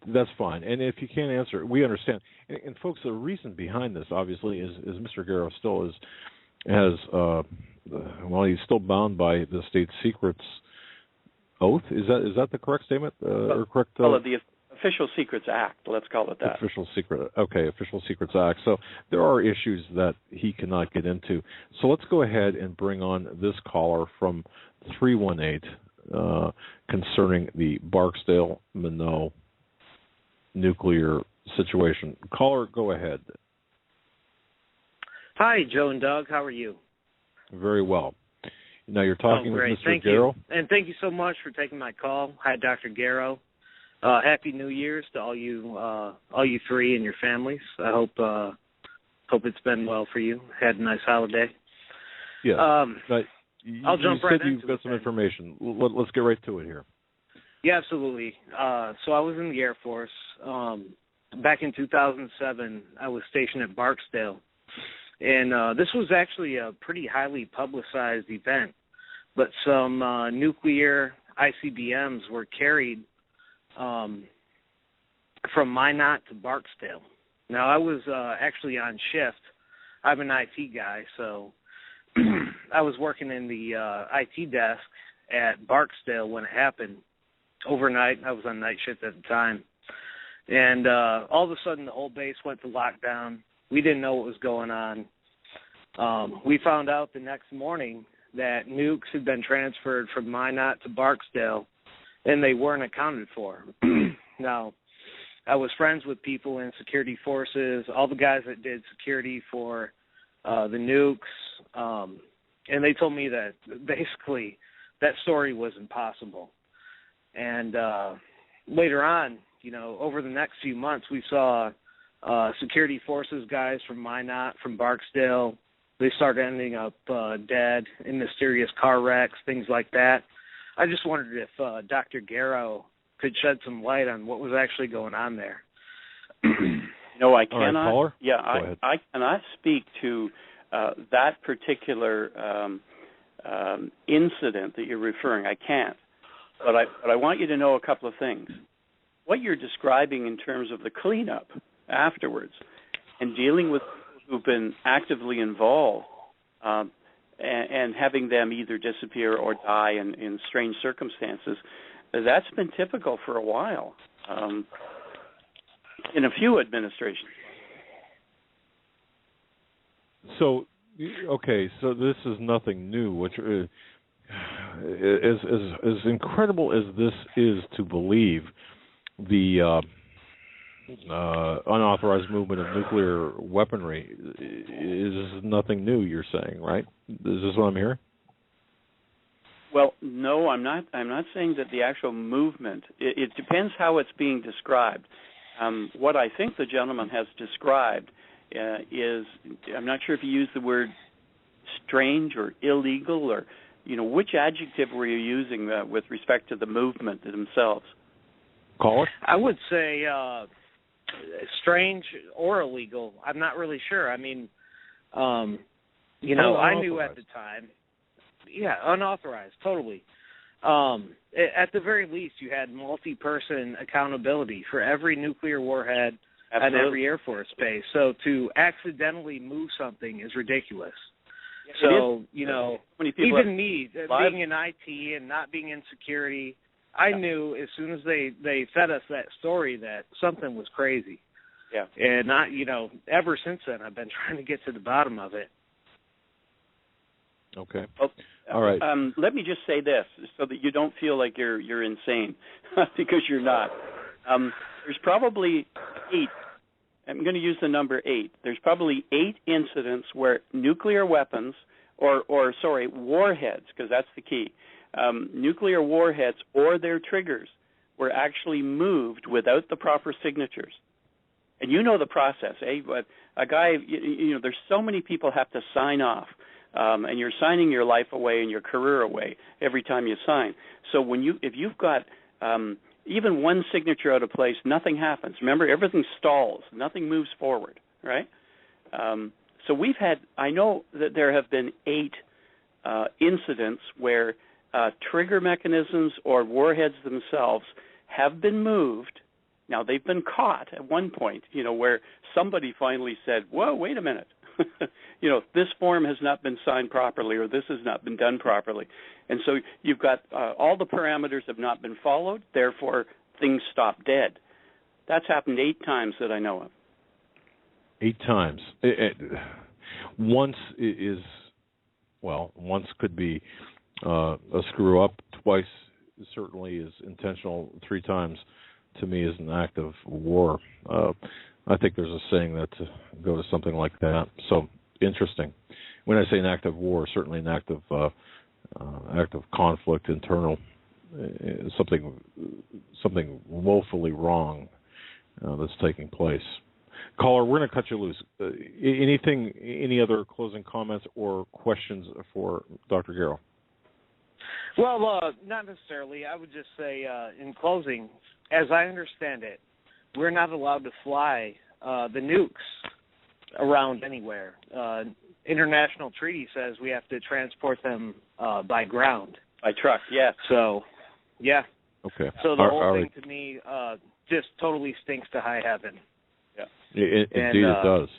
Speaker 1: That's fine. And if you can't answer, we understand. And folks, the reason behind this, obviously, is Mr. Garrow still he's still bound by the state secrets oath. Is that the correct statement? Or correct?
Speaker 3: The Official Secrets Act. Let's call it that.
Speaker 1: Official Secrets Act. So there are issues that he cannot get into. So let's go ahead and bring on this caller from 318 concerning the Barksdale-Minot nuclear situation. Caller, go ahead.
Speaker 4: Hi, Joe and Doug. How are you?
Speaker 1: Very well. Now you're talking with Mr.
Speaker 4: Thank
Speaker 1: Garrow.
Speaker 4: You. And thank you so much for taking my call. Hi, Dr. Garrow. Happy New Year's to all you three and your families. I hope it's been well for you. Had a nice holiday.
Speaker 1: Yeah.
Speaker 4: I'll jump right into it.
Speaker 1: You've got some information. Let's get right to it here.
Speaker 4: Yeah, absolutely. So I was in the Air Force. Back in 2007, I was stationed at Barksdale. And this was actually a pretty highly publicized event. But some nuclear ICBMs were carried from Minot to Barksdale. Now, I was actually on shift. I'm an IT guy, so I was working in the IT desk at Barksdale when it happened. Overnight, I was on night shift at the time. And all of a sudden, the whole base went to lockdown. We didn't know what was going on. We found out the next morning that nukes had been transferred from Minot to Barksdale, and they weren't accounted for. Now, I was friends with people in security forces, all the guys that did security for the nukes, and they told me that basically that story was impossible. And later on, over the next few months, we saw security forces guys from Minot, from Barksdale. They started ending up dead in mysterious car wrecks, things like that. I just wondered if Dr. Garrow could shed some light on what was actually going on there.
Speaker 3: No, I cannot.
Speaker 1: All right, caller?
Speaker 3: Yeah,
Speaker 1: I
Speaker 3: cannot speak to that particular incident that you're referring. I can't. But I want you to know a couple of things. What you're describing in terms of the cleanup afterwards and dealing with people who've been actively involved and having them either disappear or die in strange circumstances, that's been typical for a while in a few administrations.
Speaker 1: So, so this is nothing new, which is as incredible as this is to believe, the unauthorized movement of nuclear weaponry is nothing new, you're saying, right? Is this what I'm hearing?
Speaker 3: Well, no, I'm not. I'm not saying that the actual movement. It depends how it's being described. What I think the gentleman has described is, I'm not sure if he used the word strange or illegal, or which adjective were you using with respect to the movement themselves?
Speaker 1: Caller?
Speaker 4: I would say strange or illegal. I'm not really sure. I mean, I knew at the time. Yeah, unauthorized, totally. At the very least, you had multi-person accountability for every nuclear warhead at every Air Force base. So to accidentally move something is ridiculous. So, you know, even me, being in IT and not being in security, I knew as soon as they fed us that story that something was crazy.
Speaker 3: Yeah.
Speaker 4: And ever since then, I've been trying to get to the bottom of it.
Speaker 1: Okay.
Speaker 3: Oh,
Speaker 1: all right.
Speaker 3: Let me just say this so that you don't feel like you're insane, because you're not. There's probably 8. I'm going to use the number 8. There's probably 8 incidents where nuclear weapons, or warheads, because that's the key, nuclear warheads or their triggers were actually moved without the proper signatures. And you know the process, eh? But a guy, there's so many people have to sign off, and you're signing your life away and your career away every time you sign. So if you've got even one signature out of place, nothing happens. Remember, everything stalls. Nothing moves forward, right? So I know that there have been 8 incidents where trigger mechanisms or warheads themselves have been moved. Now, they've been caught at one point, where somebody finally said, whoa, wait a minute. This form has not been signed properly, or this has not been done properly. And so you've got all the parameters have not been followed, therefore things stop dead. That's happened 8 times that I know of.
Speaker 1: 8 times. Once could be a screw up. Twice certainly is intentional. 3 times, to me, is an act of war. I think there's a saying that go to something like that. So interesting. When I say an act of war, certainly an act of conflict, internal, something woefully wrong that's taking place. Caller, we're going to cut you loose. Any other closing comments or questions for Dr. Garrow?
Speaker 4: Well, not necessarily. I would just say, in closing, as I understand it, we're not allowed to fly the nukes around anywhere. International treaty says we have to transport them by ground.
Speaker 3: By truck, yes.
Speaker 4: So, yeah.
Speaker 1: Okay.
Speaker 4: So the whole thing to me just totally stinks to high heaven.
Speaker 1: Yeah. Indeed, it does.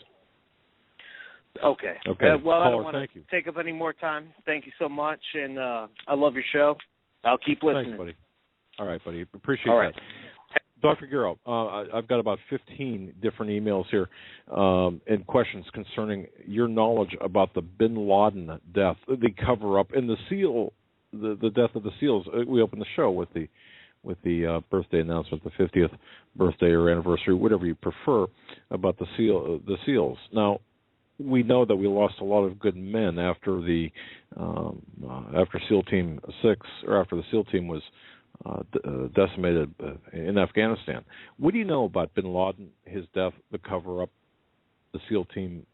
Speaker 4: Okay.
Speaker 1: Okay.
Speaker 4: Well,
Speaker 1: Caller,
Speaker 4: I don't want to take up any more time. Thank you so much, and I love your show. I'll keep listening.
Speaker 1: Thanks, buddy. All right, buddy. Appreciate
Speaker 4: that.
Speaker 1: Dr. Garrow, I've got about 15 different emails here and questions concerning your knowledge about the Bin Laden death, the cover-up, and the death of the SEALs. We opened the show with the birthday announcement, the 50th birthday or anniversary, whatever you prefer, about the SEALs. Now, we know that we lost a lot of good men after SEAL Team 6, or after the SEAL team was decimated in Afghanistan. What do you know about Bin Laden, his death, the cover-up, the SEAL team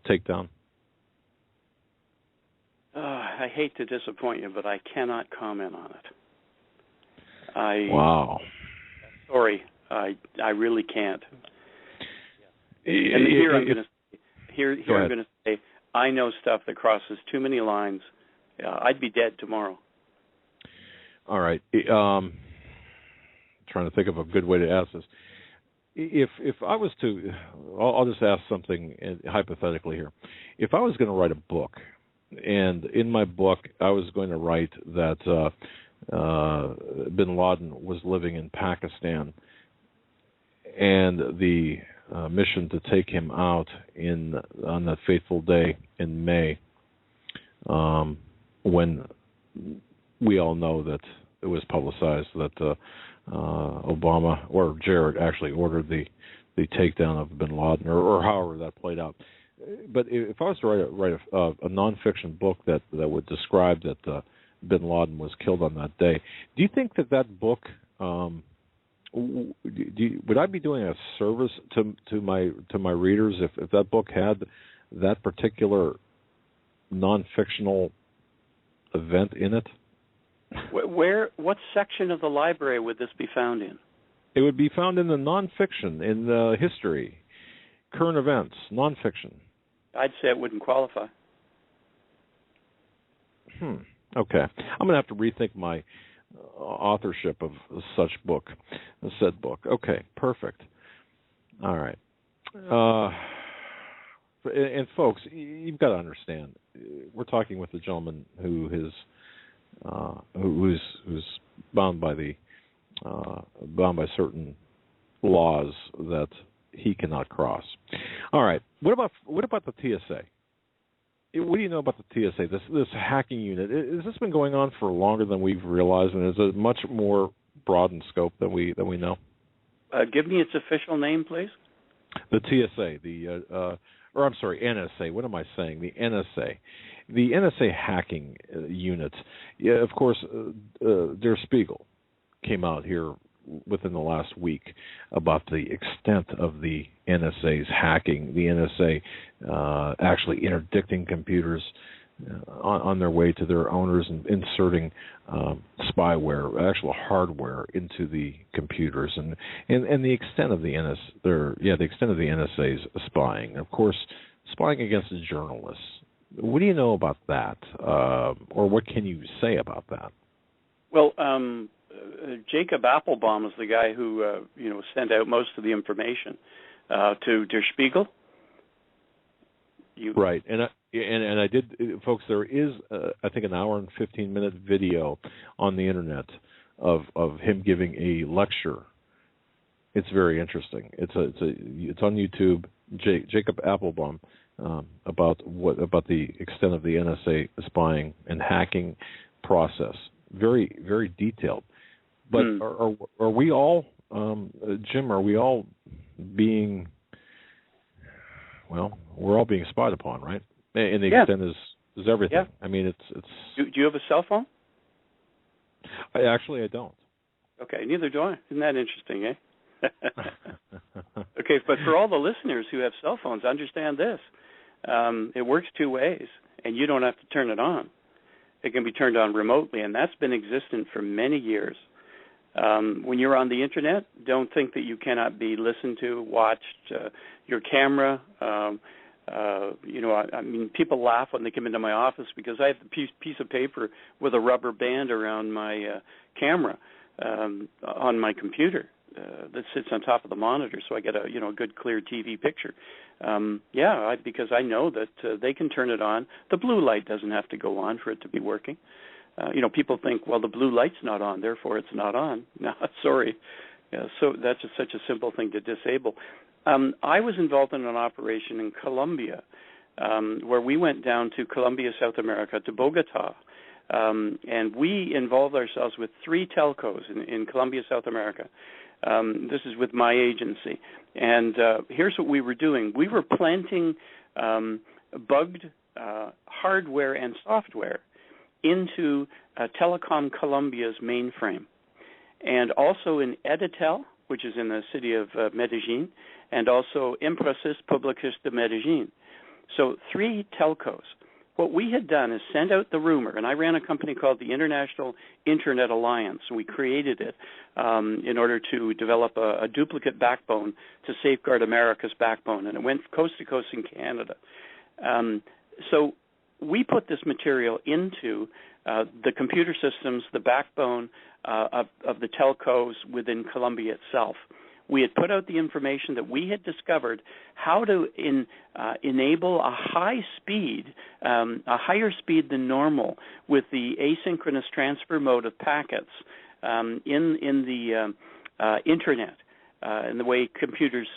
Speaker 1: takedown?
Speaker 3: I hate to disappoint you, but I cannot comment on it.
Speaker 1: Wow.
Speaker 3: Sorry, I really can't. And here I'm going to say, I know stuff that crosses too many lines. I'd be dead tomorrow.
Speaker 1: All right. Trying to think of a good way to ask this. If I was to, I'll just ask something hypothetically here. If I was going to write a book, and in my book I was going to write that Bin Laden was living in Pakistan, and the mission to take him out on that fateful day in May, when we all know that it was publicized that Obama or Jared actually ordered the takedown of Bin Laden, or however that played out. But if I was to write a nonfiction book that would describe that Bin Laden was killed on that day, do you think that book would I be doing a service to my readers if that book had that particular non-fictional event in it?
Speaker 3: What section of the library would this be found in?
Speaker 1: It would be found in the non-fiction, in the history, current events, non-fiction.
Speaker 3: I'd say it wouldn't qualify.
Speaker 1: Okay. I'm going to have to rethink my authorship of said book. Okay, perfect. All right. And folks, you've got to understand, we're talking with a gentleman who's bound by certain laws that he cannot cross. All right. What about the TSA? What do you know about the TSA? This hacking unit, has this been going on for longer than we've realized, and is it much more broad in scope than we know?
Speaker 3: Give me its official name, please.
Speaker 1: The TSA, NSA. What am I saying? The NSA. The NSA hacking unit. Yeah, of course, Der Spiegel came out here within the last week about the extent of the NSA's hacking, the NSA actually interdicting computers on their way to their owners and inserting spyware, actual hardware into the computers, and the extent of the NSA's spying. Of course, spying against journalists. What do you know about that, or what can you say about that?
Speaker 3: Well, Jacob Appelbaum is the guy who sent out most of the information to Der Spiegel.
Speaker 1: Right, and I did, folks. There is I think an hour and 15-minute video on the internet of him giving a lecture. It's very interesting. It's on YouTube. Jacob Appelbaum about the extent of the NSA spying and hacking process. Very, very detailed. But are we all, Jim? Are we all being? Well, we're all being spied upon, right? And the extent is everything.
Speaker 3: Yeah.
Speaker 1: I mean, it's.
Speaker 3: Do you have a cell phone?
Speaker 1: I don't.
Speaker 3: Okay, neither do I. Isn't that interesting, eh? Okay, but for all the listeners who have cell phones, understand this. It works two ways, and you don't have to turn it on. It can be turned on remotely, and that's been existent for many years. When you're on the Internet, don't think that you cannot be listened to, watched, your camera. I mean, people laugh when they come into my office because I have the piece of paper with a rubber band around my camera on my computer that sits on top of the monitor, so I get a good clear TV picture. Because I know that they can turn it on. The blue light doesn't have to go on for it to be working. People think, well, the blue light's not on, therefore it's not on. No, sorry. So that's just such a simple thing to disable. I was involved in an operation in Colombia where we went down to Colombia, South America, to Bogota, and we involved ourselves with 3 telcos in Colombia, South America. This is with my agency. And here's what we were doing. We were planting bugged hardware and software into Telecom Colombia's mainframe, and also in Editel, which is in the city of Medellin, and also Empresas Públicas de Medellin. So 3 telcos. What we had done is send out the rumor, and I ran a company called the International Internet Alliance. We created it in order to develop a duplicate backbone to safeguard America's backbone, and it went coast to coast in Canada. So we put this material into the computer systems, the backbone of the telcos within Colombia itself. We had put out the information that we had discovered how to enable a higher speed than normal with the asynchronous transfer mode of packets in the Internet. And the way computers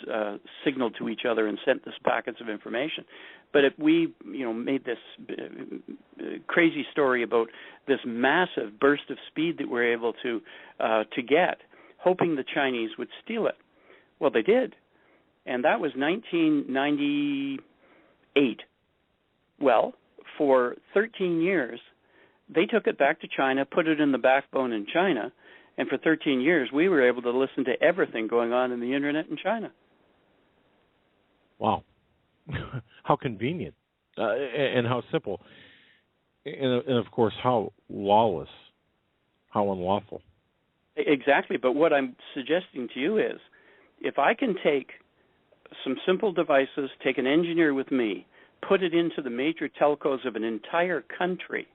Speaker 3: signaled to each other and sent these packets of information. But we made this crazy story about this massive burst of speed that we're able to get, hoping the Chinese would steal it. Well, they did, and that was 1998. Well, for 13 years, they took it back to China, put it in the backbone in China, and for 13 years, we were able to listen to everything going on in the Internet in China.
Speaker 1: Wow. How convenient and how simple. And, of course, how lawless, how unlawful.
Speaker 3: Exactly. But what I'm suggesting to you is if I can take some simple devices, take an engineer with me, put it into the major telcos of an entire country,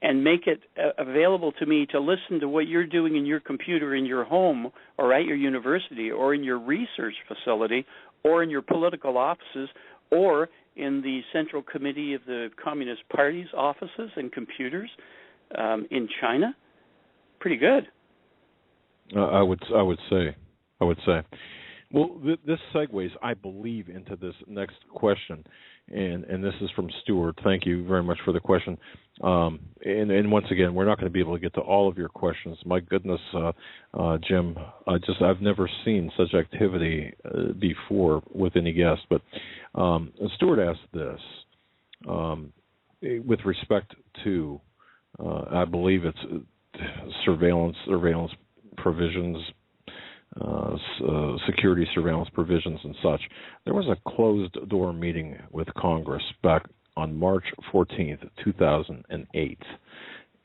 Speaker 3: and make it available to me to listen to what you're doing in your computer in your home or at your university or in your research facility or in your political offices or in the Central Committee of the Communist Party's offices and computers in China? Pretty good.
Speaker 1: I would say. Well, this segues, I believe, into this next question, and this is from Stuart. Thank you very much for the question. And once again, we're not going to be able to get to all of your questions. My goodness, Jim, I've never seen such activity before with any guest. But Stuart asked this with respect to, I believe it's surveillance provisions. Security surveillance provisions and such. There was a closed-door meeting with Congress back on March 14th, 2008.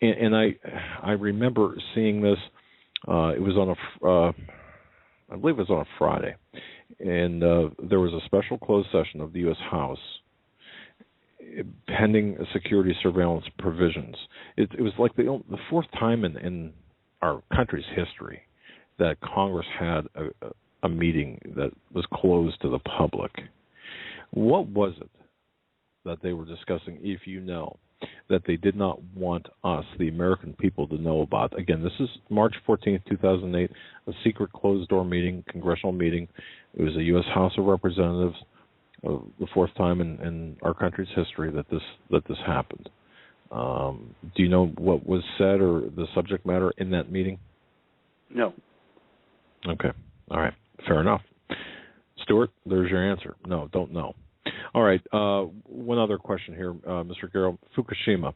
Speaker 1: And I remember seeing this. It was on I believe it was on a Friday. And there was a special closed session of the U.S. House pending security surveillance provisions. It was like the fourth time in our country's history that Congress had a meeting that was closed to the public. What was it that they were discussing, if you know, that they did not want us, the American people, to know about? Again, this is March 14th, 2008, a secret closed-door meeting, congressional meeting. It was the U.S. House of Representatives, the fourth time in our country's history that this happened. Do you know what was said or the subject matter in that meeting?
Speaker 3: No.
Speaker 1: Okay. All right. Fair enough. Stuart, there's your answer. No, don't know. All right. One other question here, Mr. Garrow. Fukushima,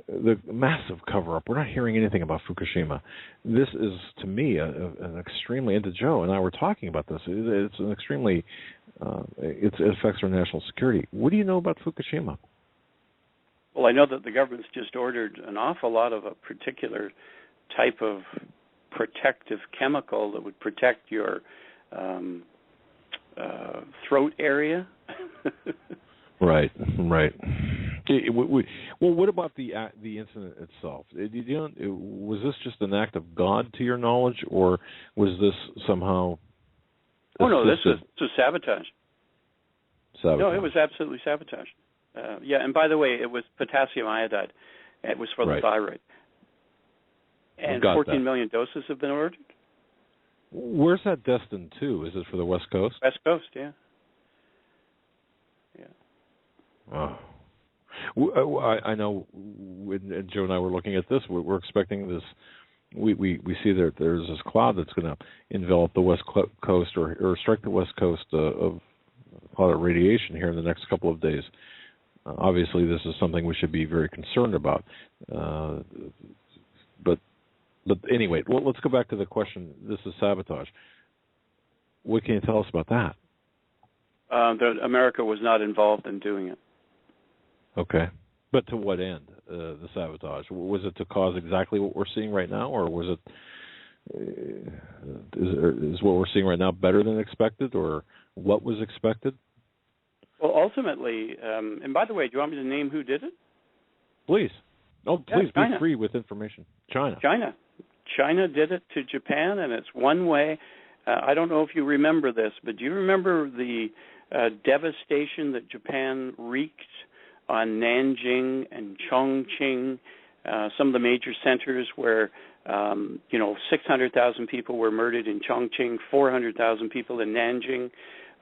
Speaker 1: the massive cover-up. We're not hearing anything about Fukushima. This is, to me, an extremely, and to Joe and I were talking about this, it's an extremely, it affects our national security. What do you know about Fukushima?
Speaker 3: Well, I know that the government's just ordered an awful lot of a particular type of protective chemical that would protect your throat area.
Speaker 1: Right. Well, what about the incident itself? Was this just an act of God, to your knowledge, or was this somehow?
Speaker 3: Oh no, this was sabotage. No, it was absolutely sabotage. Yeah, and by the way, it was potassium iodide. It was for the thyroid. And 14 million doses have been ordered.
Speaker 1: Where's that destined to? Is it for the West Coast?
Speaker 3: West Coast, yeah.
Speaker 1: Oh. I know, and Joe and I were looking at this. We're expecting this. We see that there's this cloud that's going to envelop the West Coast or strike the West Coast of cloud radiation here in the next couple of days. Obviously, this is something we should be very concerned about. But anyway, well, let's go back to the question. This is sabotage. What can you tell us about that?
Speaker 3: That America was not involved in doing it. Okay.
Speaker 1: But to what end, the sabotage? Was it to cause exactly what we're seeing right now, or was it is what we're seeing right now better than expected, or what was expected?
Speaker 3: Well, ultimately, and by the way, do you want me to name who did it?
Speaker 1: Please. Oh, please
Speaker 3: be
Speaker 1: free with information.
Speaker 3: China did it to Japan, and it's one way. I don't know if you remember this, but do you remember the devastation that Japan wreaked on Nanjing and Chongqing, some of the major centers where 600,000 people were murdered in Chongqing, 400,000 people in Nanjing,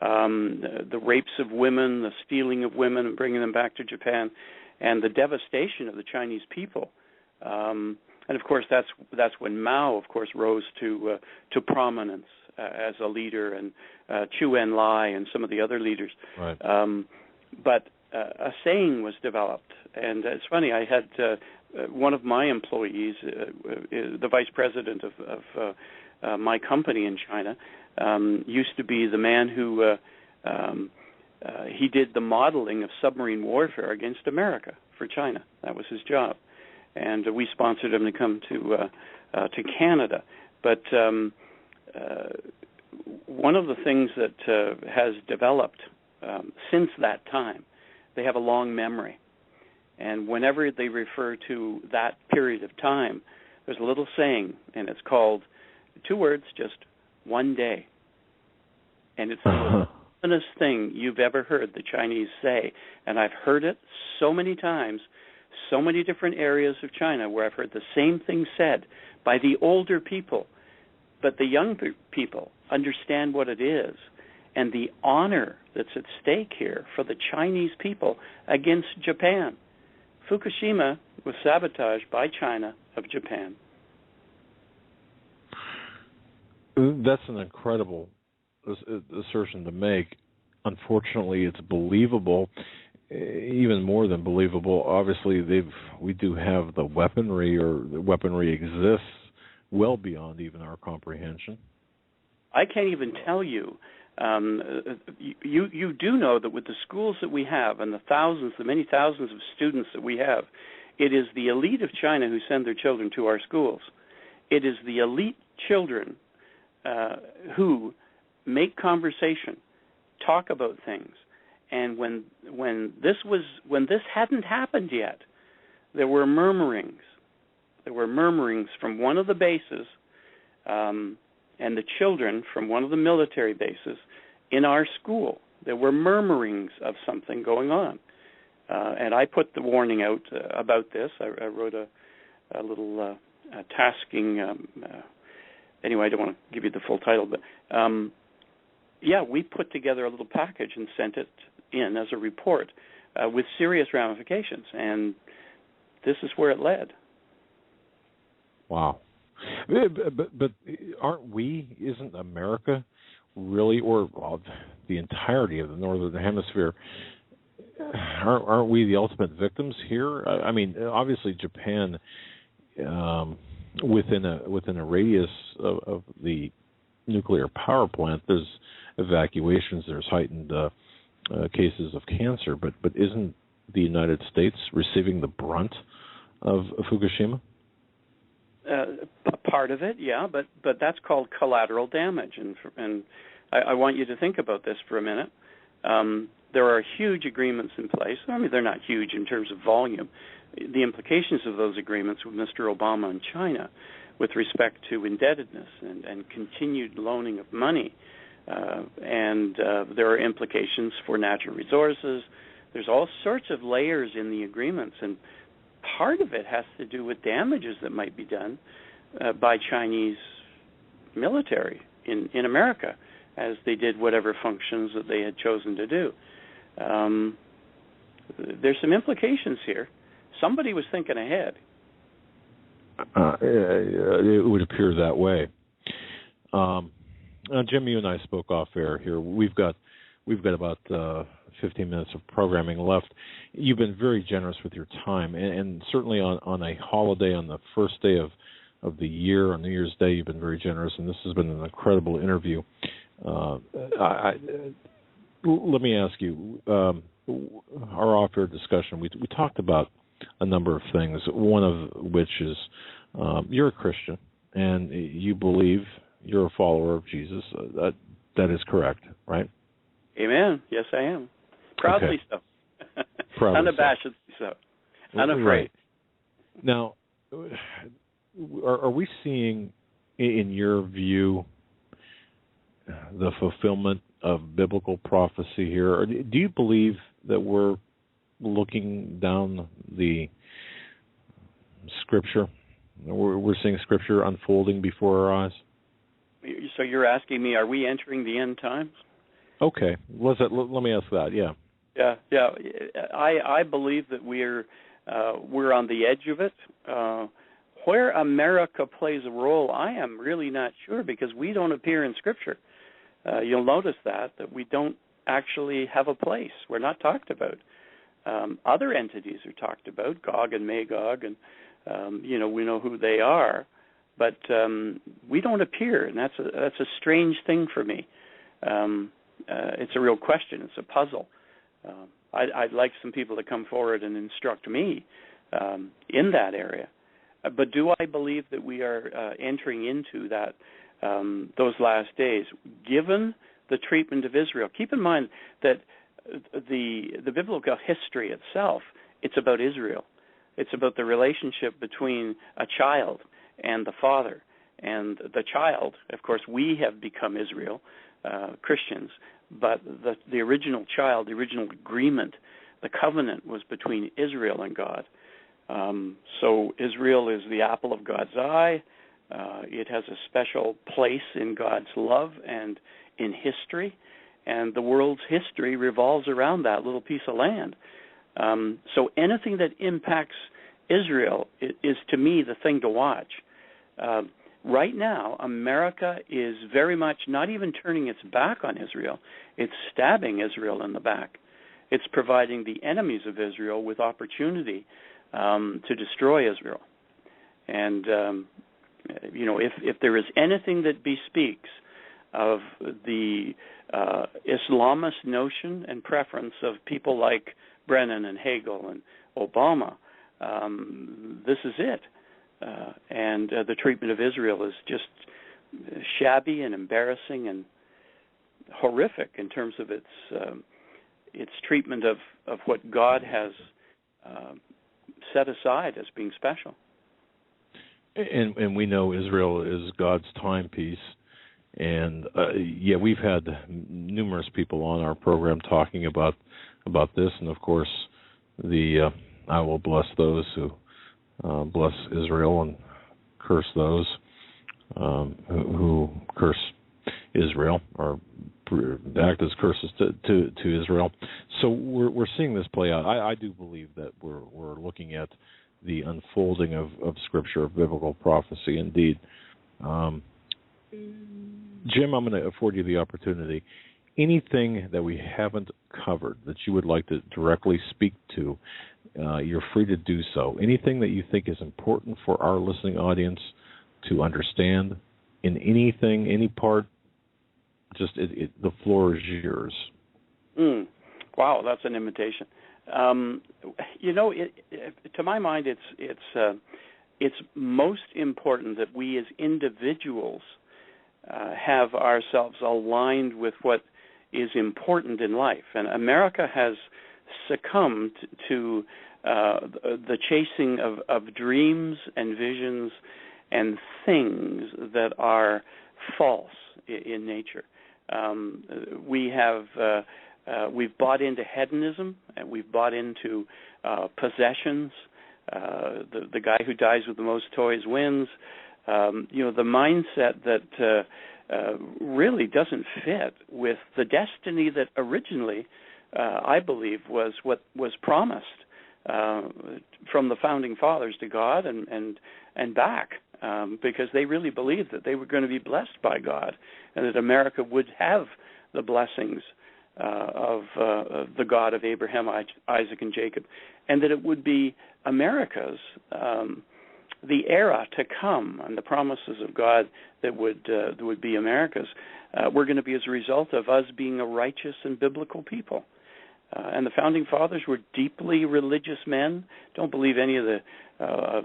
Speaker 3: the rapes of women, the stealing of women and bringing them back to Japan, and the devastation of the Chinese people. And of course, that's when Mao, of course, rose to prominence as a leader, and Chu Enlai and some of the other leaders.
Speaker 1: Right.
Speaker 3: But a saying was developed, and it's funny. I had one of my employees, the vice president of my company in China, used to be the man who he did the modeling of submarine warfare against America for China. That was his job. And we sponsored him to come to Canada. But one of the things that has developed since that time, they have a long memory. And whenever they refer to that period of time, there's a little saying, and it's called, 2 words, just one day. And it's the dumbest thing you've ever heard the Chinese say. And I've heard it so many times, so many different areas of China where I've heard the same thing said by the older people. But the young people understand what it is and the honor that's at stake here for the Chinese people against Japan. Fukushima was sabotaged by China of Japan.
Speaker 1: That's an incredible assertion to make. Unfortunately, it's believable, even more than believable. Obviously, we do have the weaponry, or the weaponry exists well beyond even our comprehension.
Speaker 3: I can't even tell you. You do know that with the schools that we have and the many thousands of students that we have, it is the elite of China who send their children to our schools. It is the elite children who make conversation, talk about things. And when this hadn't happened yet, there were murmurings. There were murmurings from one of the bases, and the children from one of the military bases in our school. There were murmurings of something going on. And I put the warning out about this. I wrote a little tasking. Anyway, I don't want to give you the full title, but we put together a little package and sent it in as a report with serious ramifications. And this is where it led.
Speaker 1: Wow. But isn't America really, or the entirety of the Northern Hemisphere, aren't we the ultimate victims here? I mean, obviously Japan, within a radius of the nuclear power plant, there's evacuations, there's heightened cases of cancer, but isn't the United States receiving the brunt of Fukushima?
Speaker 3: Part of it, yeah, but that's called collateral damage, and I want you to think about this for a minute. There are huge agreements in place. I mean, they're not huge in terms of volume. The implications of those agreements with Mr. Obama and China with respect to indebtedness and continued loaning of money, and there are implications for natural resources. There's all sorts of layers in the agreements, and part of it has to do with damages that might be done by Chinese military in America as they did whatever functions that they had chosen to do. There's some implications here. Somebody was thinking ahead.
Speaker 1: It would appear that way. Jim, you and I spoke off air here. We've got about 15 minutes of programming left. You've been very generous with your time, and certainly on a holiday, on the first day of the year, on New Year's Day, you've been very generous, and this has been an incredible interview. Let me ask you, our off-air discussion, we talked about a number of things, one of which is you're a Christian, and you believe you're a follower of Jesus. That is correct, right?
Speaker 3: Amen. Yes, I am. Proudly so.
Speaker 1: Proudly
Speaker 3: unabashedly so. Unafraid.
Speaker 1: Right. Now, are we seeing, in your view, the fulfillment of biblical prophecy here? Or do you believe that we're looking down the Scripture? We're seeing Scripture unfolding before our eyes?
Speaker 3: So you're asking me, are we entering the end times?
Speaker 1: Okay, let me ask that. Yeah.
Speaker 3: Yeah. I believe that we're on the edge of it. Where America plays a role, I am really not sure, because we don't appear in Scripture. You'll notice that we don't actually have a place. We're not talked about. Other entities are talked about, Gog and Magog, and we know who they are, but we don't appear, and that's a strange thing for me. It's a real question. It's a puzzle. I'd like some people to come forward and instruct me in that area. But do I believe that we are entering into that those last days, given the treatment of Israel? Keep in mind that the biblical history itself It's about Israel. It's about the relationship between a child and the father. And the child, of course, we have become Israel, Christians, but the original child, the original agreement, the covenant was between Israel and God. So Israel is the apple of God's eye. It has a special place in God's love and in history, and the world's history revolves around that little piece of land. So anything that impacts Israel is, to me, the thing to watch. Right now, America is very much not even turning its back on Israel. It's stabbing Israel in the back. It's providing the enemies of Israel with opportunity to destroy Israel. And, if there is anything that bespeaks of the Islamist notion and preference of people like Brennan and Hagel and Obama, this is it. And the treatment of Israel is just shabby and embarrassing and horrific in terms of its treatment of what God has set aside as being special.
Speaker 1: And we know Israel is God's timepiece. And, we've had numerous people on our program talking about this. And, of course, I will bless those who bless Israel and curse those who curse Israel or act as curses to Israel. So we're seeing this play out. I do believe that we're looking at the unfolding of Scripture, of biblical prophecy, indeed. Jim, I'm going to afford you the opportunity. Anything that we haven't covered that you would like to directly speak to, you're free to do so. Anything that you think is important for our listening audience to understand in anything, any part, just the floor is yours.
Speaker 3: Wow, that's an invitation. To my mind, it's most important that we as individuals have ourselves aligned with what is important in life. And America has succumbed to the chasing of dreams and visions and things that are false in nature. We've bought into hedonism, and we've bought into possessions. The guy who dies with the most toys wins. The mindset that really doesn't fit with the destiny that originally, I believe, was what was promised from the founding fathers to God and back, because they really believed that they were going to be blessed by God and that America would have the blessings of the God of Abraham, Isaac, and Jacob, and that it would be America's the era to come, and the promises of God that would be America's were going to be as a result of us being a righteous and biblical people. And the founding fathers were deeply religious men. Don't believe any of the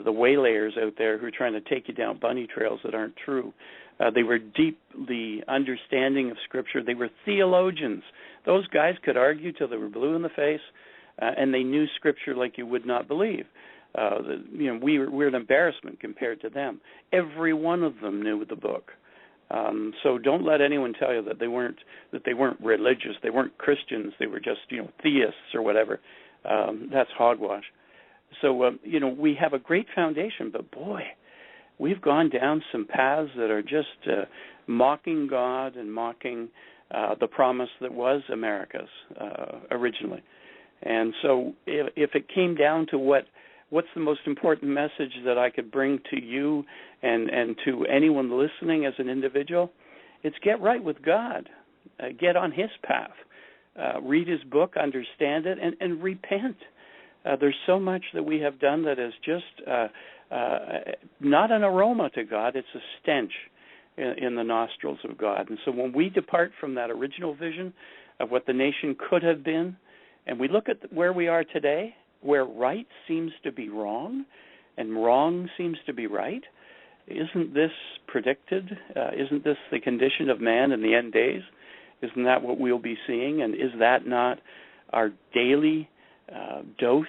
Speaker 3: waylayers out there who are trying to take you down bunny trails that aren't true. They were deeply understanding of Scripture. They were theologians. Those guys could argue till they were blue in the face, and they knew Scripture like you would not believe. We're an embarrassment compared to them. Every one of them knew the book. So don't let anyone tell you that they weren't religious. They weren't Christians. They were just theists or whatever. That's hogwash. So we have a great foundation, but boy, we've gone down some paths that are just mocking God and mocking the promise that was America's originally. And so if it came down to what's the most important message that I could bring to you and to anyone listening as an individual, it's get right with God. Get on His path. Read His book, understand it, and repent. There's so much that we have done that is just not an aroma to God. It's a stench in the nostrils of God. And so when we depart from that original vision of what the nation could have been, and we look at where we are today, where right seems to be wrong and wrong seems to be right, isn't this predicted? Isn't this the condition of man in the end days? Isn't that what we'll be seeing? And is that not our daily dose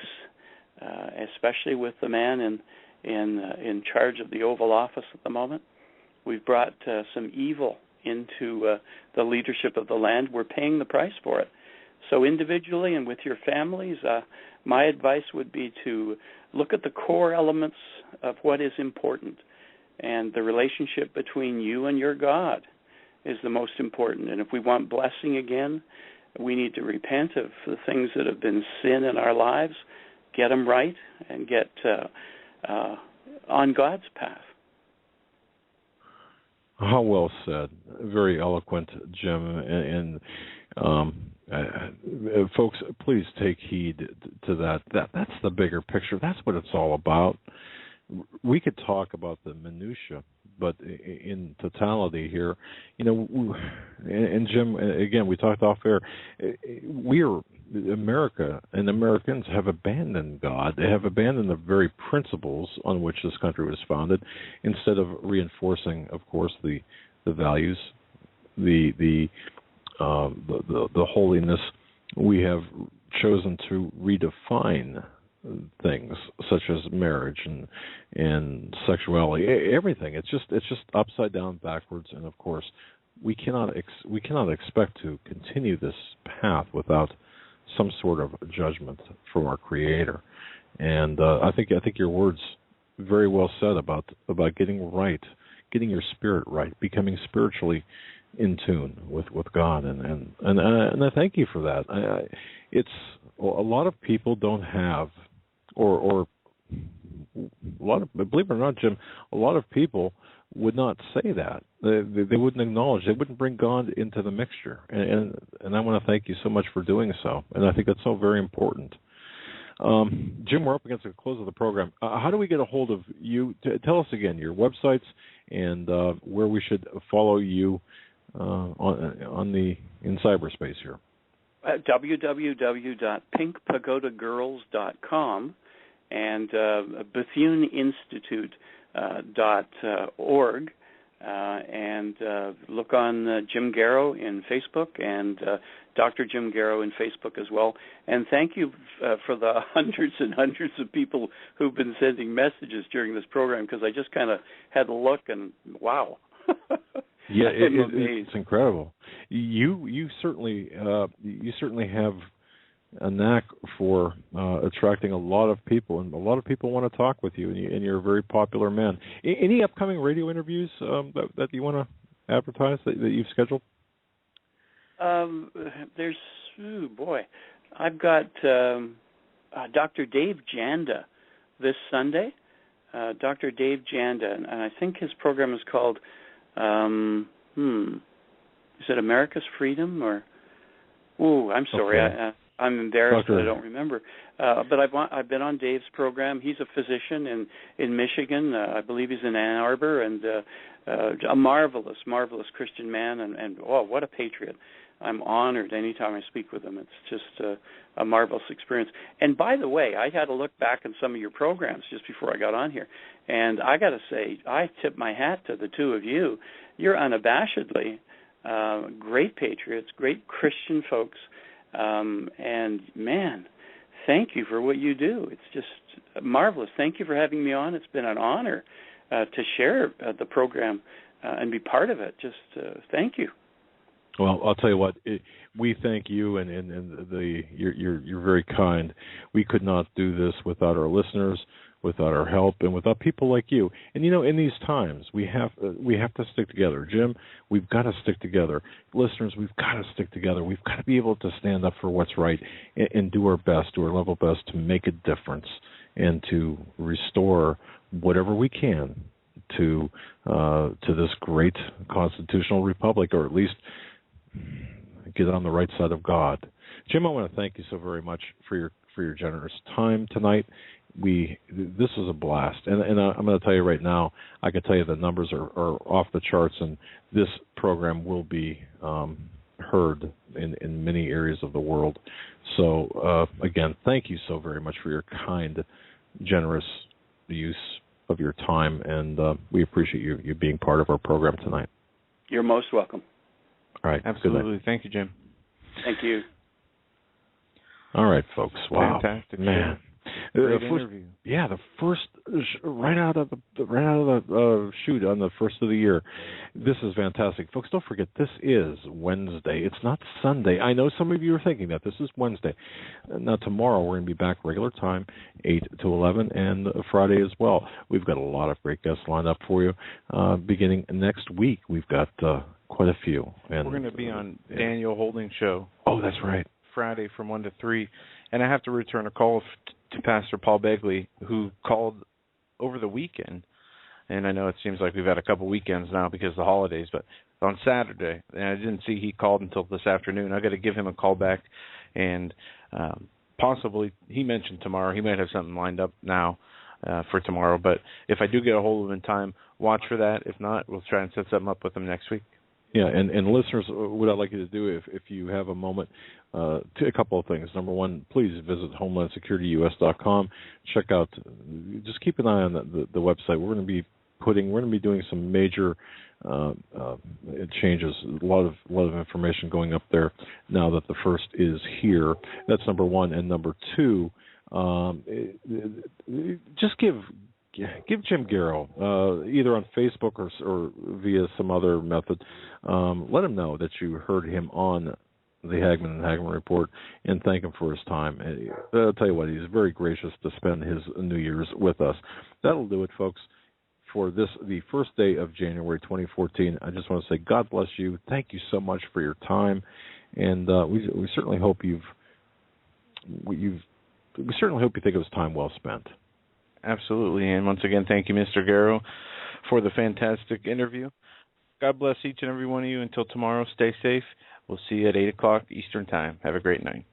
Speaker 3: especially with the man in charge of the Oval Office at the moment. We've brought some evil into the leadership of the land. We're paying the price for it. So individually and with your families, my advice would be to look at the core elements of what is important. And the relationship between you and your God is the most important. And if we want blessing again, we need to repent of the things that have been sin in our lives, get them right, and get on God's path.
Speaker 1: How well said. Very eloquent, Jim. And folks, please take heed to that. That's the bigger picture. That's what it's all about. We could talk about the minutia, but in totality here, and Jim, again, we talked off air, America and Americans have abandoned God. They have abandoned the very principles on which this country was founded, instead of reinforcing, of course, the values, the holiness. We have chosen to redefine things such as marriage and sexuality, everything. It's just upside down, backwards, and of course, we cannot expect to continue this path without some sort of judgment from our Creator. And I think your words very well said about getting right, getting your spirit right, becoming spiritually in tune with God, and I thank you for that. It's a lot of people don't have, or a lot of, believe it or not, Jim, a lot of people would not say that. They wouldn't acknowledge. They wouldn't bring God into the mixture. And I want to thank you so much for doing so. And I think that's so very important. Jim, we're up against the close of the program. How do we get a hold of you? Tell us again your websites and where we should follow you in cyberspace here.
Speaker 3: www.pinkpagodagirls.com and BethuneInstitute.org, and look on Jim Garrow in Facebook and Dr. Jim Garrow in Facebook as well. And thank you for the hundreds and hundreds of people who've been sending messages during this program, because I just kind of had a look and wow.
Speaker 1: Yeah, it's incredible. You certainly have a knack for attracting a lot of people, and a lot of people want to talk with you, and you're a very popular man. Any upcoming radio interviews that you want to advertise that you've scheduled?
Speaker 3: I've got Dr. Dave Janda this Sunday. Dr. Dave Janda, and I think his program is called is it America's Freedom or? I'm sorry,
Speaker 1: okay.
Speaker 3: I'm embarrassed that I don't remember. But I've been on Dave's program. He's a physician in Michigan. I believe he's in Ann Arbor, and a marvelous Christian man, and what a patriot. I'm honored anytime I speak with him. It's just a marvelous experience. And by the way, I had to look back on some of your programs just before I got on here, and I got to say, I tip my hat to the two of you. You're unabashedly great patriots, great Christian folks, and man, thank you for what you do. It's just marvelous. Thank you for having me on. It's been an honor to share the program and be part of it. Just thank you.
Speaker 1: Well, I'll tell you what. We thank you, and you're very kind. We could not do this without our listeners, without our help, and without people like you. And in these times, we have to stick together. Jim, we've got to stick together. Listeners, we've got to stick together. We've got to be able to stand up for what's right and do our best, do our level best to make a difference and to restore whatever we can to this great constitutional republic, or at least get on the right side of God. Jim, I want to thank you so very much for your generous time tonight. This was a blast, and I'm going to tell you right now, I can tell you the numbers are off the charts, and this program will be heard in many areas of the world. So again, thank you so very much for your kind, generous use of your time, and we appreciate you being part of our program tonight.
Speaker 3: You're most welcome.
Speaker 1: All right.
Speaker 2: Absolutely. Thank you, Jim.
Speaker 3: Thank you.
Speaker 1: All right, folks. Wow.
Speaker 2: Fantastic.
Speaker 1: Man.
Speaker 2: Great interview.
Speaker 1: Yeah, the first right out of the shoot on the first of the year. This is fantastic, folks. Don't forget, this is Wednesday. It's not Sunday. I know some of you are thinking that. This is Wednesday. Now tomorrow we're going to be back regular time, 8 to 11, and Friday as well. We've got a lot of great guests lined up for you. Beginning next week, we've got quite a few. And
Speaker 2: we're going to be on Daniel Holding's show.
Speaker 1: Oh, that's right.
Speaker 2: Friday from 1 to 3. And I have to return a call to Pastor Paul Begley, who called over the weekend. And I know it seems like we've had a couple weekends now because of the holidays, but on Saturday, and I didn't see he called until this afternoon. I got to give him a call back, and possibly he mentioned tomorrow. He might have something lined up now for tomorrow. But if I do get a hold of him in time, watch for that. If not, we'll try and set something up with him next week.
Speaker 1: Yeah, and listeners, what I'd like you to do, if you have a moment, a couple of things. Number one, please visit HomelandSecurityUS.com. Check out, just keep an eye on the website. We're going to be doing some major changes. A lot of information going up there now that the first is here. That's number one, and number two, just give Jim Garrow, either on Facebook or via some other method, let him know that you heard him on the Hagmann and Hagmann Report, and thank him for his time. I'll tell you what, he's very gracious to spend his New Year's with us. That'll do it, folks, for the first day of January 2014. I just want to say God bless you. Thank you so much for your time, and we certainly hope we certainly hope you think it was time well spent.
Speaker 2: Absolutely. And once again, thank you, Mr. Garrow, for the fantastic interview. God bless each and every one of you. Until tomorrow, stay safe. We'll see you at 8 o'clock Eastern Time. Have a great night.